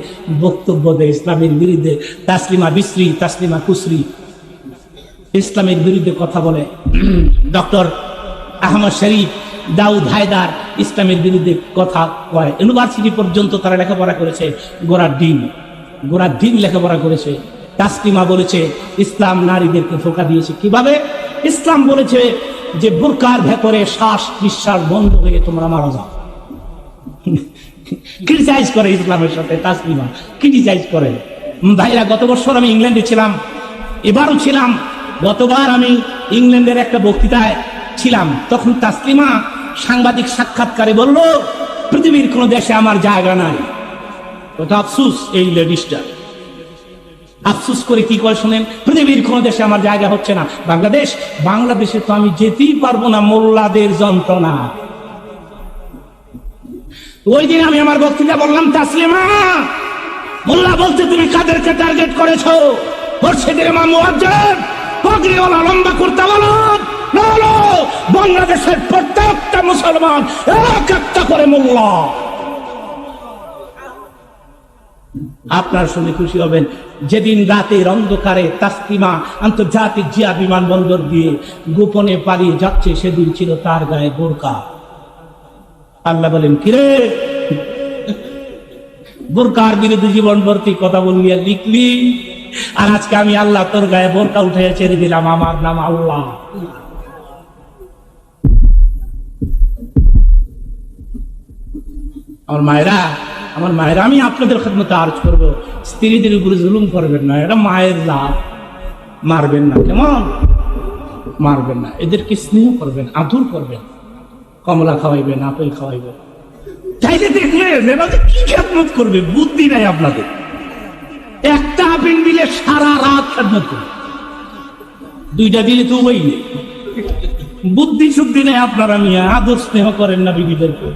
বক্তব্য দেয়, ইসলামের বিরুদ্ধে তাসলিমা বিসরি, তাসলিমা কুসরি ইসলামের বিরুদ্ধে কথা বলে। ডক্টর আহমদ শরীফ, দাউদ হায়দার ইসলামের বিরুদ্ধে কথা কয়। ইউনিভার্সিটি পর্যন্ত তারা লেখাপড়া করেছে, গোড়ার দিন লেখাপড়া করেছে। তাসলিমা বলেছে ইসলাম নারীদেরকে ধোঁকা দিয়েছে। কিভাবে? ইসলাম বলেছে যে বোরকার ভেতরে শ্বাস নিঃশ্বাস বন্ধ হয়ে তোমরা মারা যাও। ক্রিটিসাইজ করে ইসলামের সাথে তাসলিমা, ক্রিটিসাইজ করে। ভাইরা, গত বছর আমি ইংল্যান্ডে ছিলাম, এবারও ছিলাম। গতবার আমি ইংল্যান্ডের একটা বক্তৃতায় ছিলাম, তখন তাসলিমা সাংবাদিক সাক্ষাৎকারে বলল পৃথিবীর কোন দেশে আমার জায়গা নাই। কত আফসুস এই লেডিসটা, আফসুস করে কি করে শোনেন, পৃথিবীর কোন দেশে আমার জায়গা হচ্ছে না। বাংলাদেশে তো আমি যেতেই পারবো না, মোল্লাদের যন্ত্রণা। ওই দিন আমি আমার বক্তৃতা বললাম, তাসলিমা মোল্লা বলতে তুমি কাদেরকে টার্গেট করেছো? মসজিদের ইমাম মুয়াজ্জিন, পাগড়িওয়ালা লম্বা কুর্তা বলো, বাংলাদেশের প্রত্যেকটা মুসলমান এক একটা করে মোল্লা। আপনার শুনে খুশি হবেন, যেদিন রাতের অন্ধকারে তাসলিমা আন্তর্জাতিক জিয়া বিমানবন্দর দিয়ে গোপনে পালিয়ে যাচ্ছে, সেদিন ছিল তার গায়ে বোরকা। আল্লাহ বলেন, কিরে বোরকার বিরুদ্ধে জীবন ভর্তি কথা বললি আর লিখলি, আর আজকে আমি আল্লাহ তোর গায়ে বোরকা উঠে ছেড়ে দিলাম, আমার নাম আল্লাহ। আমার মায়েরা, আমি আপনাদের খেদমতে আরজ করবো, স্ত্রীদের উপরে জুলুম করবেন না। এরা মায়ের লাভ, মারবেন না। কেমন মারবেন না? এদেরকে স্নেহ করবেন, আদর করবেন, কমলা খাওয়াইবেন, আপেল খাওয়াইবেন। চাইলে দেখলেন এরা কি খেদমত করবে, বুদ্ধি নাই আপনাদের। একটা আপেল দিলে সারা রাত খেদমত করবে, দুইটা দিলে তো ওই নেই। বুদ্ধি শুদ্ধি নেই আপনারা, মিয়া আদর স্নেহ করেন না বিবিদেরকে।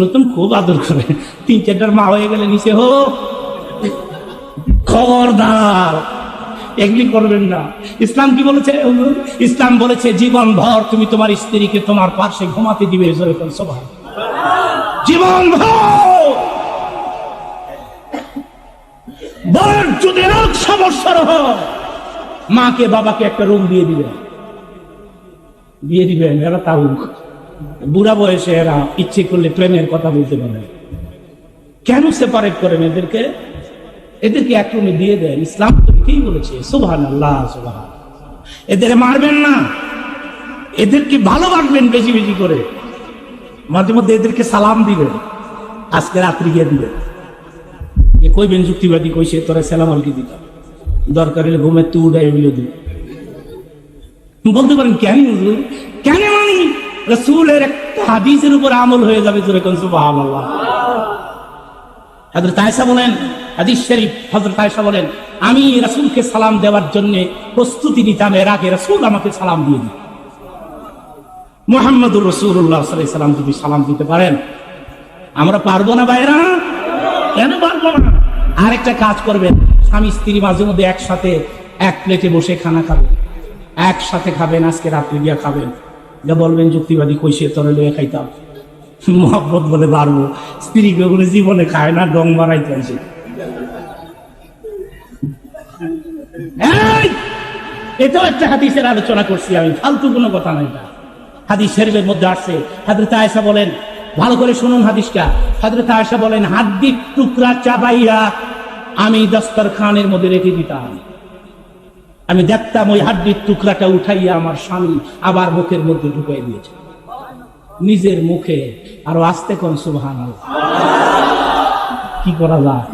নতুন খুব আদর করে, 3-4টার মা হয়ে গেলে নিচে হোক, খবরদার এগুলি করবেন না। ইসলাম কি বলেছে? ইসলাম বলেছে জীবন ভর তুমি তোমার স্ত্রীকে তোমার পাশে ঘুমাতে দিবে, জীবন ভর। বর যদি এক সমস্যার হয়, মাকে বাবাকে একটা রুম দিয়ে দিবেন। এরা তাও বুড়া বয়সে এরা ইচ্ছে করলে প্রেমের কথা বলতে পারে। কেন সেপারেট করেন এদেরকে? এক রুমে দিয়ে দেন। ইসলাম তো কি বলেছে? সুবহানাল্লাহ, সুবহানাল্লাহ। এদের মারবেন না, এদেরকে ভালোবাসবেন বেশি বেশি করে। মাঝে মধ্যে এদেরকে সালাম দিবেন, আজকে রাত্রি গিয়ে দিবেন। যে কইবেন যুক্তিবাদী কইছে তোরা সালাম আলকি দিতাম, দরকার হলে ঘুমের তু উঠাই বলে দিল। বলতে পারেন কেন হুজুর? কেন মানি? রাসূলের একটা হাদিসের উপর আমল হয়ে যাবে। জোরে কোন সুবহানাল্লাহ। হযরত আয়েশা বলেন, হাদিস শরীফ, হযরত আয়েশা বলেন, আমি রাসূলকে সালাম দেওয়ার জন্য প্রস্তুতি নিতাম, এর আগে রাসূল আমাকে সালাম দিয়ে দিত। মুহাম্মদুর রাসূলুল্লাহ সাল্লাল্লাহু আলাইহি সাল্লাম যদি সালাম দিতে পারেন, আমরা পারবো না ভাইরা? কেন পারবো না? আরেকটা কাজ করবেন, স্বামী স্ত্রী মাঝে মধ্যে একসাথে এক প্লেটে বসে খানা খাবেন, একসাথে খাবেন, আজকে রাত্রে গিয়া খাবেন। যা বলবেন যুক্তিবাদী কইছে তোরে লয়ে খাইতাম, মহব্বত বলে পারবো। স্ত্রী কোনো জীবনে খায় না, ডং মারাইতে আছে। এটাও একটা হাদিসের আলোচনা করছি আমি, ফালতু কোনো কথা নাই। হাদিস শরীফের মধ্যে আসছে, হযরত আয়েশা বলেন, ভালো করে শুনুন হাদিসটা। হযরত আয়েশা বলেন, হাড্ডির টুকরা চাবাইয়া আমি দস্তরখানের মধ্যে রেখে দিতাম। আমি দেখতাম ওই হাড্ডির টুকরাটা উঠাইয়া আমার স্বামী আবার মুখের মধ্যে ঢুকাই দিয়েছে, নিজের মুখে। আরো আস্তে কোন সুবহানাল্লাহ। কি করা যায়?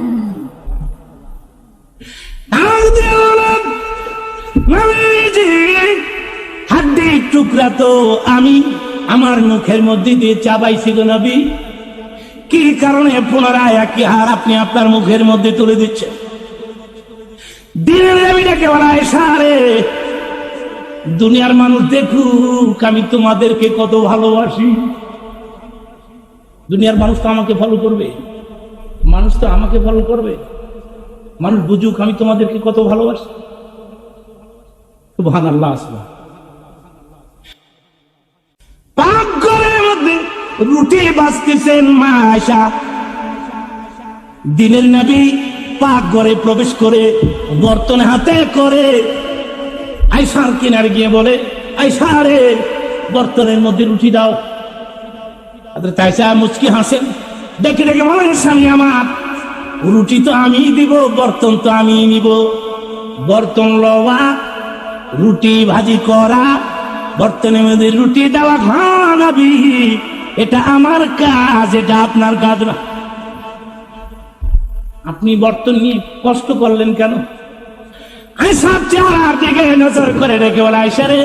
হাড্ডির টুকরা তো আমি আমার মুখের মধ্যে দিয়ে চাবাইছি গো নবী। কি কারণে পুনরায় একই হার আপনি আপনার মুখের মধ্যে তুলে দিচ্ছেন? দিনের নবীকে বলা সারে দুনিয়ার মানুষ দেখুক আমি তোমাদেরকে কত ভালোবাসি। দুনিয়ার মানুষ তো আমাকে ফলো করবে, মানুষ তো আমাকে ফলো করবে। মানুষ বুঝুক আমি তোমাদেরকে কত ভালোবাসি। সুবহানাল্লাহ। পাকঘরের মধ্যে রুটি বাজতেছেন মা আয়েশা। দিনের নবী পাকঘরে প্রবেশ করে বর্তন হাতে করে আয়েশার কিনারে গিয়ে বলে, আয়েশা রে, বর্তনের মধ্যে রুটি দাও। হযরত আয়েশা মুচকি হাসেন, ডেকে ডেকে বলেন, স্বামী আমার, রুটি তো আমি দিব, বর্তন তো আমি নিব। বর্তন লওয়া, রুটি ভাজি করা, বর্তনের মধ্যে রুটি দেওয়া খাওয়াবি, এটা আমার কাজ, এটা আপনার কাজ না। আপনি বর্তন নিয়ে কষ্ট করলেন কেন? আয়েশা চেহারার দিকে নজর করে রেখে বলে, আয়েশা রে,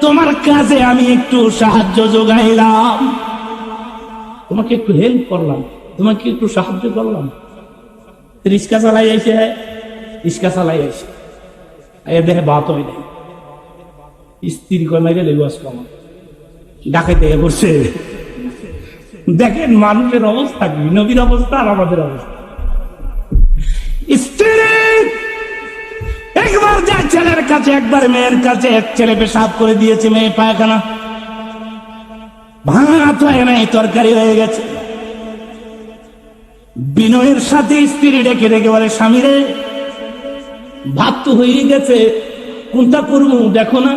তোমার কাজে আমি একটু সাহায্য যোগাইলাম, তোমাকে একটু হেল্প করলাম, তোমাকে একটু সাহায্য করলাম। রিক্সা চালাই আইসে, রিক্সা চালাই আইসে, দেখে বাত হয় নাই। স্ত্রী কমে গেলে ডাকাইতে করছে। দেখেন মানুষের অবস্থা কি, নবীর অবস্থা আর আমাদের অবস্থা। স্ত্রী একবার যায় ছেলের কাছে, একবার মেয়ের কাছে। এক ছেলে পেশাব করে দিয়েছে, মেয়ে পায়খানা, ভাত হয় নাই, তরকারি হয়ে গেছে। বিনয়ের সাথে স্ত্রী ডেকে ডেকে বলে, স্বামী রে, ভাত তো হয়ে গেছে, কোনটা করবো দেখো না,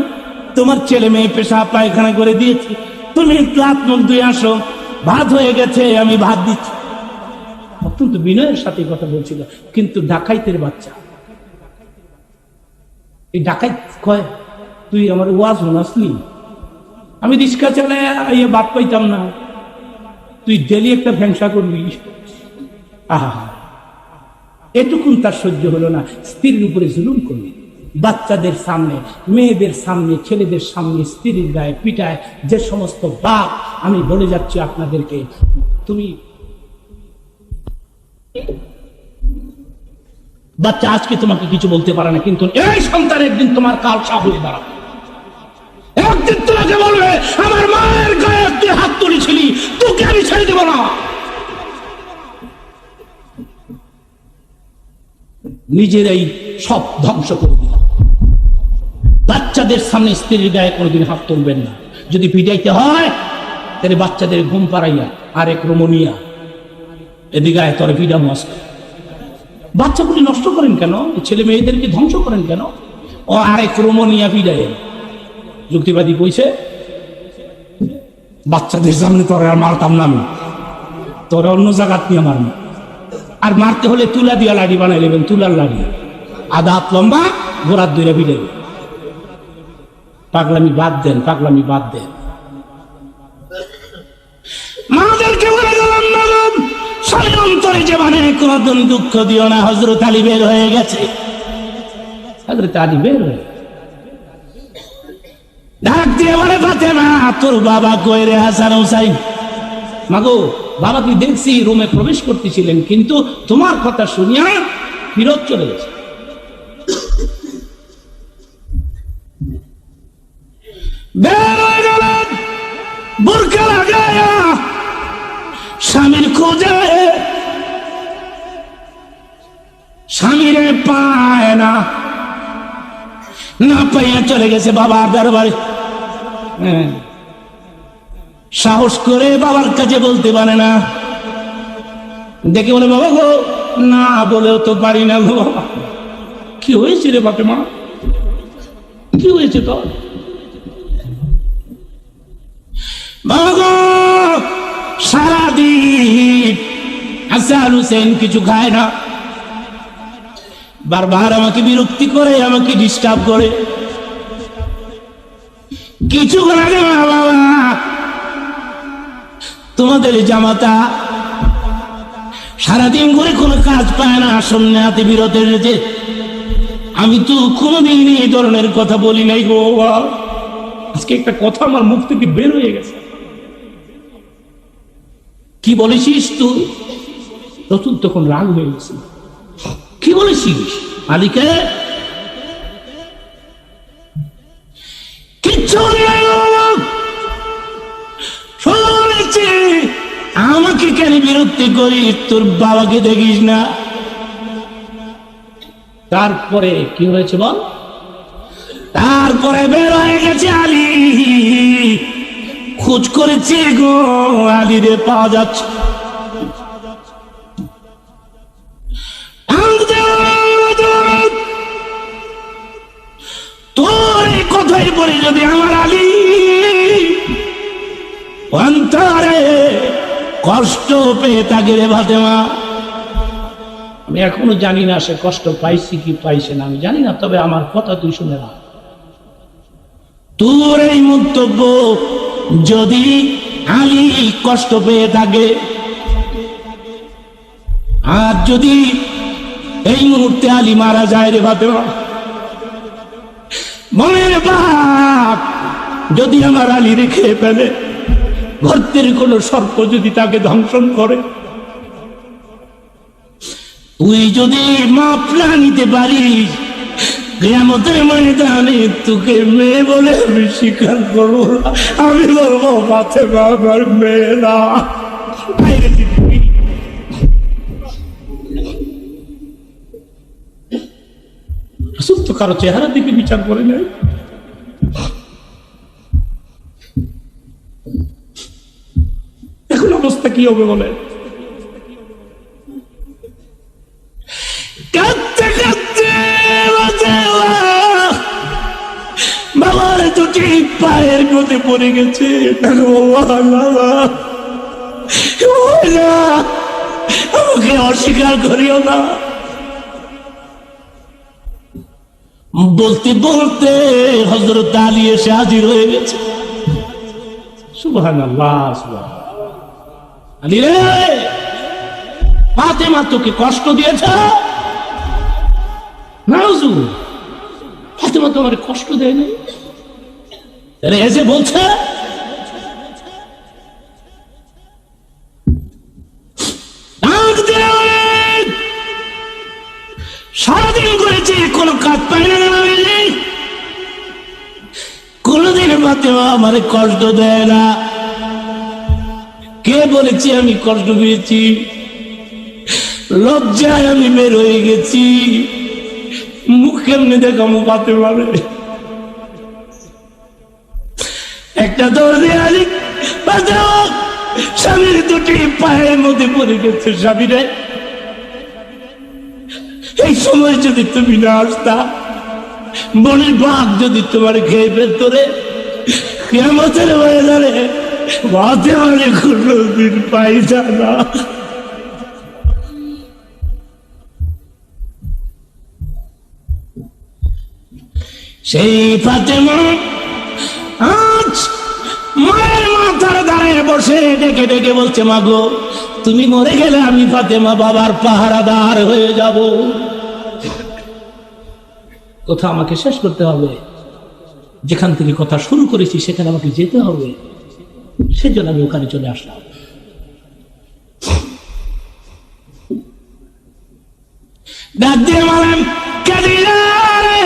তোমার ছেলে মেয়ে পেশাব পায়খানা করে দিয়েছে, তুমি একটু হাত মুখ ধুয়ে আসো, ভাত হয়ে গেছে, আমি ভাত দিচ্ছি। অত্যন্ত বিনয়ের সাথে কথা বলছিল। কিন্তু ডাকাইতের বাচ্চা, এই ডাকাইত কয়, তুই আমার ওয়াজ শোনাসনি? আমি রিক্সা চালাই বাদ পাইতাম না, তুই ডেলি একটা ফ্যাংসা করবি। আহা, এটুকুন তার সহ্য হলো না, স্ত্রীর উপরে জুলুম করলি। বাচ্চাদের সামনে, মেয়েদের সামনে, ছেলেদের সামনে স্ত্রীর গায়ে পিটায়। যে সমস্ত বাপ, আমি বলে যাচ্ছি আপনাদেরকে, তুমি বাচ্চা আজকে তোমাকে কিছু বলতে পারে না, কিন্তু এই সন্তান একদিন তোমার কালসা হয়ে দাঁড়াবে। একদিন তোমাকে বলবে, আমার মায়ের গায়ে তুই হাত তুলেছিলি, তোকে আমি ছেড়ে দেব না। নিজেরাই সব ধ্বংস করে দিলাম। বাচ্চাদের সামনে স্ত্রীর গায়ে কোনোদিন হাত তুলবেন না। যদি পিটাইতে হয় তাহলে বাচ্চাদের ঘুম পাড়াইয়া, আরেক রমণিয়া, এদিকে গায়ে তোর পিডা মস্ক। বাচ্চাগুলি নষ্ট করেন কেন? ছেলে মেয়েদেরকে ধ্বংস করেন কেন? ও আরেক রমণিয়া পিডায়। যুক্তিবাদী কইছে, বাচ্চাদের সামনে তোর আর মারতাম না আমি, তোর অন্য জায়গাত নিয়ে মারবো। আর মারতে হলে তুলা দিয়া লাড়ি বানাই নেবেন, তুলার লাড়ি, আধা হাত লম্বা, গোড়ার দইরা পিটাইবে। পাগলামি বাদ দেন, পাগলামি বাদ দেন। মাদেরকে বলে গেলাম, স্বামীর অন্তরে যে মানে কোনদিন দুঃখ দিও না। হযরত আলী বের হয়ে গেছে, হযরত আলী বের হয়ে ডাক দিয়ে বলে, ফাতেমা তোর বাবা কই রে? হাসান হুসাইন। মাগো, বাবা কি দেখছি রুমে প্রবেশ করতেছিলেন, কিন্তু তোমার কথা শুনিয়া ফিরত চলে গেছে। বের হয়ে গেলেন বোরকা লাগায়া স্বামীর খোঁজে, স্বামীরে পায় না, না পাইয়া চলে গেছে বাবার দরবারে। সাহস করে বাবার কাছে বলতে পারে না, দেখে বলে, বাবা গো, না বলেও তো পারি না গো। কি হয়েছে রে ফাতেমা, কি হয়েছে তো? বাবা গো, সারাদিন হাসান হুসেন কিছু খায় না, বারবার আমাকে বিরক্তি করে, আমাকে ডিস্টার্ব করে। কিছুক্ষণ আগে বাবা তোমাদের জামাতা সারাদিন করে কোনো কাজ পায় না, সন্ন্যাতে বিরত এসেছে। আমি তো কোনোদিন এই ধরনের কথা বলি নাই গো বাবা, আজকে একটা কথা আমার মুখ থেকে বের হয়ে গেছে। কি বলেছিস তুই? রসুল তখন রাগ হয়ে গেছে। কি বলেছিস আলীকে? কিচ্ছু শুনেছি, আমাকে কেন বিরক্তি করিস? তোর বাবাকে দেখিস না? তারপরে কি হয়েছে বল? তারপরে বের হয়ে গেছে আলী, খোঁজ করেছে গো, আলী রে পাওয়া যাচ্ছে। তোর এই কথাই বলি, যদি আমার আলী অন্তরে কষ্ট পেয়ে থাকে রে ফাতেমা, আমি এখনো জানি না সে কষ্ট পাইছি কি পাইছে না, আমি জানি না, তবে আমার কথা তুই শুনে না। তোর এই মন্তব্য যদি আলী কষ্ট পেয়ে থাকে, আর যদি এই মুহূর্তে আলী মারা যায় রে ফাতেমা, মনের বাপ যদি আমার আলী রেখে ফেলে, গর্তের কোন সর্প যদি তাকে ধ্বংসন করে, তুই যদি মাপলা নিতে পারিস, কিয়ামতের ময়দানে তোকে মেয়ে বলে আমি স্বীকার করবো না, আমি বলবো ফাতেমা আমার মেয়ে না। রাসূল তো কারো চেহারা দিকে বিচার করে নাই। এখন অবস্থা কি হবে বলে? কাঁদতে কাঁদতে বাবার দুটি পায়ের মধ্যে পড়ে গেছে। আমাকে অস্বীকার করিও না। বলতে বলতে হযরত আলী এসে হাজির হয়ে গেছে। সুবহানাল্লাহ, সুবহানাল্লাহ। আলী রে, ফাতেমা তোকে কষ্ট দিয়েছে? না হুজুর, ফাতেমা তোমার কষ্ট দেয় নাই। এসে বলছে সারাদিন করেছে, কোনো কাজ পাই না, কোনদিন ফাতেমা আমার কষ্ট দেয় না। কে বলেছি আমি কষ্ট পেয়েছি? লজ্জায় আমি বের হয়ে গেছি। মুখ কেমনি দেখাবো ফাতেমা রে? একটা দৌড় দিয়ে আলী স্বামীর দুটি পায়ের মধ্যে পড়ে গেছে। স্বামীরে, এই সময় যদি তুমি না আসতা, বনের বাঘ যদি তোমার খেয়ে ফেলতো রে, কিয়ামতের ময়দানে ফাতেমারে কোনদিন পাইতা না। সেই ফাতেমা আজ মায়ের মাথার দ্বারে বসে ডেকে ডেকে বলছে, মা গো, তুমি মরে গেলে আমি ফাতেমা বাবার পাহারাদার হয়ে যাব। কথা আমাকে শেষ করতে হবে, যেখান থেকে কথা শুরু করেছি সেখানে আমাকে যেতে হবে, সেজন্য আমি ওখানে চলে আসলাম। ডাক দিয়ে বলেন, কাদিজা রে,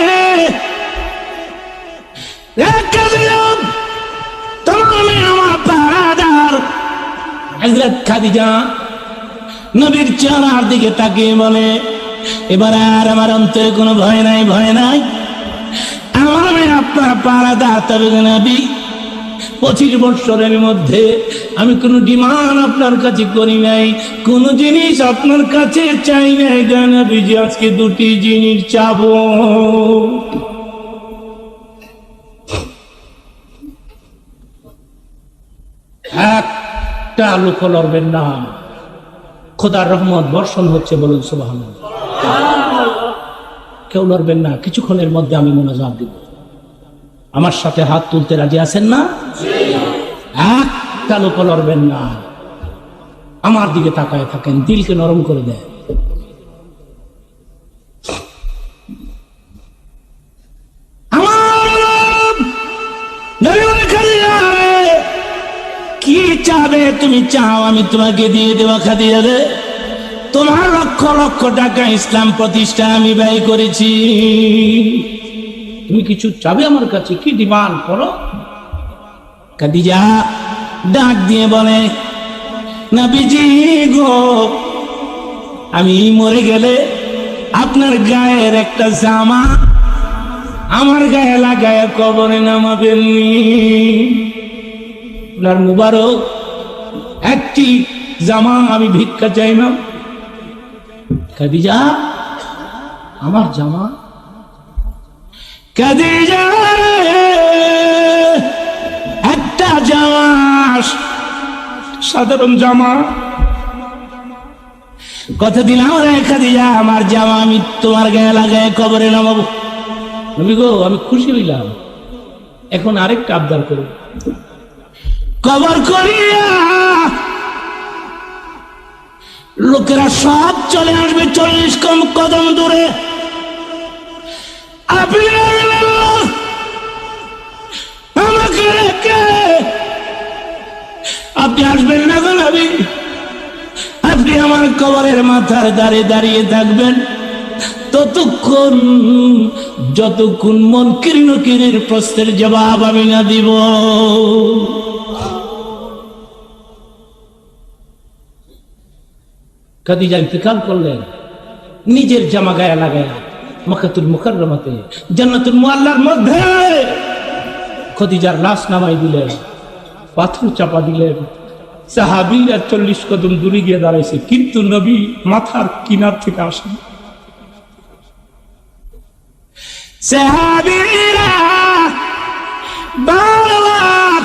কাদিজা, তোমার মেয়ে আমার পাহারাদার। হযরত খাদিজা নবীর চেহারার দিকে তাকিয়ে বলে, এবার আর আমার অন্তরে কোনো ভয় নাই, ভয় নাই, আমার মেয়ে আপনার পাহারাদার। তবে নবী, 25 বছরের মধ্যে আমি কোনো ডিমান্ড আপনার কাছে করি নাই, কোন জিনিস আপনার কাছে চাই নাই। নবীজি আজকে 2টি জিনিস চাবো। একটা লোক লড়বেন না, খোদার রহমত বর্ষণ হচ্ছে, বলুন সুবহানাল্লাহ। কেউ লড়বেন না, কিছুক্ষণের মধ্যে আমি মোনাজাত দিব। আমার সাথে হাত তুলতে রাজি আছেন না? একটা লোক লড়বেন না, আমার দিকে তাকায় থাকেন, দিলকে নরম করে দেয়। কি চাবে তুমি? চাও আমি তোমাকে দিয়ে দেওয়া। খাদিজা রে, তোমার লক্ষ লক্ষ টাকা ইসলাম প্রতিষ্ঠা আমি ব্যয় করেছি, তুমি কিছু চাবে আমার কাছে? কি ডিমান্ড করো? খাদিজা ডাক দিয়ে বলে, নবীজি গো, আমি মরে গেলে আপনার গায়ের একটা জামা আমার গায়ে লাগায় কবরে নামাবেন। আপনার মুবারক একটি জামা আমি ভিক্ষা চাই না। খাদিজা, আমার জামা? খাদিজা একটা জামা, সাধারণ জামা, কথা দিলাম রে খাদিজা, আমার জামা আমি তোমার গায়ে লাগায় কবরে নামাবো। নবী গো, আমি খুশি হইলাম, এখন আরেকটা আবদার করব। কবর করিয়া লোকেরা সব চলে আসবে 40 কদম দূরে, আপনি আমাকে রেখে আপনি আসবেন না গো নবী, আপনি আমার কবরের মাথার দ্বারে দাঁড়িয়ে থাকবেন ততক্ষণ যতক্ষণ মুনকির নকিরের প্রশ্নের জবাব আমি না দিব। খাদিজা ইন্তেকাল করলেন নিজের জামা গায়ে লাগায়া মক্কাতুল মুকাররমাতে জান্নাতুল মুআল্লার মধ্যে। খাদিজার লাশ নামাই দিলেন, পাথর চাপা দিলেন, সাহাবীরা 40 কদম দূরে গিয়ে দাঁড়াইছে, কিন্তু নবী মাথার কিনার থেকে আসেন। সাহাবীরা বারবার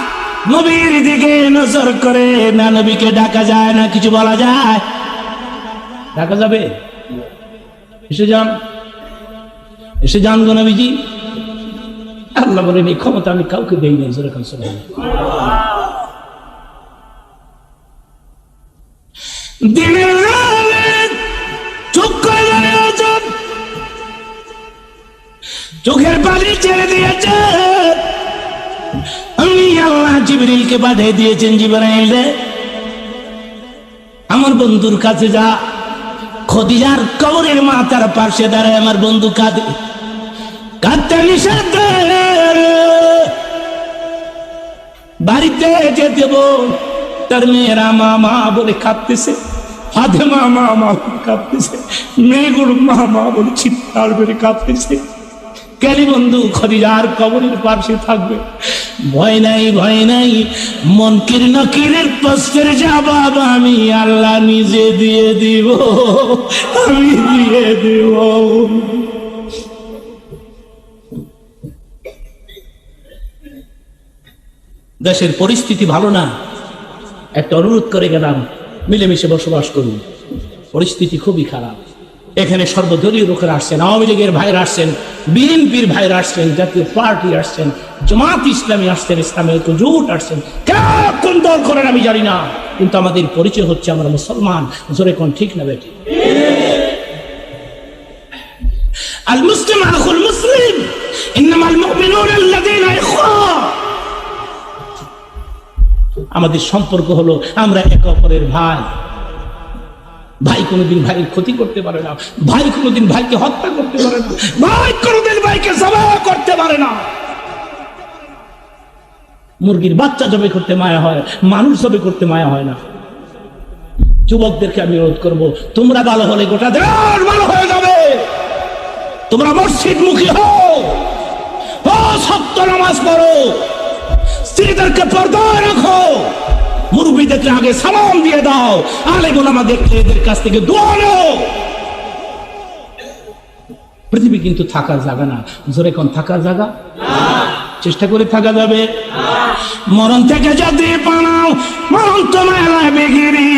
নবীর দিকে নজর করে, না নবীকে ডাকা যায় না, কিছু বলা যায়? ডাকা যাবে? এসে যান, এসে যান গো নবীজি। আল্লাহ বলেন, এই ক্ষমতা আমি কাউকে দেই নাই। দিনের চুপ করে দাঁড়িয়েছেন, চোখের পানি ছেড়ে দিয়েছে। আমি আল্লাহ জিবরিলকে পাঠিয়ে দিয়েছেন, জিবরাইল আমার বন্ধুর কাছে যা, খাদিজার কবরের মাথার পাশে দাঁড়ায় আমার বন্ধু কাঁদে, কাঁদতে নিষেধ, বাড়িতে যেতে বল। তার মেয়েরা মা মা বলে কাঁদতেছে, ফাতেমা মা মা কাঁদতেছে, মেয়েগুলো মা মা বলে চিৎকার করে কাঁদতেছে। কেলি বন্ধু খাদিজার কবরের পাশে থাকবে, ভয় নাই, ভয় নাই, মুনকির নকিরের প্রশ্নের জবাব আমি আল্লাহ নিজে দিয়ে দিব, আমি দিয়ে দিব। দেশের পরিস্থিতি ভালো না, একটা অনুরোধ করে গেলাম, মিলেমিশে বসবাস করুন। পরিস্থিতি খুবই খারাপ, এখানে সর্বদলীয় লোকেরা আসছেন, আওয়ামী লীগের ভাইরা আসছেন, বিএনপির ভাইরা আসছেন, জাতীয় পার্টি আসছেন, জামাত ইসলামী আসছেন, ইসলামের জোট আসছেন। কোন দল করেন আমি জানি না, কিন্তু আমাদের পরিচয় হচ্ছে আমরা মুসলমান। জোরে কোন ঠিক না বেটি? আল মুসলিম আখুল মুসলিম, ইন্নামাল মুমিনুনা আল্লাযীনা ইখওয়া। আমাদের সম্পর্ক হলো আমরা একে অপরের ভাই। ভাই কোনোদিন ভাইয়ের ক্ষতি করতে পারে না, ভাই কোনোদিন ভাইকে হত্যা করতে পারে না, ভাই কোনোদিন ভাইকে জবাই করতে পারে না। মুরগির বাচ্চা জবাই করতে মায়া হয়, মানুষ জবাই করতে মায়া হয় না। যুবকদেরকে আমি অনুরোধ করবো, তোমরা ভালো হলে গোটা দেশ ভালো হয়ে যাবে। তোমরা মসজিদ মুখী হও, সত্য নামাজ পড়ো, স্ত্রীদেরকে পর্দায় রাখো, মুরব্বীদেরকে আগে সালাম দিয়ে দাও, আলেম ওলামা দেখলে এদের কাছ থেকে দোয়া নাও। পৃথিবী কিন্তু থাকার জায়গা না। জোরে কোন থাকার জায়গা? চেষ্টা করে থাকা যাবে। মরণ থেকে যদি পানাও, মরণ তো মেলায় বেগিরি,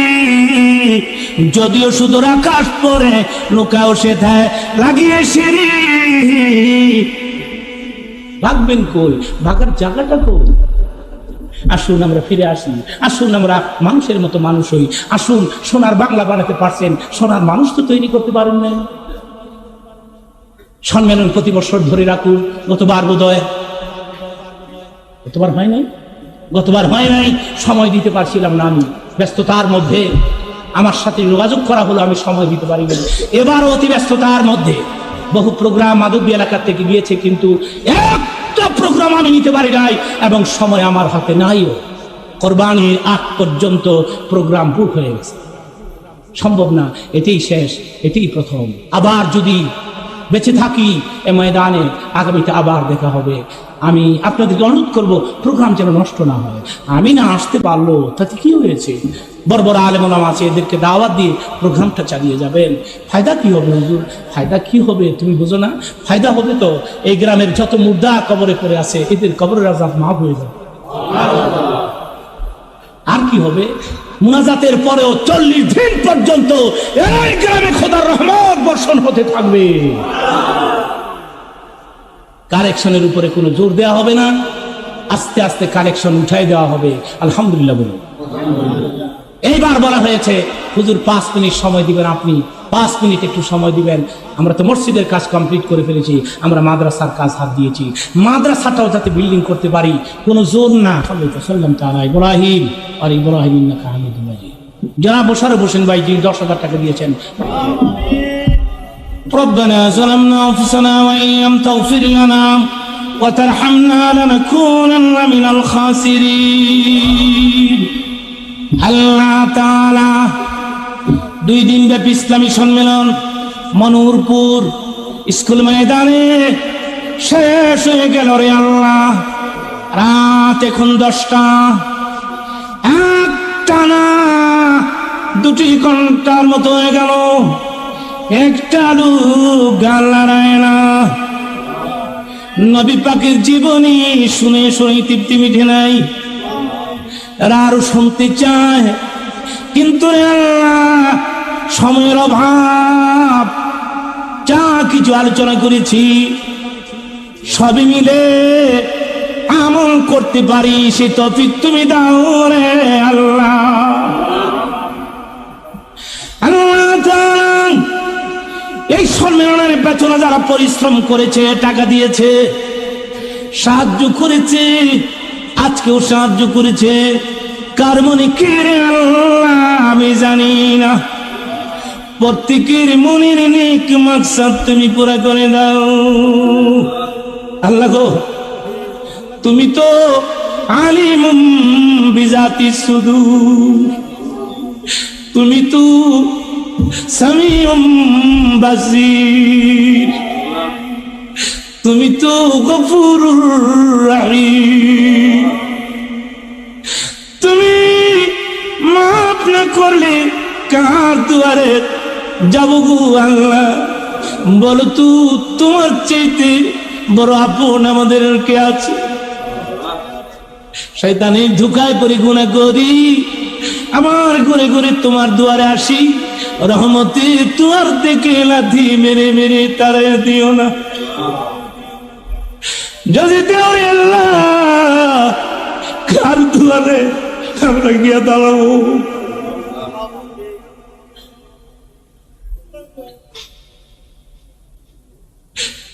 যদিও শুধু আকাশ পরে লুকাও সেথায় লাগিয়ে সিঁড়ি। ভাগবেন কই? ভাগার জায়গাটা কই? আসুন আমরা ফিরে আসি, আসুন আমরা মানুষের মতো মানুষ হই। আসুন, সোনার বাংলা বানাতে পারছেন, সোনার মানুষ তো তৈরি করতে পারেন না। সম্মেলন প্রতি বছর ধরে রাখুন। গতবার বোধহয় গতবার হয় নাই, সময় দিতে পারছিলাম না, আমি ব্যস্ততার মধ্যে আমার সাথে যোগাযোগ করা হলো, আমি সময় দিতে পারিনি। এবারও অতি ব্যস্ততার মধ্যে বহু প্রোগ্রাম মাধবী এলাকা থেকে গিয়েছে, কিন্তু একটা প্রোগ্রাম আমি নিতে পারি নাই, এবং সময় আমার হাতে নাইও। কোরবানির আগ পর্যন্ত প্রোগ্রাম বুক হয়ে গেছে, সম্ভব না। এটাই শেষ, এটাই প্রথম। আবার যদি বেঁচে থাকি এ ময়দানে, আগামীতে আবার দেখা হবে। আমি আপনাদেরকে অনুরোধ করব, প্রোগ্রাম যেন নষ্ট না হয়। আমি না আসতে পারলো তাতে কি হয়েছে? বড় বড় আলেম ওলামা আছে, এদেরকে দাওয়াত দিয়ে প্রোগ্রামটা চালিয়ে যাবেন। ফায়দা কি হবে হুজুর? ফায়দা কি হবে তুমি বুঝো না? ফায়দা হবে তো এই গ্রামের যত মুর্দা কবরে পড়ে আছে, এদের কবরের আযাব মাফ হয়ে যাবে। আর কি হবে? মুনাজাতের পরেও 40 দিন পর্যন্ত এই গ্রামে খোদার রহমত বর্ষণ হতে থাকবে। কারেকশনের উপরে কোনো জোর দেওয়া হবে না, আস্তে আস্তে কারেকশন উঠাই দেওয়া হবে। আলহামদুলিল্লাহ বলুন। এইবার বলা হয়েছে হুজুর 5 মিনিট সময় দিবেন, আপনি 5 মিনিট একটু সময় দিবেন। আমরা তো মসজিদের কাজ কমপ্লিট করে ফেলেছি, আমরা মাদ্রাসার কাজ হাত দিয়েছি। মাদ্রাসাটাও যাতে বিল্ডিং করতে পারি, কোনো জোর না। সাল্লাম তাআলা ইব্রাহিম আর ইব্রাহিম ইন্নাকা হামিদুম মাজিদ। জনাব বসারে হোসেন ভাই জি 10,000 টাকা দিয়েছেন। ربنا ظلمنا أنفسنا وإن لم تغفر لنا وترحمنا لنكونن من الخاسرين। আল্লাহ তাআলা 2 দিন ব্যাপী ইসলামী সম্মেলন মনোহরপুর স্কুল ময়দানে শেষ হয়ে গেল রে আল্লাহ। রাত এখন 10টা, একটানা 2 ঘন্টার মতো হয়ে গেল, একটা লোক গাল নাড়ায় না। নবী পাকের জীবনী শুনে শুনে তৃপ্তি মিটে নাই, আরো শুনতে চায়, কিন্তু আল্লাহ সময়ের অভাব। যা কিছু আলোচনা করেছি সবই মিলে আমল করতে পারি, সে তৌফিক তুমি দাও রে আল্লাহ। এই সম্মেলনের পেছনে যারা পরিশ্রম করেছে, টাকা দিয়েছে, সাহায্য করেছে, আজকেও সাহায্য করেছে, কার মনে কে রে আল্লাহ আমি জানি না। প্রত্যেকের মনের নেক মাকসাদ তুমি পুরা করে দাও আল্লাহ গো। তুমি তো আলিমুম বিজাতি সুদূর, তুমি তো সামিউম বাসীর, তুমি তো গফুরুর রহিম। তুমি মাফ না করলে কার দুয়ারে যাবো গো আল্লাহ? বলো তো, তোমার চাইতে বড় আপন আমাদের কে আছে? শয়তানের ধোঁকায় পড়ে গুনাহ করি, আবার ঘুরে ঘুরে তোমার দুয়ারে আসি, রহমতে তোমার দিকে লাথি মেরে মেরে তারে দিও না। যদি দেও আল্লাহ, কার দুয়ারে আমরা গিয়া দাঁড়াবো?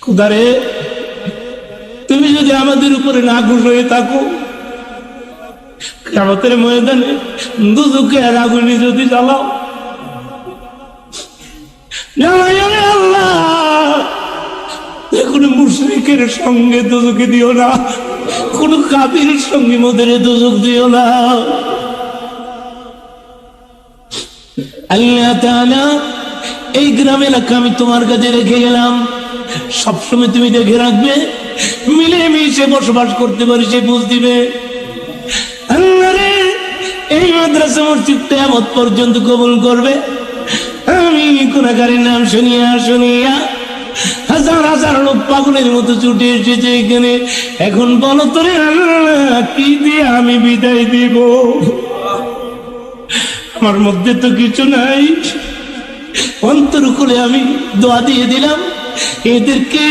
খুদারে, তুমি যদি আমাদের উপরে না খুশ হয়ে থাকো, কিয়ামতের ময়দানে দুজকের আগুনে যদি জ্বালাও, আল্লাহ কোন মুশরিকের সঙ্গে দুজকে দিও না, কোন কাফিরের সঙ্গে মোদের দুজক দিও না। আল্লাহ তাআলা, এই গ্রাম এলাকা আমি তোমার কাছে রেখে গেলাম, সবসময় তুমি দেখে রাখবে, মিলেমিশে বসবাস করতে পারি সে বুঝ দিবে। আল্লাহ রে, এই মাদ্রাসা মসজিদ কিয়ামত পর্যন্ত কবুল করবে। আমি গুনাহগারের নাম শুনিয়া শুনিয়া হাজার হাজার লোক পাগলের মতো ছুটে এসেছে এখানে। এখন বলো তোরে আল্লাহ, কি দিয়ে আমি বিদায় দিব? আমার মধ্যে তো কিছু নাই। অন্তর খুলে আমি দোয়া দিয়ে দিলাম, এদেরকে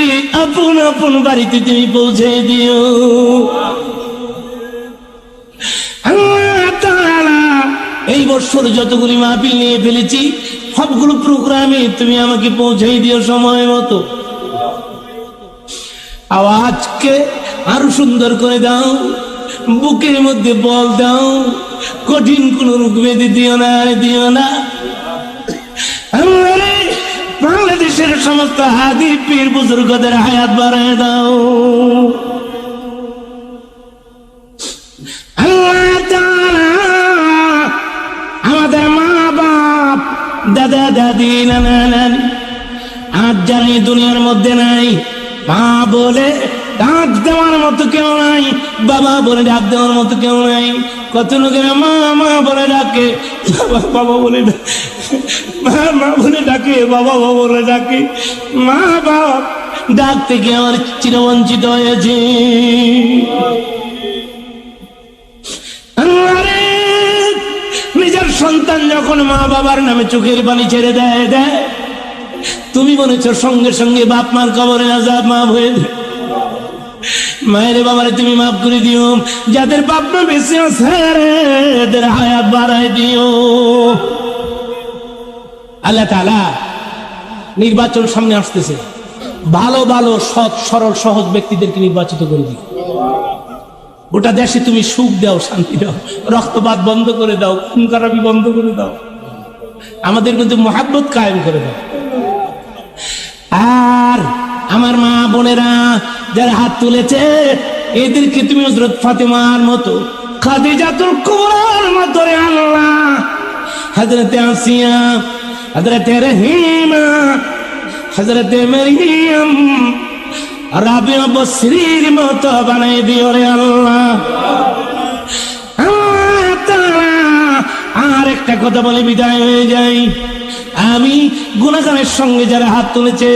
আপন আপন বাড়িতে তুমি পৌঁছে দিও। আল্লাহ তাআলা, এই বছর যতগুলি মাহফিল নিয়ে ফেলেছি সবগুলো প্রোগ্রামে তুমি আমাকে পৌঁছে দিও সময় মতো। আওয়াজকে আরো সুন্দর করে দাও, বুকের মধ্যে বল দাও, কঠিন কোন রোগ ব্যাধি দিও না, দিও না। বাংলাদেশের সমস্ত হাদি পীর বুজুর্গদের হায়াত বাড়ায় দাও। আল্লাহ তাআলা, আমাদের মা বাপ, দাদা দাদি, নানা নানি আজ যারা এই দুনিয়ার মধ্যে নাই, মা বলে ডাক দেওয়ার মতো কেউ নাই, বাবা বলে ডাক দেওয়ার মতো কেউ নাই। কত লোকের মা মা বলে ডাকে, বাবা বলে মা বলে ডাকে, বাবা বাবা বলে ডাকে। মা বাপ ডাক থেকে আমার চিরবঞ্চিত হয়েছে। নিজের সন্তান যখন মা বাবার নামে চোখের পানি ছেড়ে দেয়, তুমি বলেছ সঙ্গে সঙ্গে বাপ মার কবরে আযাব মাফ হয়ে যায়। মায়ের বাবারে তুমি মাফ করে দিও, যাদের বাপ মা বেঁচে আছে এদের হায়াত বাড়ায় দিও। আল্লাহ তাআলা, নির্বাচন সামনে আসতেছে, ভালো ভালো সৎ সরল সহজ ব্যক্তিদেরকে নির্বাচিত করে দিও। গোটা দেশে তুমি সুখ দাও, শান্তি দাও, রক্তপাত বন্ধ করে দাও, খুন খারাপি বন্ধ করে দাও, আমাদের কিন্তু মহাব্বত কায়েম করে দাও। আর আমার মা বোনেরা যারা হাত তুলেছে, এদেরকে তুমি হযরত ফাতেমার মতো, খাদিজাতুল কুবরার মতো রে আল্লাহ, হযরত আসিয়া, হযরত রহিমা, হযরত মরিয়ম, রাবিয়া বসরির মতো বানাই দিও রে আল্লাহ। আর একটা কথা বলে বিদায় হয়ে যাই, আমি গুনাহগারের সঙ্গে যারা হাত তুলেছে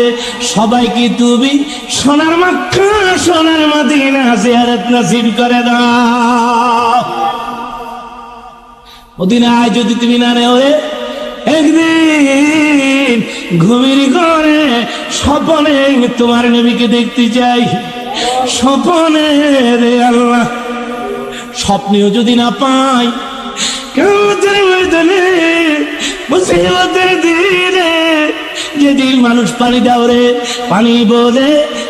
সবাইকে তুমি সোনার মক্কা সোনার মদিনা জিয়ারত নসিব করে দাও। মদিনায় যদি তুমি না নেও, একদিন ঘুমের ঘরে স্বপ্নে তোমার নবীকে দেখতে চাই, স্বপ্নে রে আল্লাহ। স্বপ্নেও যদি না পাই, কিয়ামতের ময়দানে মুসিবতের দিনে যেদিন মানুষ পানি দাও রে, পানি বলে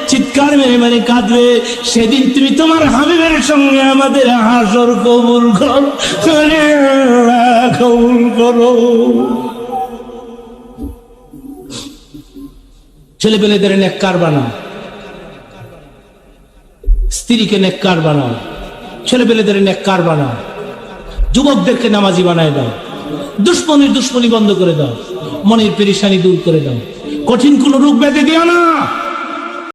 চিৎকার মেরে মেরে কাঁদবে, সেদিন তুমি তোমার হাবিবের সঙ্গে আমাদের হাসর কবুল করো, কবুল করো। ছেলে পেলেদের নেককার বানাও, স্ত্রীকে নেককার বানাও, ছেলে পেলেদের নেককার বানাও, যুবকদেরকে নামাজি বানায় দাও, দুশ্মনী বন্ধ করে দাও, মনের পেরেশানি দূর করে দাও, কঠিন কোন রোগ ব্যাধি দিও না।